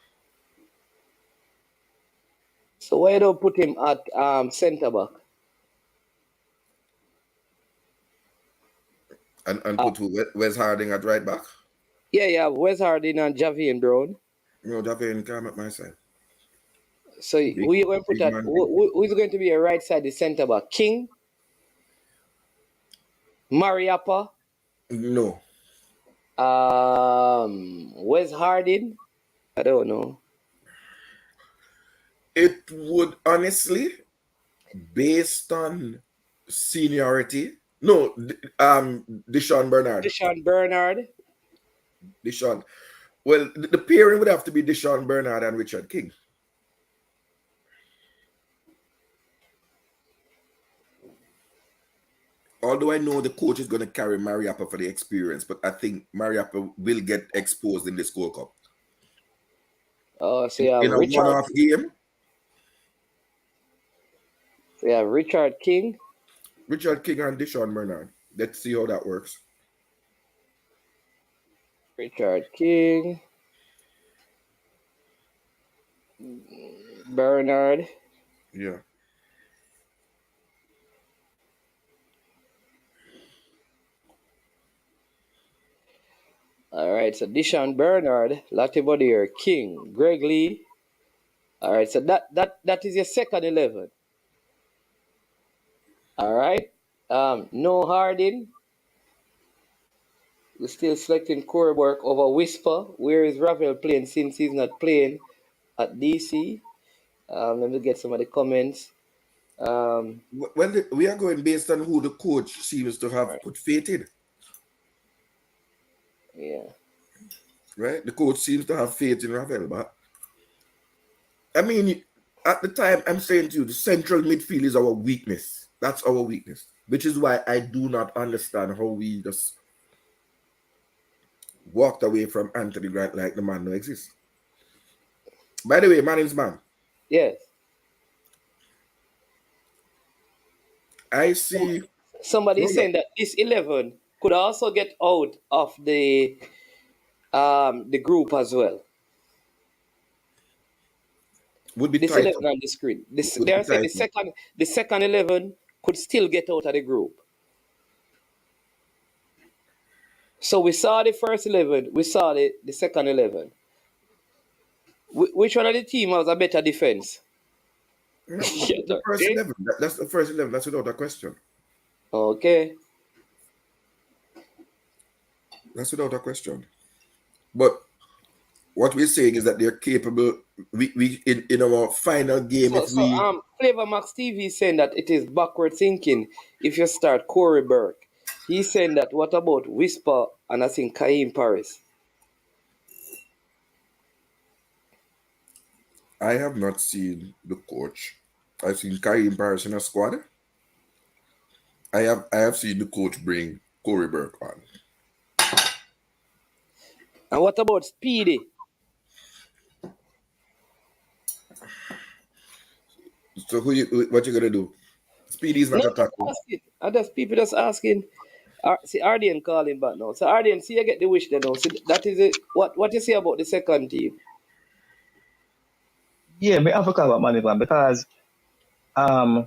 So why don't put him at centre back? And put who? Wes Harding at right back? Yeah. Wes Harding and Javian Brown. No, Davian come at my side. So Big, who you going to put big at? man. Who's going to be a right side, the centre back? King, Mariappa, No. Wes Harding. I don't know. It would honestly, based on seniority. No, Deshaun Bernard. Deshaun Bernard. Deshaun. Well, the pairing would have to be Deshaun Bernard and Richard King. Although I know the coach is going to carry Mariappa for the experience, but I think Mariappa will get exposed in this Gold Cup. Oh, so you have In a Richard. one-off game, So you have Richard King. Richard King and Deshaun Bernard. Let's see how that works. Richard King. Bernard. Yeah. All right, so Deshaun Bernard, Latibodier, King, Greg Lee. All right, so that is your second 11. All right. No Harding. We're still selecting Corey Burke over Whisper. Where is Ravel playing since he's not playing at DC? Let me get some of the comments. Well, we are going based on who the coach seems to have put faith in. Yeah. Right? The coach seems to have faith in Ravel, but I mean, at the time, I'm saying to you, the central midfield is our weakness. That's our weakness, which is why I do not understand how we just walked away from Anthony Grant like the man no exists. By the way, man is man. Yes. I see. Somebody saying that this 11 could also get out of the group as well. Would be this tight. 11 on the screen. They are saying the second 11 could still get out of the group. So we saw the first 11, we saw the second 11. Which one of the team has a better defense? The first 11. That's the first 11. That's without a question. Okay. That's without a question. But what we're saying is that they're capable. We in our final game. Flavor Max TV is saying that it is backward thinking if you start Corey Burke. He's saying that what about Whisper and I think Kaim Paris? I have not seen the coach. I've seen Kaim Paris in a squad. I have seen the coach bring Corey Burke on. And what about Speedy? So what you gonna do? Speedy's not attacking. Others people just asking. See Ardian calling back now. So Ardian, see you get the wish there now. See, that is it. What you say about the second team? Yeah, me have a call about management because I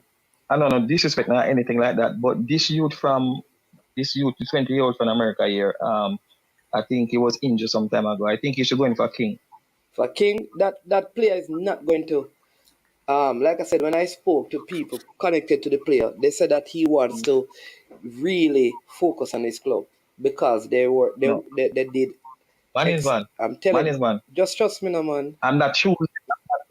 don't know disrespect or anything like that, but this youth, the 20-year-old from America here, I think he was injured some time ago. I think he should go in for King. For King, that player is not going to. Like I said, when I spoke to people connected to the player, they said that he wants to really focus on his club because they did. Man. I'm telling you, just trust me, no man. I'm not sure.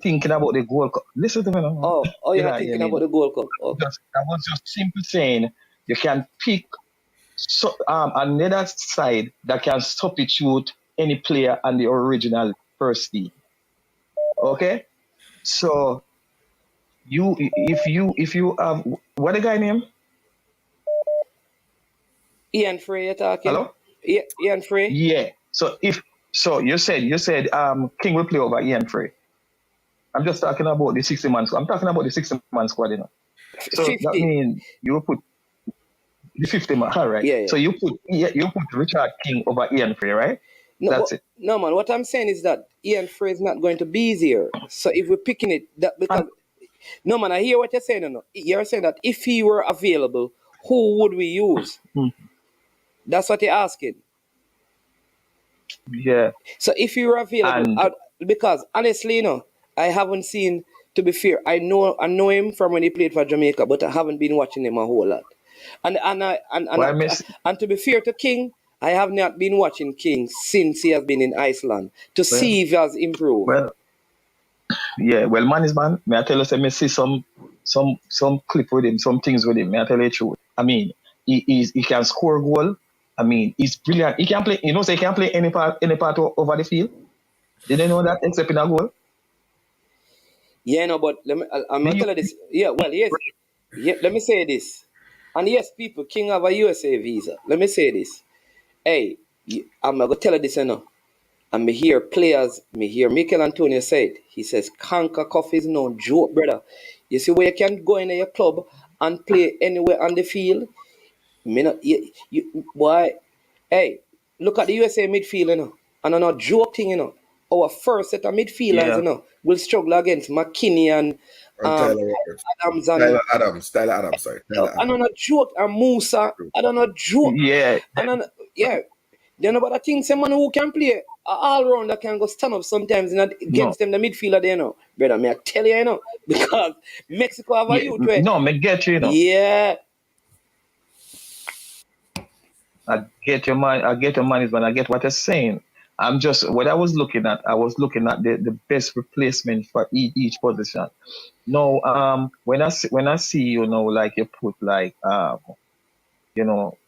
Thinking about the Gold Cup. Listen to me now. Oh, you're not thinking about the Gold Cup. Okay. I was just simply saying you can pick another side that can substitute any player on the original first team. Okay, so if you what the guy name? Ian Frey, you're talking? Hello? Ian Frey? Yeah. So if So you said King will play over Ian Frey. I'm just talking about the 60-man squad. I'm talking about the 60-man squad, So that 50. means you will put the 50-man, all right. Yeah. So you put Richard King over Ian Frey, right? No, That's it. no, man. What I'm saying is that Ian Frey is not going to be easier. So if we're picking it, that because And no, man, I hear what you're saying. No, you're saying that if he were available, who would we use? hmm, That's what you're asking. yeah, So if you were available, and because honestly, I haven't seen. To be fair, I know him from when he played for Jamaica, but I haven't been watching him a whole lot. why miss? And to be fair to King, I have not been watching King since he has been in Iceland to Well, see if he has improved. well, yeah. Well, man is man. May I tell you, say, me see some clip with him, some things with him. May I tell you the truth? I mean, he can score goal. I mean, he's brilliant. He can play. Say he can play any part over the field. Did you know that except in a goal? Yeah, no, but I'm Do gonna you? tell you this. Yeah, well, yes, yeah. Let me say this. And yes, people, King have a USA visa. Let me say this. Hey, I'm gonna tell you this, And me hear players, me hear Mikel Antonio say it. He says, Conquer Coffee is no joke, brother. You see where you can go in your club and play anywhere on the field? Me not, boy, hey, look at the USA midfield, And I'm not joking, Our first set of midfielders, Yeah. will struggle against McKinney and And Tyler Roberts. Adams and Tyler Adams, sorry. Tyler I don't Adams. know joke and Musa. I don't know joke. Yeah. And then yeah. Then about the thing, someone who can play all round that can go stand up sometimes No. against them the midfielder there, Brother, may I tell you, because Mexico have a Yeah. youth where No, me get you, yeah. I get your man. I get your man, but I get what you're saying. I'm just what I was looking at. I was looking at the best replacement for each position. No, when I see like you put like you know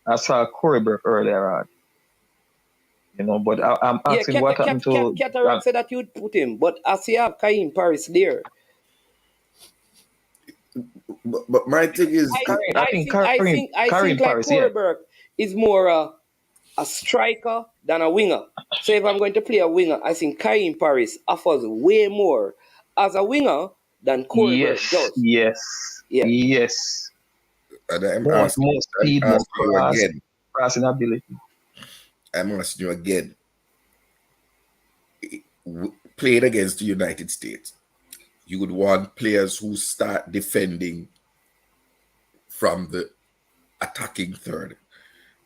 I saw Corey Burke earlier on, but I'm Yeah, asking what happened to Cataract said that you'd put him, but as you have Kaim Paris there. But my thing is, I think Karim Like Paris, yeah, Corey Burke is more a striker than a winger. So if I'm going to play a winger, I think Kaim Paris offers way more as a winger than Corey Burke yes, does. yes, Yeah. yes, and more speed, more you again. crossing ability. I'm asking you again. Playing against the United States, you would want players who start defending from the attacking third.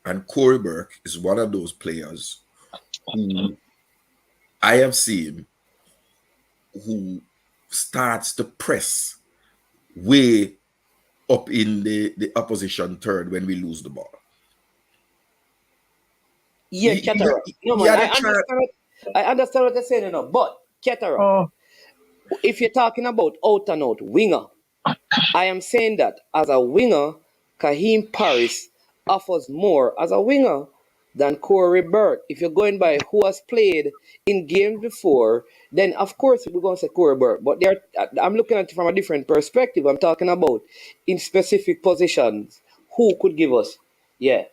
And Corey Burke is one of those players who I have seen who starts to press way up in the opposition third when we lose the ball. Yeah, Cataract. No man, I understand what you're saying, but Cataract, Oh, if you're talking about out and out winger, I am saying that as a winger, Kaheem Paris offers more as a winger than Corey Burke. If you're going by who has played in games before, then of course we're going to say Corey Burke. But I'm looking at it from a different perspective. I'm talking about in specific positions. Who could give us? Yeah.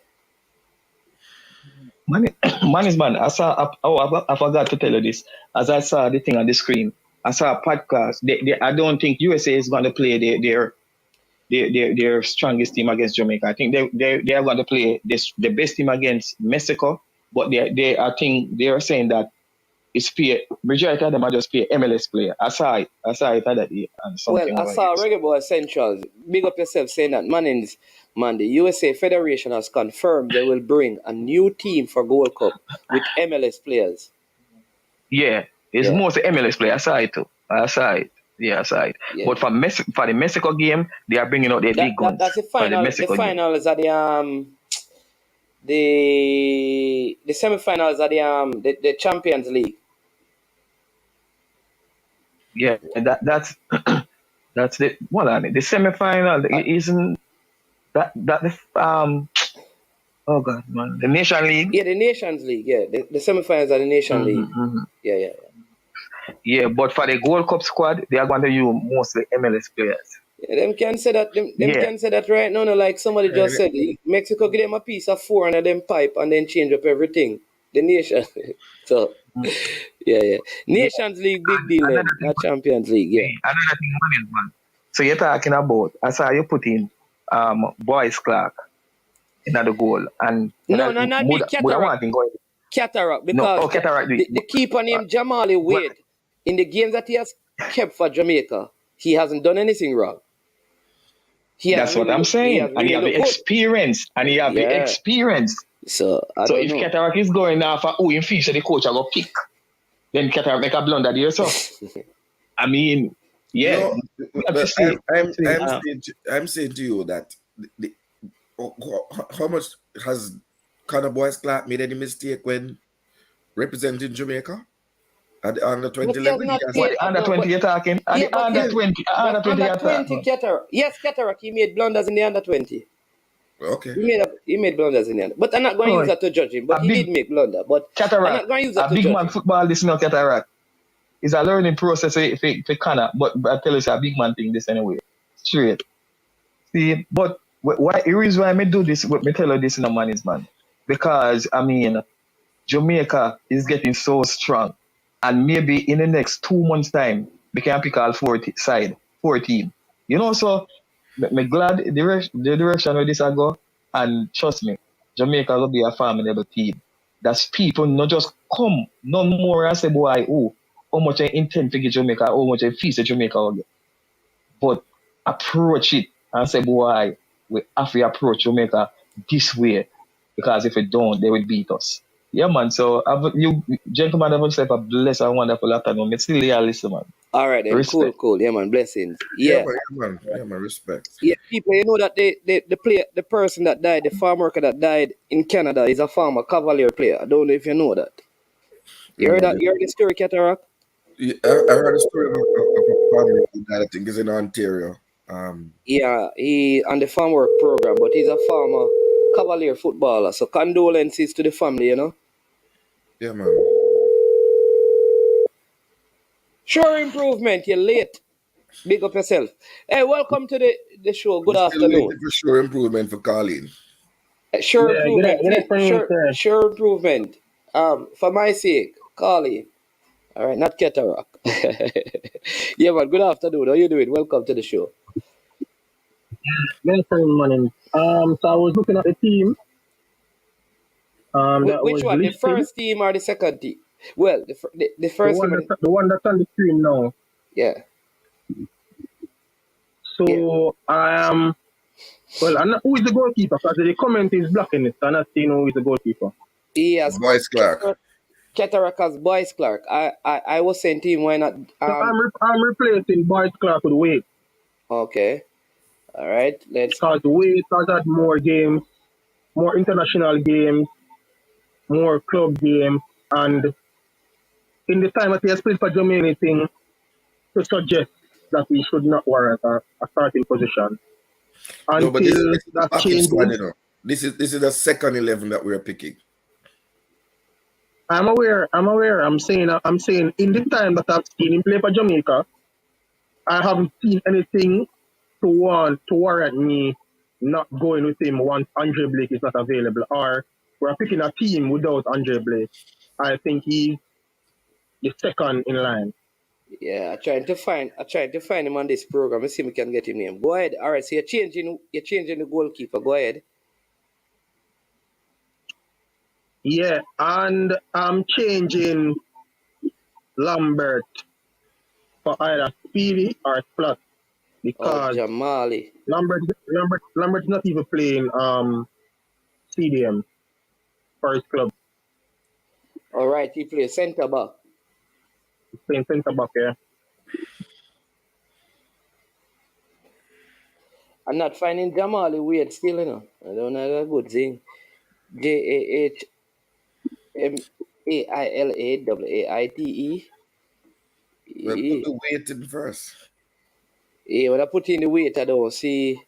man is man. I forgot to tell you this. As I saw the thing on the screen, I saw a podcast. I don't think USA is going to play their strongest team against Jamaica. I think they are going to play the best team against Mexico. But I think they are saying that it's pay majority of them are just pay MLS player. I saw it other day and Well, something I over here. saw So, Reggae Boy Essentials. Big up yourself saying that man, the USA Federation has confirmed they will bring a new team for Gold Cup with MLS players. yeah, it's Yeah. mostly MLS player. I saw it too. I saw it. Yeah, I saw it. Yeah. But for the Mexico game, they are bringing out their big guns. That's the For the final. The Mexico game. finals are the semi-finals are the Champions League. Yeah, that's that's the semi-final isn't that the oh god man, the Nation League. Yeah, the Nations League. Yeah, the semi-finals are the Nation League. Mm-hmm. Yeah. Yeah, but for the Gold Cup squad, they are going to use mostly MLS players. Yeah, them can say that. Them can say that right now. No, like somebody just said, Mexico give them a piece of 4 and them pipe and then change up everything. The nation. So yeah. Nations League, big deal Another then. thing, Not Champions League, yeah. another thing, man. So you're talking about, I saw you put in Boyce Clark in the goal, and No, not the would I Cataract. want him going? Cataract, No, because Cataract. the keeper named Jamali Well, Wade, in the games that he has kept for Jamaica, he hasn't done anything wrong. He has that's what I'm saying. And he have the looked good. experience. Yeah. So I So don't if know. Cataract is going now for who in feature the coach I go pick, then Cataract make a blunder there. So I mean, yeah, No, we have to but see. I'm saying to you that how much has Conor Boyce Clark made any mistake when representing Jamaica at the under 20 But he has level? He not has, What played. the under No, 20 but you're talking? At yeah, the but under yeah, 20, but under 20 under you're 20 talking. Cataract. Yes, Cataract. He made blunders in the under 20. okay. He made blunders in the end. But I'm not going to use Oh, that to judge him. But a he did big make blunder. But I'm Cataract, not going to use that a to big judge man him. football. This no Cataract. It's a learning process for Connor, but I tell you, it's a big man thing. This anyway, straight. See, but why? The reason why I do this, me tell you this in a man is man, because I mean Jamaica is getting so strong, and maybe in the next 2 months' time, we can pick all 14. You know, so me glad the direction where this I go, and trust me, Jamaica will be a formidable team. That's people not just come, no more and say, boy, oh, how much I intend to get Jamaica, how much I feel Jamaica will get. But approach it and say, boy, we have to approach Jamaica this way, because if we don't, they will beat us. Yeah, man. So, you gentlemen have yourself a blessed and wonderful afternoon. It's still here, listen, man. All right then, Respect. cool. Yeah, man, blessings. Yeah, Yeah. man. Yeah, man. Respect. Yeah, people, you know that the person that died, the farm worker that died in Canada is a former Cavalier player. I don't know if you know that. You heard No, that? You heard the story, Cataract? yeah, I heard a story of a family that I think is in Ontario. Yeah, he on the farm work program, but he's a former Cavalier footballer. So condolences to the family, you know. Yeah, man. Sure improvement, you're late. Big up yourself. Hey, welcome to the show. Good We're still afternoon. waiting for sure improvement for Colleen. Sure Yeah, improvement, good please. afternoon, sir. Sure improvement. For my sake, Carly. All right, not Cataract. Yeah, man. Good afternoon. How you doing? Welcome to the show. Good afternoon, morning. So I was looking at the team that Which was one? The listed, first team or the second team? Well, the the first one team. that the one that's on the screen now. Yeah. Yeah. So I am well. I'm not, who is the goalkeeper? Because the comment is blocking it. I'm not seeing who is the goalkeeper. He has Boyce Clark. Cataract as Boyce Clark. I was saying to him, why not? So I'm replacing Boyce Clark with Wade, Okay. All right. Let's. because Wade has had more games, more international games, more club games, and in the time that he has played for Jamaica, thing to suggest that he should not warrant a starting position No, but until this is the that backup squad, changes. you know. This is the second 11 that we're picking. I'm aware. I'm saying in the time that I've seen him play for Jamaica, I haven't seen anything to warrant me not going with him once Andre Blake is not available, or we're picking a team without Andre Blake. I think he's the second in line. Yeah, I trying to find him on this program. Let's see if we can get him name. Go ahead. All right. So you're changing the goalkeeper. Go ahead. Yeah, and I'm changing Lambert for either Speedy or Flat, Oh, because Jamali. Lambert's not even playing CDM for his club. All right. He plays centre back. He's playing centre back here. I'm not finding Jamali weird still, you know. I don't know that good thing. JAHMAILAWAITE. Well, put the weight in first. Yeah, when I put in the weight, I don't see.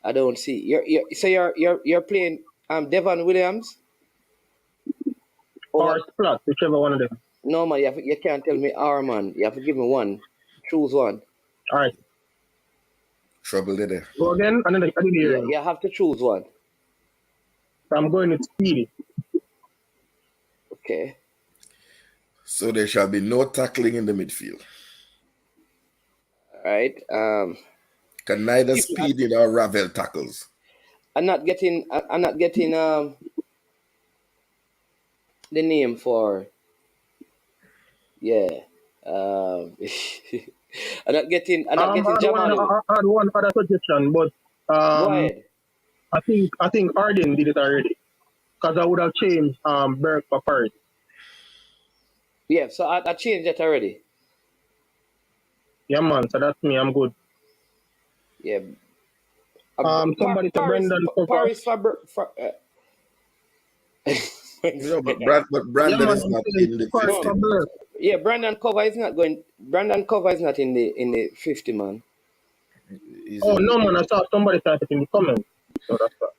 I don't see. So you're playing Devon Williams. Or Over Splat, whichever one of them. no man, you can't tell me R man. You have to give me one. Choose one. All right, Trouble there. go again. And then I didn't hear Yeah, him. you have to choose one. So I'm going with Speedy. Okay. So there shall be no tackling in the midfield. All right. Can neither Speedy nor Ravel tackles. I'm not getting the name for I'm not getting Jamal. I had one other suggestion, but Go ahead. I think Arden did it already because I would have changed Burke for Paris. Yeah, so I changed that already. Yeah, man. So that's me. I'm good. Yeah. Somebody said Brendan Paris for No, but Yeah, Brandon man. is I'm not saying in the Paris 50. for Burke. yeah, Brandon Cover is not going. Brandon Cover is not in the 50 man. He's Oh in no, man! I saw somebody type it in the comments. So that's that.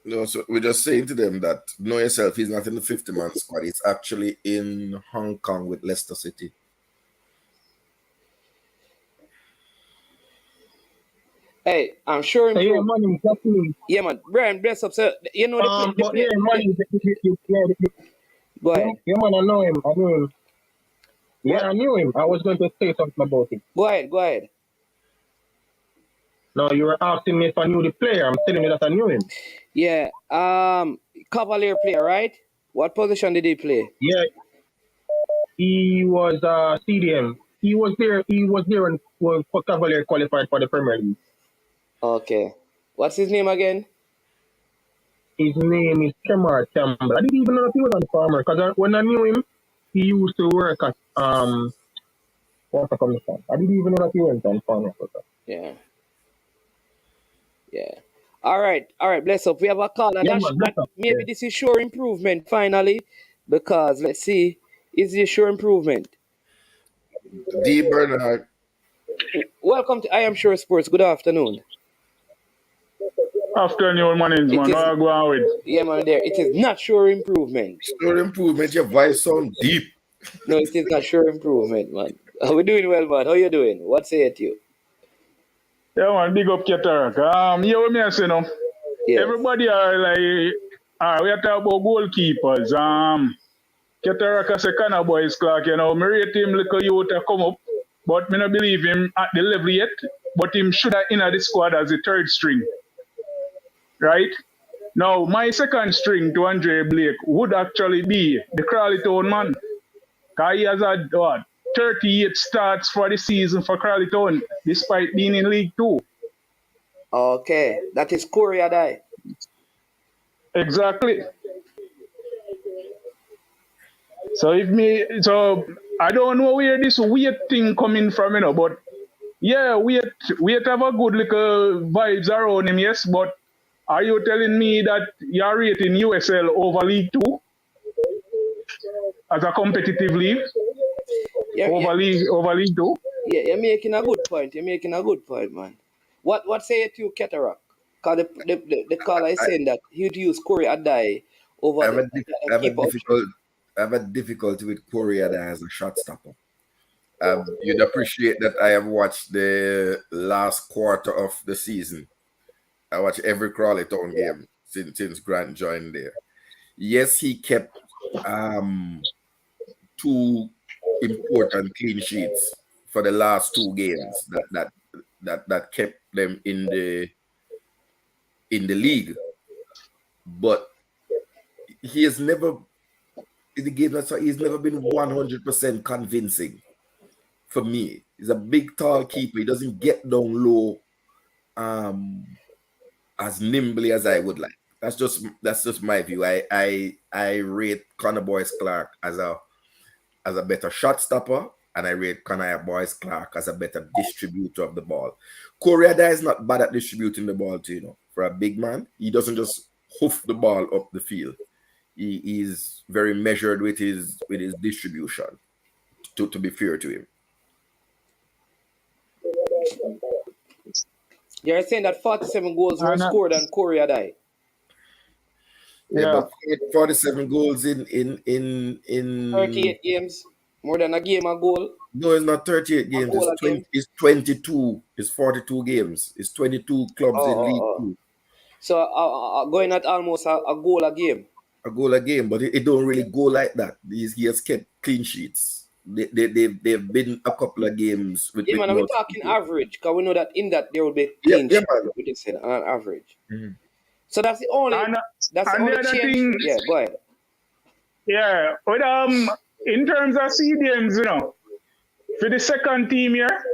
No, so we're just saying to them that know yourself, he's not in the 50-man squad. He's actually in Hong Kong with Leicester City. Hey, I'm sure So, yeah, improve. man. That's me. Yeah, man. Brian, bless up. So you know the But play. yeah, man. Go ahead. Yeah, man. I know him. I knew him. What? Yeah, I knew him. I was going to say something about it. Go ahead. Go ahead. No, you were asking me if I knew the player. I'm telling you that I knew him. Yeah. Cavalier player, right? What position did he play? Yeah, he was CDM. He was there. He was there when Cavalier qualified for the Premier League. Okay. What's his name again? His name is Kemar Campbell. I didn't even know if he was on Farmer because when I knew him, he used to work at what's the commission? I didn't even know that he went on Farmer. Yeah. Yeah. All right. Bless up. We have a call. Yeah, man, bless up. Maybe this is sure improvement finally, because let's see, is this sure improvement? D. Bernard. Welcome to I Am Sure Sports. Good afternoon. Afternoon, man. Go on with. Yeah, man. There. It is not sure improvement. Sure improvement. Your voice sound deep. No, it is not sure improvement, man. We're doing well, man. How you doing? What say it you? Yeah, man. Big up Ketarak. Yeah, what me I say now? Yes. Everybody are like, we are talking about goalkeepers. Ketarak say Connor Boys Clark, you know, me rate him little youth to come up, but me not believe him at the level yet. But him should have in the squad as a third string. Right? Now, my second string to Andre Blake would actually be the Crawley Town man. Because he has had 38 starts for the season for Crawley Town, despite being in League 2. Okay. That is Corey Adai. Exactly. So I don't know where this weight thing coming from, you know, but yeah, weight have a good little vibes around him, yes, but are you telling me that you're rating USL over League 2 as a competitive league? Over League 2? Yeah, you're making a good point. Man. What say it to Cataract? Because the caller is saying that he'd use Corey Adai over I have a difficulty with Korea that has a shot stopper. You'd appreciate that I have watched the last quarter of the season. I watch every Crawley Town game since Grant joined there. Yes, he kept two important clean sheets for the last two games that kept them in the league. But he has never in the game he's never been 100% convincing for me. He's a big tall keeper. He doesn't get down low as nimbly as I would like. That's just my view. I rate Connor Boyce Clark as a better shot stopper, and I rate Connor Boyce Clark as a better distributor of the ball. Correa is not bad at distributing the ball too, you know. For a big man, he doesn't just hoof the ball up the field. He is very measured with his distribution, to be fair to him. You're saying that 47 goals were scored on Corey Adai. Yeah, but 47 goals in 38 games, more than a game a goal. No, it's not 38 games. It's 22. It's 42 games. It's 22 clubs in League 2. So going at almost a goal a game. a goal a game, but it don't really go like that. He has kept clean sheets. They've been a couple of games with Yeah, man, are we multiple talking goals. average? Because we know that in that there will be Yeah, clean yeah, sheet, man. we just said on average. Mhm. So that's the only And that's the and the only other change. thing, Yeah, go ahead. yeah, but in terms of CDMs, for the second team here,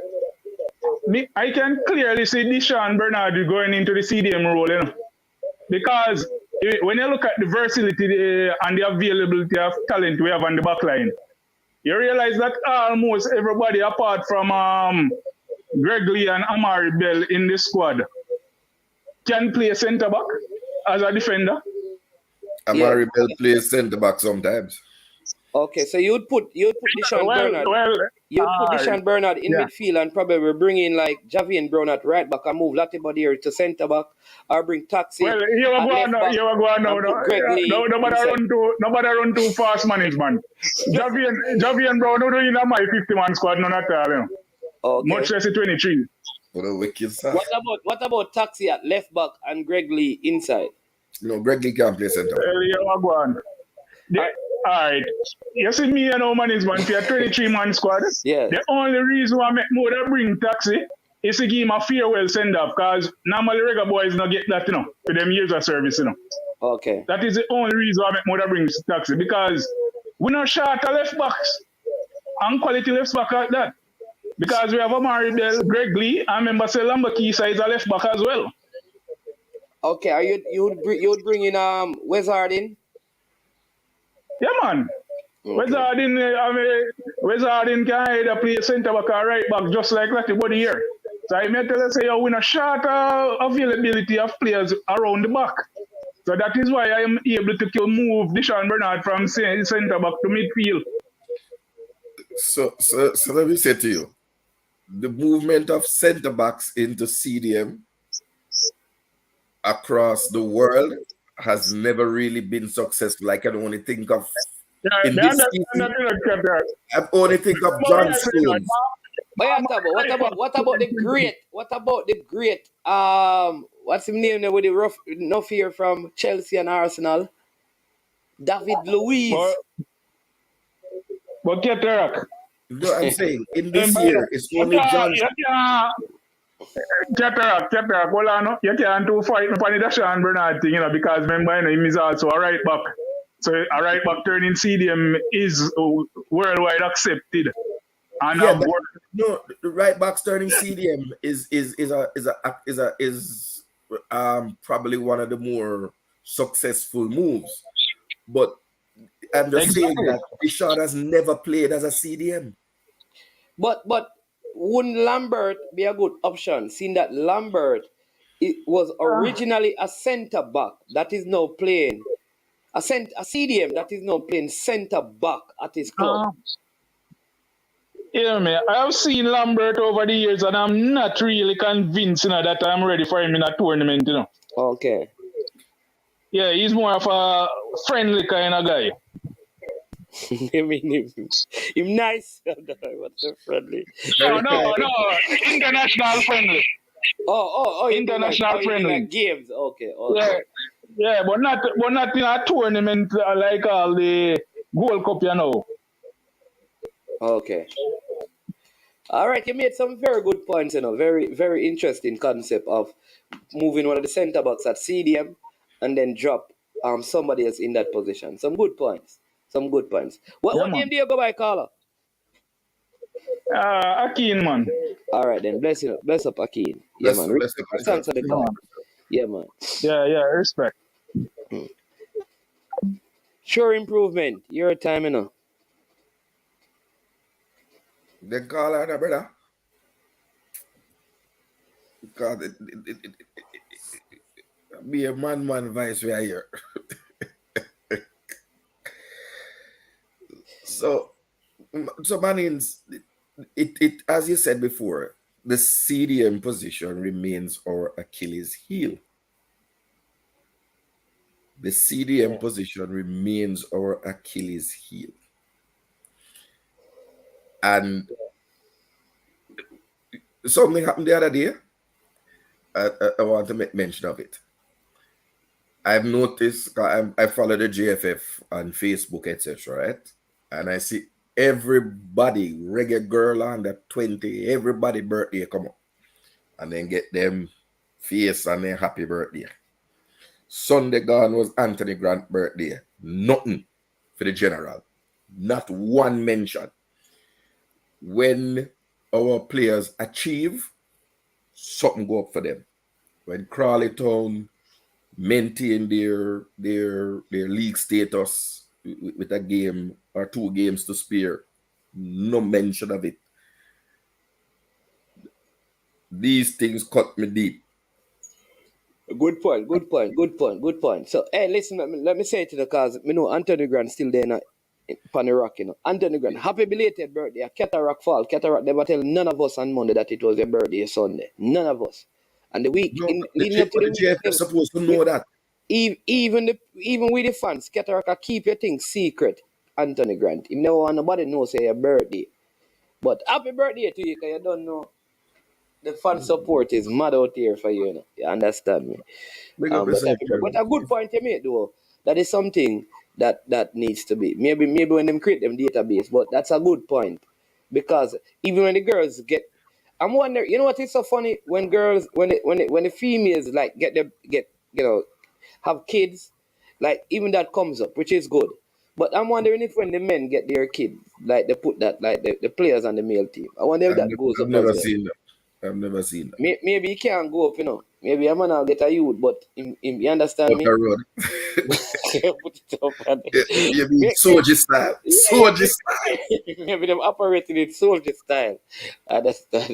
I can clearly see Deshaun Bernard going into the CDM role, because when you look at the versatility and the availability of talent we have on the back line, you realize that almost everybody apart from Greg Lee and Amari Bell in the squad can play centre back as a defender. Yeah. Amari Bell plays centre back sometimes. Okay, so you'd put Deshaun Bernard. You'd put Uh, Deshaun Bernard in yeah. midfield and probably bring in like Javian Brown at right back and move Latimer to centre back, or bring Taxi Well, you were at going left now. back You were going now. and put Greg Lee inside. Nobody run too fast, management. Javian Brown, no doing my 50-man squad, none at all. Okay. Much less a 23. What a wicked stuff. What about Taxi at left back and Greg Lee inside? Greg Lee can't play centre back. Well, you were going. All right. You see me and no management for a 23-man squad. Yeah. The only reason why I make more than bring Taxi is to give him a farewell send-off, because normally regular boys don't get that, for them years of service, Okay. That is the only reason why I make more than bring Taxi, because we're not short of left backs and quality left back like that. Because we have Amari Bell, Greg Lee, and remember say Lamba Kisa is a left back as well. Okay, are you would bring in Wizard in? Yeah, man. Okay. Wizardin can either play centre back or right back, just like that body here. So I may tell you, say, we have short availability of players around the back. So that is why I am able to move Deshaun Bernard from centre back to midfield. So let me say to you, the movement of centre backs into CDM across the world has never really been successful. I can only think of in this season, I only think of John Stones. What about the great? What's his name there with the rough no fear from Chelsea and Arsenal? David Luiz. But get there. No, I'm saying in this year, it's only John. Get there. Hold on. You can't do fight on the Deshaun Bernard thing, because remember, him is also a right back. So a right back turning CDM is worldwide accepted. And Yeah, but no, the right back's turning CDM is probably one of the more successful moves. But I'm just saying that Deshaun has never played as a CDM. But wouldn't Lambert be a good option, seeing that Lambert was originally a centre back that is now playing a CDM that is now playing centre back at his club. Yeah, man. I've seen Lambert over the years, and I'm not really convinced that I'm ready for him in a tournament. Okay. Yeah, he's more of a friendly kind of guy. I mean, him nice. What's so friendly? No. International friendly. Oh, international friendly. Like games. Okay. Yeah, but not in a tournament like all the Gold Cup, Okay. All right, you made some very good points, very, very interesting concept of moving one of the centre backs at CDM and then drop somebody else in that position. Some good points. What name do you go by, Carla? Akin, man. All right, then. Bless up, Akin. Yeah, man. Thanks for the call. Yeah, man. Yeah, respect. Sure improvement. Your time, Then call her, brother. Because it be a man vice right here. So Manins, it as you said before, the CDM position remains our Achilles heel. The CDM position remains our Achilles heel. And something happened the other day. I want to make mention of it. I've noticed, I follow the JFF on Facebook, etc., right? And I see everybody, reggae girl under 20, everybody birthday come up. And then get them face and then happy birthday. Sunday gone was Anthony Grant birthday. Nothing for the general. Not one mention. When our players achieve, something go up for them. When Crawley Town maintain their league status with a game or 2 games to spare, no mention of it. These things cut me deep. Good point, good point, good point, good point. So, hey, listen, let me say it to the cause, me know Anthony Grant still there in Pan the Rock, you know. Anthony Grant, happy belated birthday. Cataract fall. Cataract never tell none of us on Monday that it was your birthday Sunday. None of us. And the week, No, leading up to but the the week, JFF still, supposed to know that. even with the fans, Cataract keep your things secret, Anthony Grant. He never want nobody know say your birthday. But happy birthday to you, because you don't know. The fan support is mad out here for you, you know. You understand me? Big up But yourself, a good point you made though. That is something that needs to be. Maybe when them create them database, but that's a good point. Because even when the girls get, I'm wondering, you know what is so funny? When girls when the females like get you know have kids, like even that comes up, which is good. But I'm wondering if when the men get their kids, like they put that like the players on the male team. I wonder if that goes I've up as never well. seen that. I've never seen that. Maybe he can't go up, you know. Maybe a man will get a youth, but you understand Up the me? road. Put it up and You mean make, soldier style? yeah, Soldier style. maybe them operating in soldier style. Understand?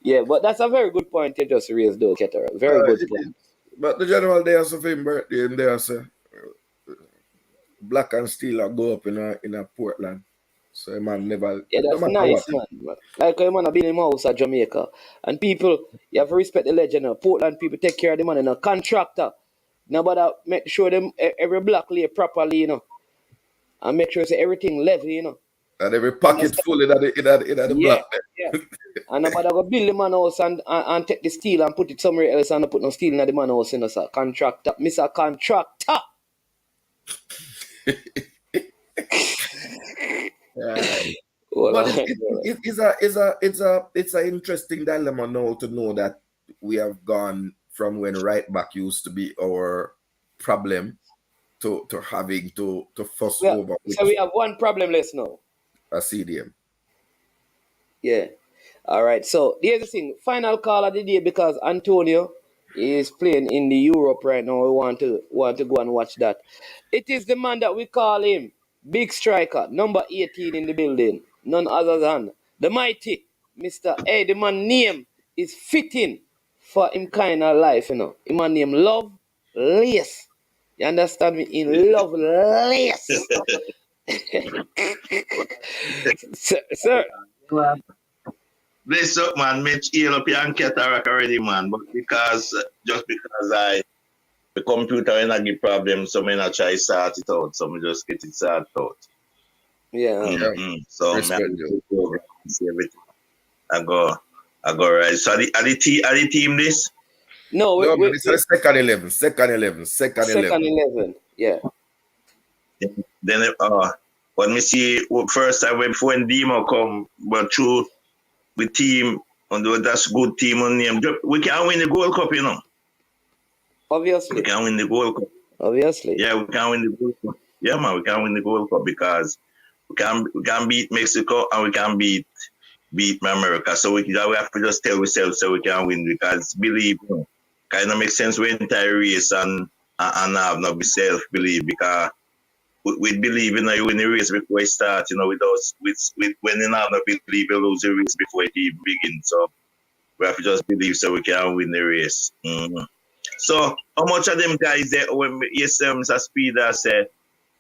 Yeah, but that's a very good point you just raised, though, Ketara. Very good point. But the general day of him birthday and there, say, black and steel go up in a Portland. So man never, Yeah, no that's matter what. nice, man. Like a man have been in my house at Jamaica, and people, you have to respect the legend. Portland people take care of the man, and a contractor. Nobody make sure them every block lay properly, you know, and make sure say everything level, you know. And every You pocket understand? full in the Yeah, block. yeah. And nobody go build the man house and take the steel and put it somewhere else and not put no steel in the man house, you know, sir. Contractor, Mr. Contractor. Hold But on. it's a interesting dilemma now to know that we have gone from when right back used to be our problem to having to fuss Yeah, over so we which have one problem less now. a CDM. Yeah. All right. So here's the thing. Final call of the day because Antonio is playing in the Europe right now. We want to go and watch that. It is the man that we call him big striker, number 18 in the building. None other than the mighty Mr. A. The man name is fitting for him kind of life, you know. Him man name Love Lace. You understand me? In Love Lace. Sir. Bless up, man. Mitch heal up your cataract already, man. But just because the computer ain't not give problem, so me not try sort it out. So me just get it sorted out. Yeah. Yeah, So me respect you. see everything. I go right. So are the team this? No, No, man, it's we a second 11, second 11, second second 11. 11. Yeah. Then when me see first time when Demo come, but through with team and that's good team on name. We can win the Gold Cup, you know. We Obviously. can win the Gold Cup. Obviously. Yeah, we can win the Gold Cup. Yeah, man, we can win the Gold Cup because we can beat Mexico and we can beat America. So we have to just tell ourselves so we can win because believe kind of makes sense we entire race and have no self believe because we believe you win the race before it starts, with us with when you have no believe you lose the race before it even begins. So we have to just believe so we can win the race. So how much of them guys there when yes a speeder say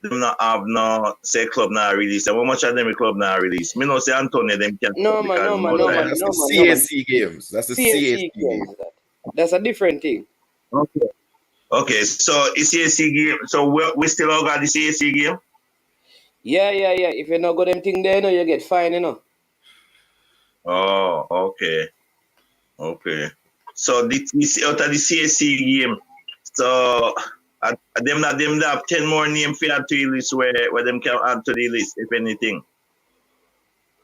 them not have no say club now release. And how much of them the club now release? Me no say Antonio them can't No man, because no we man, know no No, that. man, that's no the man, no man. CAC games. That's the CAC CSC game. games that. That's a different thing. Okay, so it's CAC game. So we still all got the CAC game. Yeah. If you not got them thing there, you get fine, you know. Oh, okay. So this out of the CAC game, So them have 10 more names for add to the list where them can add to the list, if anything.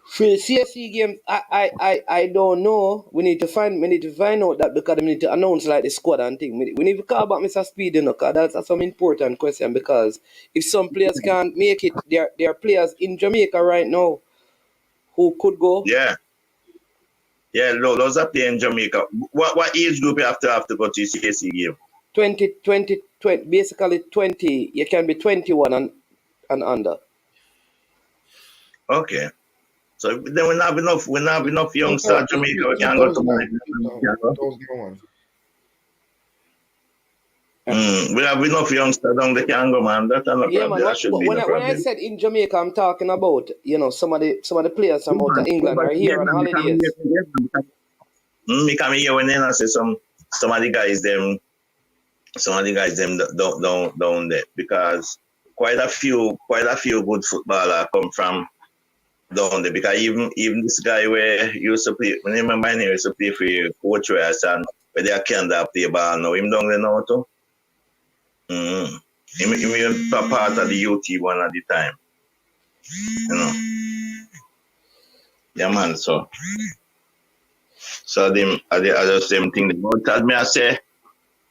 For CSC games, I don't know. We need to find out that because we need to announce like the squad and thing. We need to call back Mr. Speed, because that's some important question, because if some players can't make it, there are players in Jamaica right now who could go. Yeah. Yeah, those are playing in Jamaica. What age group you have to go to CSC game? 20, basically 20. You can be 21 and under. Okay. So then we have enough youngsters in Jamaica. We can go to we have enough youngsters down the can go, man. That's not Yeah, problem. man. That should be no When problem. I said in Jamaica, I'm talking about, some of the players from out of England are here on holidays. Me come here when I say some of the guys them down there, because quite a few good footballers come from down there, because even this guy where he used to play, when I remember he used to play for Coach Royce, and where they can't play ball now, him down there now too. He was part of the UT one at the time. You know. Yeah, man, so them I just them thing about that. Me I say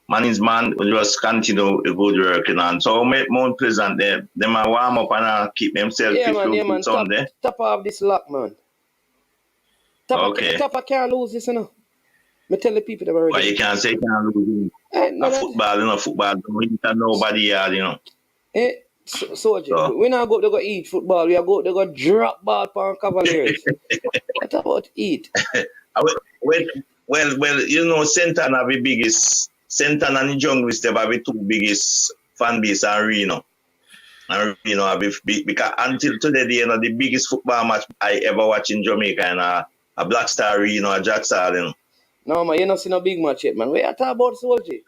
management will just continue a good working on. So Mount Pleasant them a warm up and keep themselves Yeah, fit man. Sunday. Top off this lock, man. Top can't lose this, Me tell the people that already. But you can't say you can't lose football, don't hit nobody yard, Soldier, we not go to go eat football. We are go to go drop ball on Cavaliers. What about eat? Well, Santana have the biggest. Santana and the Junglist have the two biggest fan base and Reno. And Reno have because until today, the biggest football match I ever watch in Jamaica, and a Black Star Reno, a Jack Sarlin. No, man, you not see no big match yet, man. We are talking about Soldier.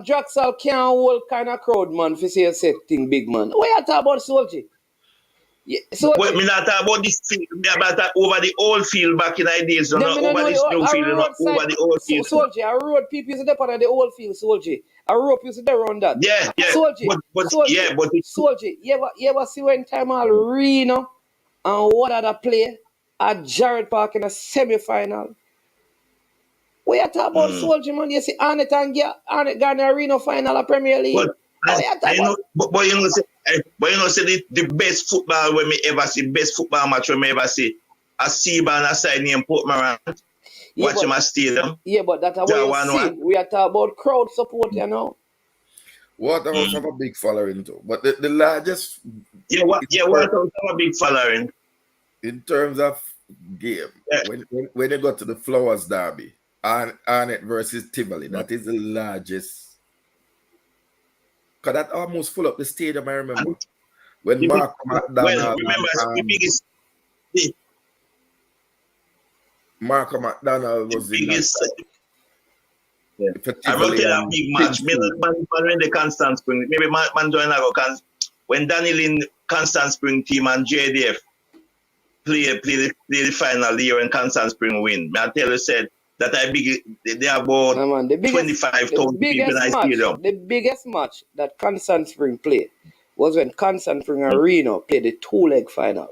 Jacksal can't hold kind of crowd, man, for say a set thing, big man. We are talking about Soldier. Yeah, Well, me not talk about this field, me about over the old field back in the days, not over this new field, over the old field. Soldier, a road people used to depend on the old field, Soldier. A rope used to around that. Yeah. Soldier, Soldier, you ever see when time all Reno and what other play at Jared Park in a semi-final? We are talking about Soldier, man. You see Arnett Garner Reno final of Premier League. But you know, say the best football when me ever see, best football match when me ever see, a Seaban aside named Port Morant, watch him at stadium. Yeah, but that's what you see. We are talking about crowd support, Waterhouse have a big following too, but the largest. Waterhouse have a big following. In terms of game, when they got to the Flowers Derby, Arnett versus Tivoli, that is the largest. Because that almost full up the stadium, I remember. When Mark McDonald... the biggest... Mark McDonald was in that. I wrote a big match. Man in the Constant Spring. Maybe man join when Daniel in Constant Spring team and JDF play the final year and Constant Spring win. I tell you, said that they are about 25,000 people in the stadium. The biggest match that Constant Spring played was when Constant Spring and Reno played the two-leg final.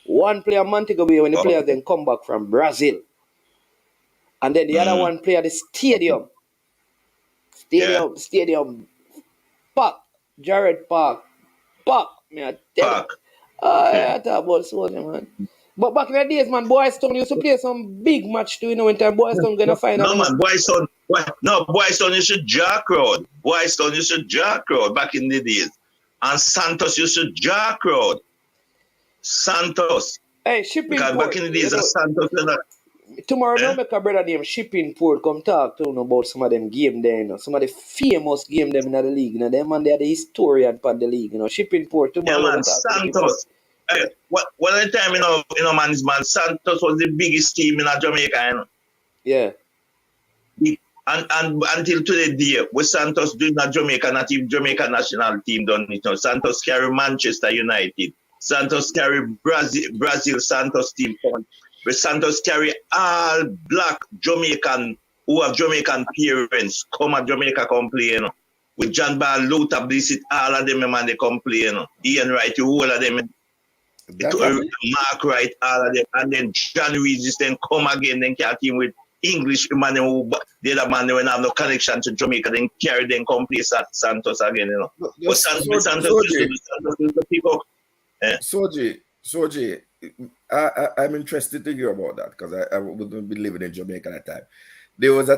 One player Montego Bay when the players then come back from Brazil. And then the other one play at the stadium. Stadium. Park. Jared Park. Park. Me I tell you. I talk about Soldier, man. But back in the days, man, Boys Town used to play some big match too, when time Boys Town gonna find out. No, man, Boys Town used to jack crowd. Boys Town used to jack crowd back in the days. And Santos used to jack crowd. Santos. Hey, Shipping because Port. Back in the days, Santos. Tomorrow, now make a brother named Shipping Port come talk to you about some of them game there, Some of the famous game them in the league, Them man, they are the historian for the league, Shipping Port tomorrow. Yeah, man, Santos. One time, man, Santos was the biggest team in Jamaica, Yeah. And until today, with Santos doing a Jamaica national team done it. Santos carry Manchester United. Santos carry Brazil Santos team. But Santos carry all black Jamaican who have Jamaican parents come at Jamaica come play, you know. With John Ball, Luther, Blissett, all of them, man, they come play, you know. Ian Wright, all of them, That happened? Mark Wright, all of them, and then John Regis then come again, then can't team with English man who the other man when have no connection to Jamaica, then carry them come play Santos again, you know. But Santos is the people. Soji, I'm interested to hear about that because I wouldn't be living in Jamaica at that time. There was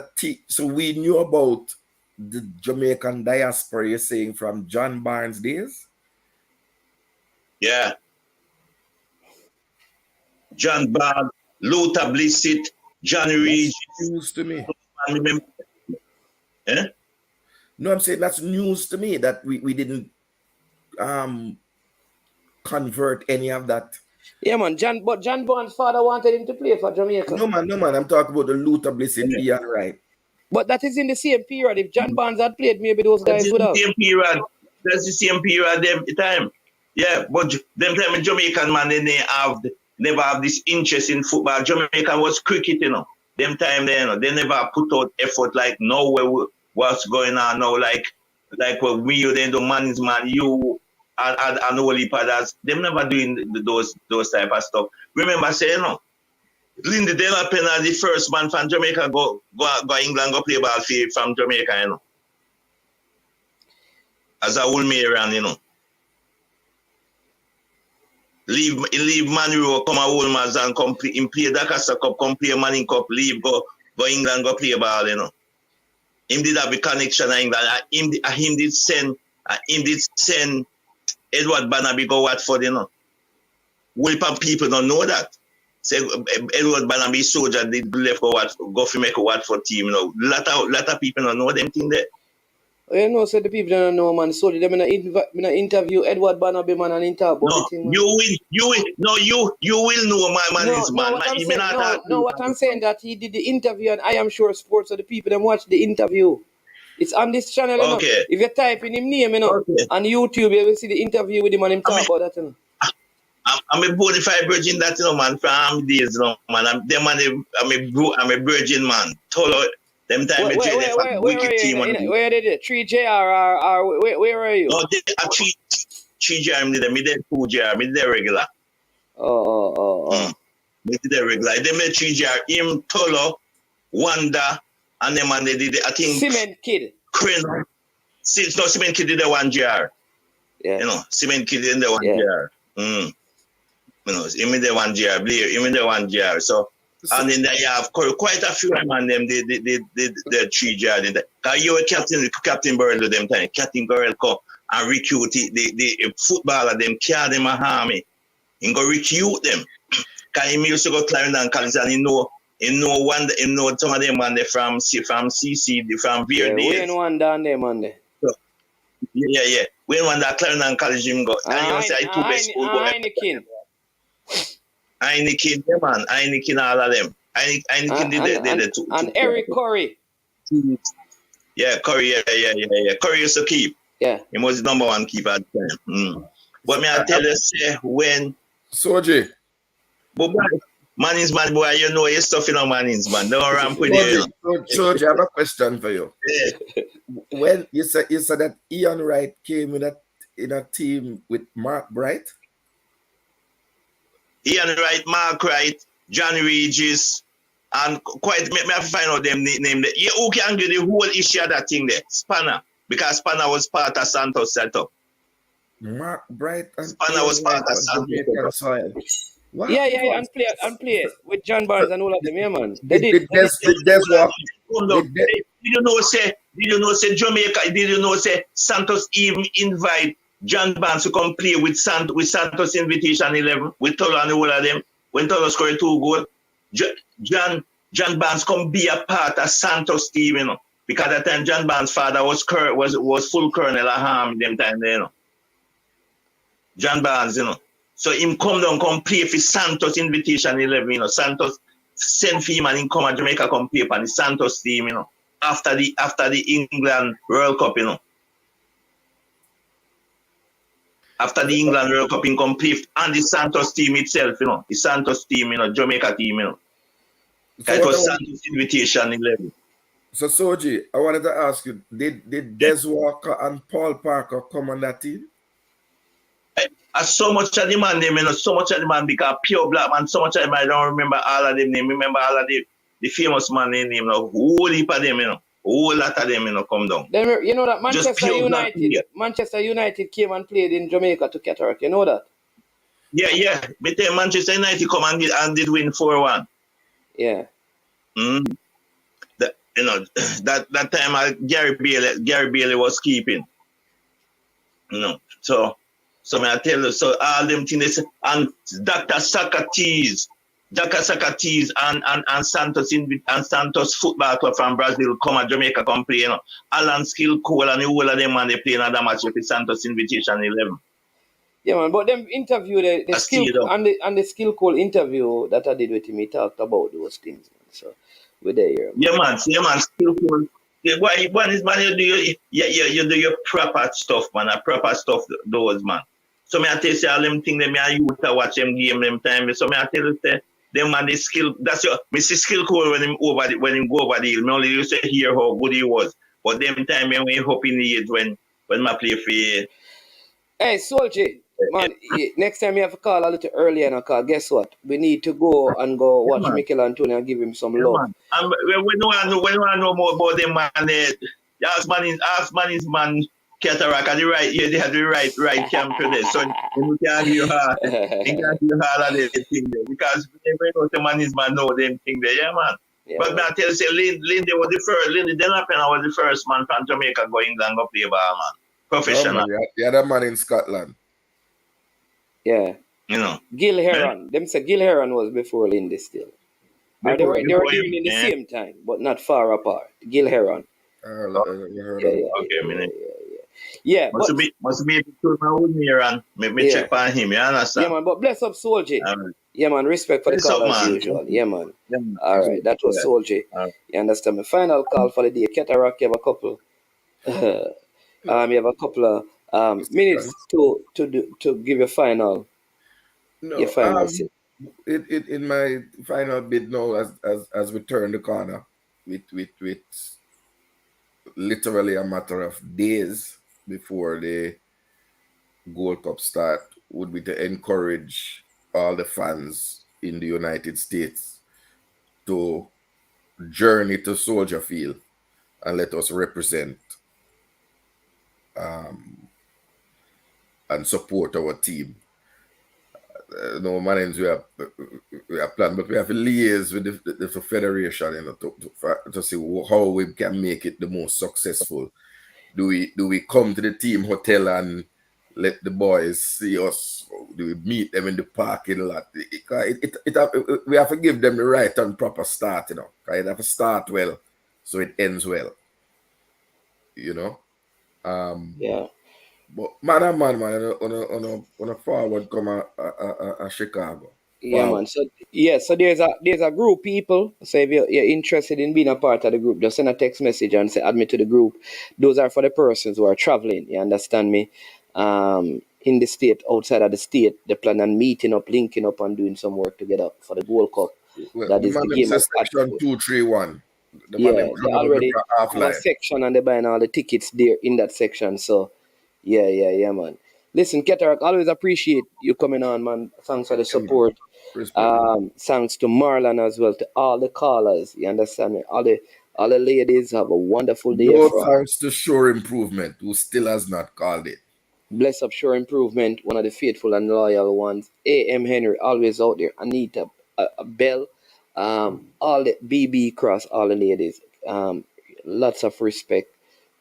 so we knew about the Jamaican diaspora, you're saying, from John Barnes' days? Yeah. John Barnes, Luther Blissett, John Regis. News to me. Eh? No, I'm saying that's news to me that we didn't convert any of that. Yeah, man. But John Barnes' father wanted him to play for Jamaica. No, man. I'm talking about the Luther Blissett, Ian Wright. But that is in the same period. If John Barnes had played, maybe those guys would have. That's the same period every time. Yeah, but them time Jamaican man, they never have this interest in football. Jamaican was cricket, you know. Them time they, you know, they never put out effort like know what's going on now, like what we then do man is man, you and all the others. Them never doing those type of stuff. Remember say, you know, Lindy Della Penna, the first man from Jamaica go England go play ball from Jamaica, you know. As a Woolmerian, you know. Leave Manu come a Woolmans and come play the Casa Cup, come play Manning Cup, leave go England go play ball, you know. Him did have a connection in England. Him did send Edward Barnaby go Watford, you know. Well, people don't know that. Say Edward Barnaby soldier did left go for make a Watford team, you know. Lot of people don't know them thing there. You know, so the people don't know, man. So them in interview Edward Barnaby, man, and interview about the thing, man. You will know my man is man. What I'm saying that he did the interview and I am sure sports, so the people them watch the interview. It's on this channel, you know. If you type in him name, you know, on YouTube, you will see the interview with him and him talk about that, you know. I'm a bona fide virgin that, you know, man, from days, you know, man. I'm a virgin man. Tolo, them time where wicked team. Where did it? 3JR or where are you? No, a 3JR, me there 2JR, me there regular. Me there regular. They made 3JR, him, Tolo, Wanda, and them and they did, I think. Cement Kid. No, Cement Kid did the 1JR. Yeah. You know, Cement Kid did the 1JR. You know, him in the 1JR, Blair, him in the 1JR. So, and then you have quite a few man them the 3JR. Because you were Captain Burrell at them time. Captain Burrell come and recruit the footballer them, carry them a army. He go recruit them. Because he used to go Clarendon College and he know some of them man they from CC, from Beer days. Wayne Wanda and them man there. Yeah. Wayne Wanda Clarendon College him go. And you say two best school go. Heineken, yeah, man. Heineken, all of them. Heineken did the two. And Eric Curry. Yeah, Curry, yeah. Curry used to keep. Yeah. He was the number one keeper at the time. But me I tell you, say, when... Soji. But man is man, boy, you know your stuff in a man is man. Don't ramp with you. Soji, I have a question for you. Yeah. When you said that Ian Wright came in a team with Mark Bright? Ian Wright, Mark Wright, John Regis, and quite, me have to find out them name there. Yeah, who can get the whole issue of that thing there? Spanner. Because Spanner was part of Santos setup. Mark Bright and Spanner was part of Santos setup. Wow. Yeah, and play with John Barnes and all of them, yeah, man. They did. Did you know say Jamaica, did you know say Santos even invite John Barnes to come play with Santos Invitation 11 with Tolo and all of them when Tolo scored 2 goals. John Barnes come be a part of Santos team, you know, because at that time John Barnes' father was full colonel at Ham them time there, you know. John Barnes, you know. So him come down, come play for Santos Invitation 11, you know. Santos send for him and him come to Jamaica come play for the Santos team, you know. After the England World Cup, you know. After the England World Cup in complete and the Santos team itself, you know, the Santos team, you know, Jamaica team, you know. It was Santos Invitation 11. So Soji, I wanted to ask you, did Des Walker and Paul Parker come on that team? So much of the man them, so much of the man because pure black man, so much of them I don't remember all of them name. Remember all of the famous man name, whole heap of them, whole lot of them, come down. Then you know that Just pure black player. Manchester United came and played in Jamaica to Cataract. You know that? Yeah. But then Manchester United come and did win 4-1. Yeah. Mm. That time Gary Bailey was keeping. So may I tell you, so all them things and Dr. Socrates and Santos football club from Brazil come at Jamaica come play, Alan Skill Cole and the whole of them and they play another match with the Santos Invitation 11. Yeah, man. But them interview the skill and the skill call interview that I did with him, he talked about those things, man. So we're there, man. Yeah, man, skill call. Yeah, one is man, you do your proper stuff, man. A proper stuff those, man. So me I tell you all them things them I used to watch them game them time. So me I tell you say them man the skill that's your me see skill call when him go over the hill. Me only used to hear how good he was. But them time when we hop in the age when I play for Hey, Soldier, man, next time you have to call a little earlier and call. Guess what? We need to go watch man. Mikel Antonio and give him some Yeah, love. man. And when you want to know more about them, man, ask man Cataract and they have the right camp for this. So you can give her all of the thing there. Because when the man know them thing there, yeah, man. Yeah, But I tell you, say, Lindy was the first, Lindy Delapena was the first man from Jamaica going down go play ball, man. Professional. No, man, the other man in Scotland. Yeah. Gil Heron. Them say Gil Heron was before Lindy still. They were doing it in the same time, but not far apart. Gil Heron. Yeah, must be to my own here and me check on him, you understand? Yeah, man, but bless up Soldier. Yeah, man, respect for the call as usual. Yeah, man. All right, that was Soldier. You understand me? Final call for the day. Cataract, you have a couple. You have a couple of minutes to give your final. No, your final in my final bid now, as we turn the corner, with literally a matter of days before the Gold Cup start, would be to encourage all the fans in the United States to journey to Soldier Field and let us represent and support our team. No man, we have planned, but we have to liaise with the federation, to see how we can make it the most successful. Do we come to the team hotel and let the boys see us? Do we meet them in the parking lot? We have to give them the right and proper start, Right? It have to start well, so it ends well. Yeah. But man, on a forward come a Chicago. Yeah, man. So there's a group people. So if you're interested in being a part of the group, just send a text message and say add me to the group. Those are for the persons who are traveling. You understand me? In the state, outside of the state, they plan on meeting up, linking up, and doing some work together for the Gold Cup. Well, that is the game of section 231. They already have a section and they're buying all the tickets there in that section. So yeah, man. Listen, Cataract, always appreciate you coming on, man. Thanks for the support. Thanks to Marlon as well, to all the callers. You understand me? All the ladies have a wonderful day. No thanks to Sure Improvement, who still has not called it. Bless up Sure Improvement, one of the faithful and loyal ones. A.M. Henry, always out there. Anita, Bell, all the BB Cross, all the ladies. Lots of respect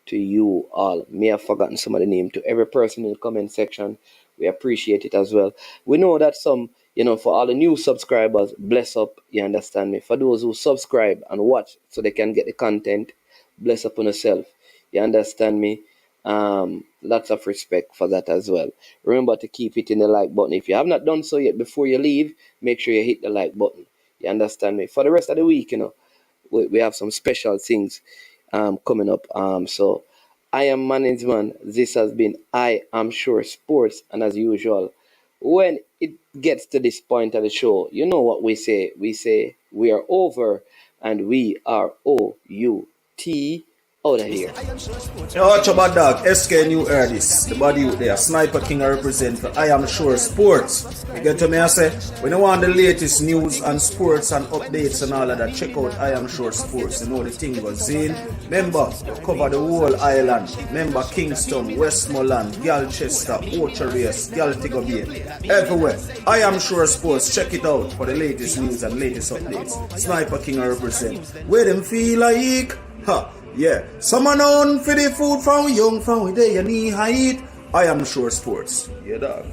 to you all. May have forgotten some of the name. To every person in the comment section, we appreciate it as well. We know that some, for all the new subscribers, bless up, you understand me. For those who subscribe and watch so they can get the content, bless up on yourself. You understand me? Lots of respect for that as well. Remember to keep hitting the like button. If you have not done so yet before you leave, make sure you hit the like button. You understand me? For the rest of the week, we have some special things coming up. So I am management. This has been I Am Sure Sports, and as usual, when it gets to this point of the show, you know what we say. We say we are over and we are OU. T out of here. Yo, watch about dog, SK New Erdis, the body out there, Sniper King I represent for I Am Sure Sports. You get to me, I say, when you want the latest news and sports and updates and all of that, check out I Am Sure Sports. You know the thing goes in. Remember, you cover the whole island. Remember Kingston, Westmoreland, Galchester, Ocho-Race, Galtigo Bay, everywhere. I Am Sure Sports, check it out for the latest news and latest updates. Sniper King I represent. Where them feel like, yeah, someone on for the food from young, from where they knee height. I Am Sure Sports. Yeah, dog.